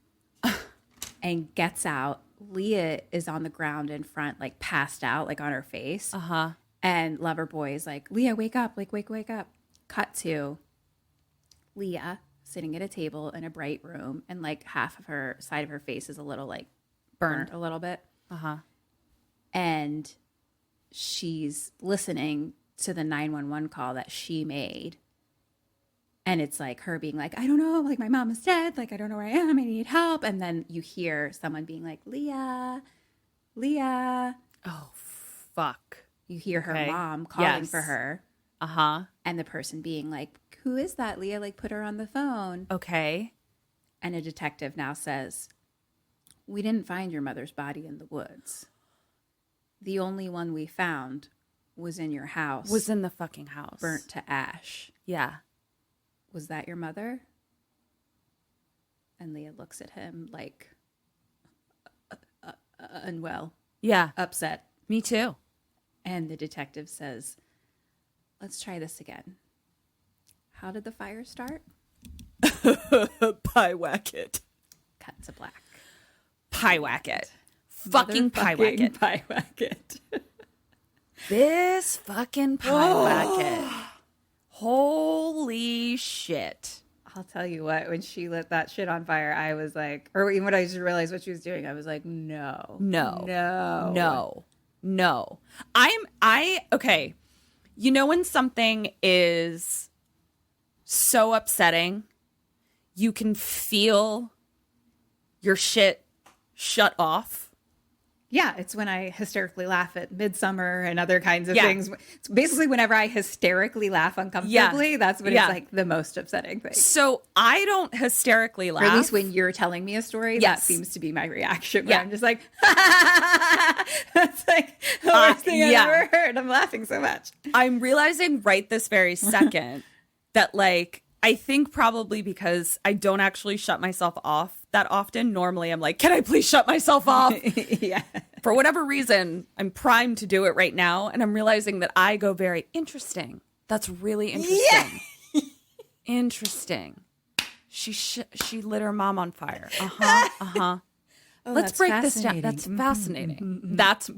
and gets out. Leah is on the ground in front, like passed out, like on her face. And lover boy is like, Leah, wake up, like wake up. Cut to Leah sitting at a table in a bright room, and like half of her side of her face is a little like burnt a little bit. And she's listening to the 911 call that she made. And it's like her being like, I don't know, like my mom is dead. Like, I don't know where I am. I need help. And then you hear someone being like, Leah. Oh, fuck. You hear her mom calling for her. And the person being like, who is that, Leah? Like, put her on the phone. Okay. And a detective now says, we didn't find your mother's body in the woods. The only one we found was in your house. Was in the fucking house. Burnt to ash. Yeah. Was that your mother? And Leah looks at him like unwell. Yeah. Upset. Me too. And the detective says, let's try this again. How did the fire start? Pyewacket. Cut to black. Pyewacket. Fucking Pyewacket. Pyewacket. This fucking Pyewacket. Holy shit. I'll tell you what, when she lit that shit on fire, I was like, or even when I just realized what she was doing, I was like, no. Okay. You know when something is so upsetting, you can feel your shit shut off? Yeah, it's when I hysterically laugh at Midsummer and other kinds of things. It's basically whenever I hysterically laugh uncomfortably, that's when it's like the most upsetting thing. So I don't hysterically laugh. Or at least when you're telling me a story, that seems to be my reaction. Where I'm just like, that's like the worst thing I've ever heard. I'm laughing so much. I'm realizing right this very second that like, I think probably because I don't actually shut myself off that often. Normally I'm like, can I please shut myself off? Yeah. For whatever reason, I'm primed to do it right now. And I'm realizing that I go very interesting. That's really interesting. Yeah. Interesting. She lit her mom on fire. Oh, let's break this down. That's fascinating. That's.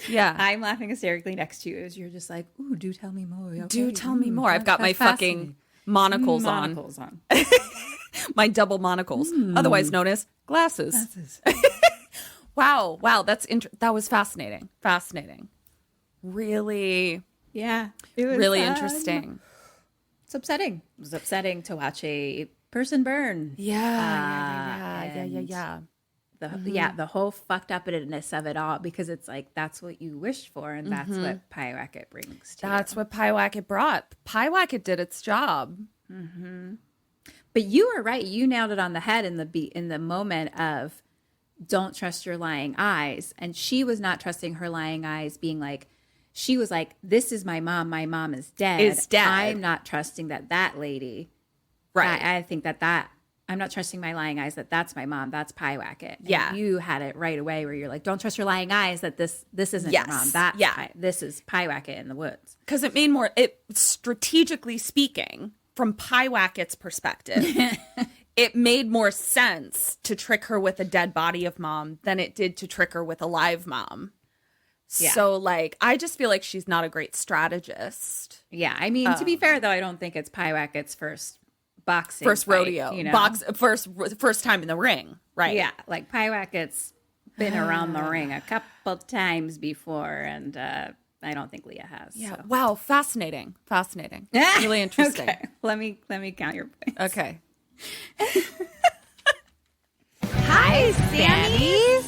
Yeah. I'm laughing hysterically next to you as you're just like, ooh, do tell me more. Okay. Do tell me more. I've got my fucking monocles on. My double monocles, otherwise known as glasses. Wow. That was fascinating. Really. Yeah. It was really interesting. It's upsetting. It was upsetting to watch a person burn. Yeah. The whole fucked upness of it all, because it's like that's what you wished for, and that's what Pyewacket brings to That's what Pyewacket brought. Pyewacket did its job. But you were right. You nailed it on the head in the moment of don't trust your lying eyes. And she was not trusting her lying eyes, being like, she was like, this is my mom. My mom is dead. I'm not trusting that lady. Right. I think that I'm not trusting my lying eyes that's my mom. That's Pyewacket. Yeah. And you had it right away where you're like, don't trust your lying eyes that this isn't your mom. This is Pyewacket in the woods. Because strategically speaking, from Pyewacket's perspective, it made more sense to trick her with a dead body of mom than it did to trick her with a live mom. Yeah. So, like, I just feel like she's not a great strategist. Yeah. I mean, to be fair, though, I don't think it's Pyewacket's first rodeo. You know? First time in the ring. Right. Yeah. Like, Pyewacket's been around the ring a couple times before, and I don't think Leah has. Yeah. So. Wow. Fascinating. Really interesting. Okay. Let me count your points. Okay. Hi, Sammies.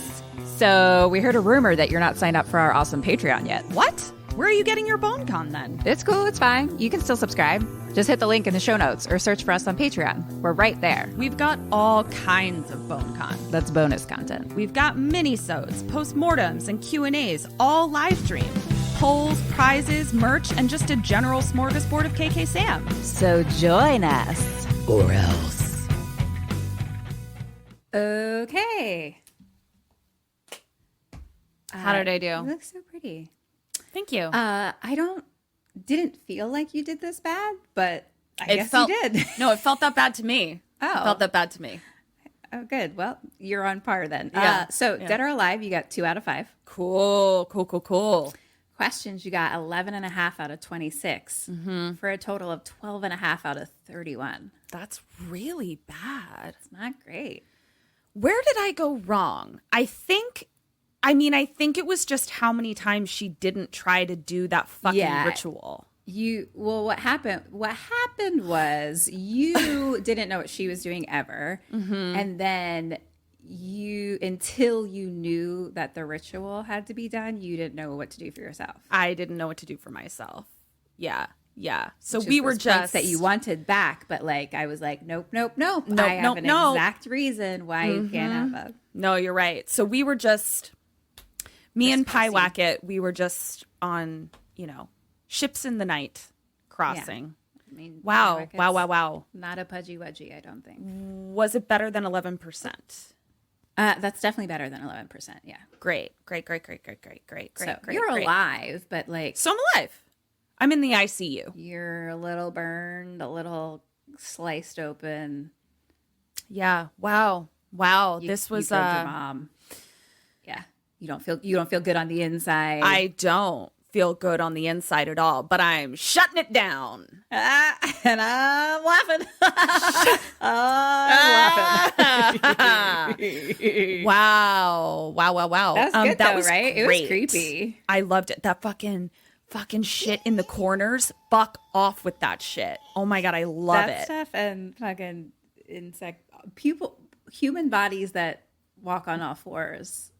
So we heard a rumor that you're not signed up for our awesome Patreon yet. What? Where are you getting your BoneCon then? It's cool. It's fine. You can still subscribe. Just hit the link in the show notes or search for us on Patreon. We're right there. We've got all kinds of BoneCon. That's bonus content. We've got mini-sodes, postmortems, and Q&As, all live streamed. Polls, prizes, merch, and just a general smorgasbord of KK Sam. So join us. Or else. Okay. How did I do? You look so pretty. Thank you. Didn't feel like you did this bad, but I guess you did. No, it felt that bad to me. Oh. It felt that bad to me. Oh, good. Well, you're on par then. Yeah. Dead or Alive, you got 2 out of 5. Cool. Questions, you got 11.5 out of 26 for a total of 12.5 out of 31. That's really bad. It's not great. Where did I go wrong? I think it was just how many times she didn't try to do that fucking ritual. What happened was you didn't know what she was doing ever. And then until you knew that the ritual had to be done, you didn't know what to do for yourself. I didn't know what to do for myself. Yeah. So Which we is were those just points that you wanted back, but like I was like, nope. I have an exact reason why you can't have them. No, you're right. So we were just me and Pyewacket, we were just on, ships in the night crossing. I mean, Wow. Not a pudgy-wudgy, I don't think. Was it better than 11%? That's definitely better than 11%. Yeah. Great. So you're alive, but like. So I'm alive. I'm in the ICU. You're a little burned, a little sliced open. Yeah. Wow. This was you killed your mom. Yeah. You don't feel good on the inside. I don't feel good on the inside at all, but I'm shutting it down. And I'm laughing. Wow. That's good that though, was right? Great. It was creepy. I loved it. That fucking shit in the corners. Fuck off with that shit. Oh my God, I love that it. stuff and fucking human bodies that walk on all fours.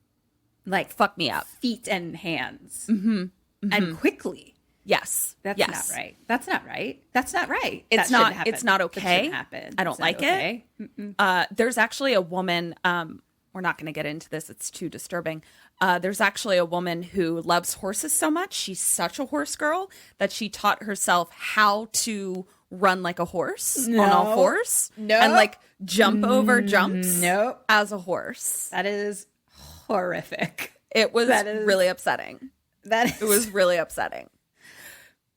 Like fuck me up. Feet and hands. And quickly. Yes. That's yes. not right. That's not right. That's not right. It's that not. happen. It's not That okay. shouldn't happen. I don't It's like not okay. it. There's actually a woman. We're not going to get into this. It's too disturbing. There's actually a woman who loves horses so much. She's such a horse girl that she taught herself how to run like a horse on all fours. No. And like jump over jumps. Nope. As a horse. That is horrific. It was really upsetting. It was really upsetting.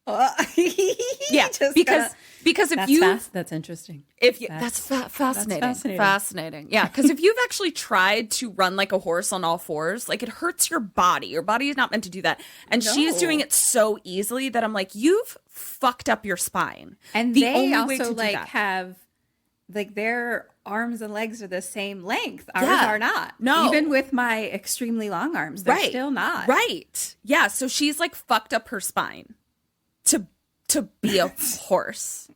Yeah, because if you that's interesting. That's fascinating. Yeah, because if you've actually tried to run like a horse on all fours, like it hurts your body. Your body is not meant to do that, and she's doing it so easily that I'm like, you've fucked up your spine. And the they only also way to do like that. have like their arms and legs are the same length. Ours Yeah. are not. No. Even with my extremely long arms, they're still not. Right. Yeah. So she's like fucked up her spine to be a horse.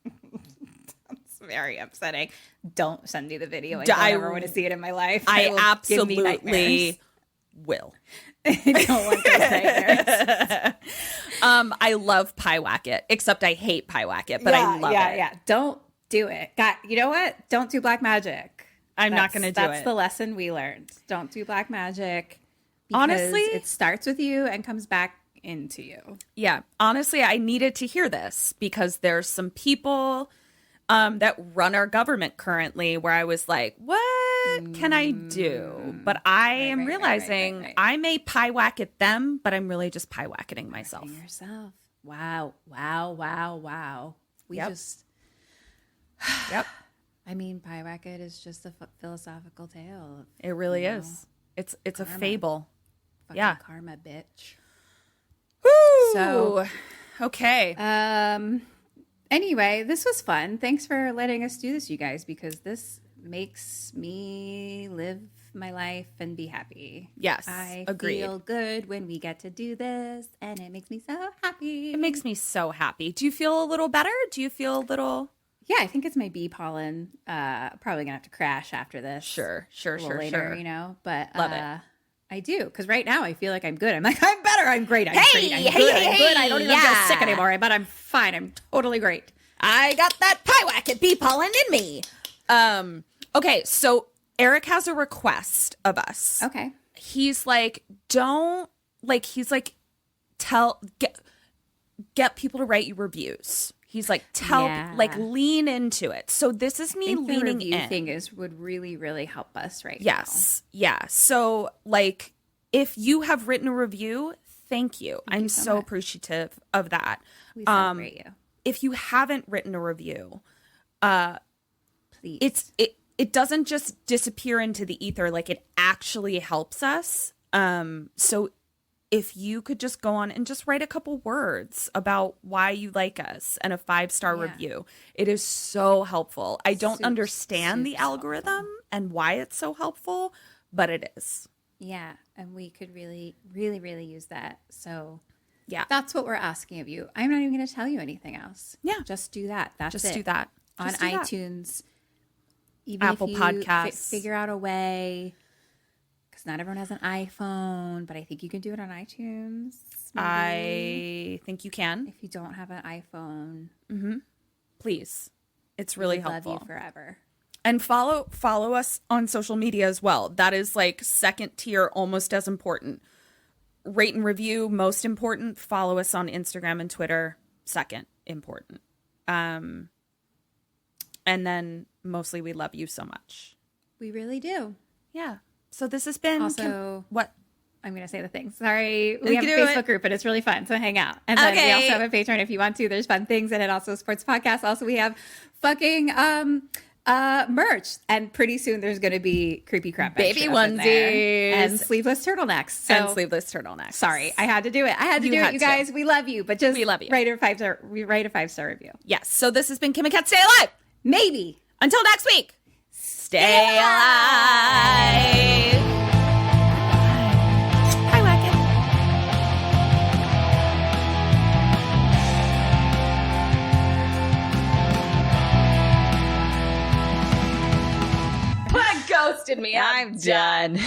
It's very upsetting. Don't send me the video. I don't ever want to see it in my life. I It will absolutely give me nightmares. will. I don't want those nightmares. I love Pyewacket, except I hate Pyewacket, but I love it. Yeah. Don't do it. You know what? Don't do black magic. I'm not going to do it. That's the lesson we learned. Don't do black magic. Honestly, it starts with you and comes back into you. Yeah. Honestly, I needed to hear this because there's some people that run our government currently where I was like, what can I do? But I am realizing I may Pyewacket them, but I'm really just Pyewacketing myself. Yourself. Wow. We just... Yep. I mean, Pyewacket is just a philosophical tale. It really is. It's a fable. Fucking karma, bitch. Woo! So, okay. Anyway, this was fun. Thanks for letting us do this, you guys, because this makes me live my life and be happy. Yes, I agreed. feel good when we get to do this, and it makes me so happy. It makes me so happy. Do you feel a little better? Do you feel a little... Yeah, I think it's my bee pollen. Probably gonna have to crash after this. Sure. Later, you know. But love it. I do, because right now I feel like I'm good. I'm like, I'm better. I'm great. I'm great. I'm good. I'm good. I don't even feel sick anymore. But I'm fine. I'm totally great. I got that Pyewacket bee pollen in me. Okay, so Eric has a request of us. Okay. He's like, get people to write you reviews. He's like, lean into it. So this is me leaning in. The review thing would really, really help us now. Yes. Yeah. So like, if you have written a review, thank you. I'm so appreciative of that. We celebrate you. If you haven't written a review, please. It doesn't just disappear into the ether. Like, it actually helps us. So if you could just go on and just write a couple words about why you like us and a 5-star review, it is so helpful. I don't understand the algorithm and why it's so helpful, but it is. Yeah, and we could really, really, really use that. So yeah, that's what we're asking of you. I'm not even going to tell you anything else. Yeah, just do that. That's just it. do that on just do iTunes. That. Even Apple if you Podcasts. Figure out a way, because not everyone has an iPhone, but I think you can do it on iTunes. Maybe. I think you can. If you don't have an iPhone, please, it's really helpful. Love you forever. And follow us on social media as well. That is like second tier, almost as important. Rate and review, most important. Follow us on Instagram and Twitter, second important. And then mostly, we love you so much. We really do. Yeah. So this has been also what I'm going to say the thing. Sorry, we have a do Facebook group, and it's really fun. So hang out. And then we also have a Patreon if you want to. There's fun things, and it also supports podcasts. Also, we have fucking merch, and pretty soon there's going to be creepy crap baby onesies and sleeveless turtlenecks. Sorry, I had to do it. You guys. We love you, but just we love you. Write a 5-star review. Yes. So this has been Kim and Kat. Stay alive. Maybe until next week. Stay alive. Pyewacket. Ghosted me. I'm done.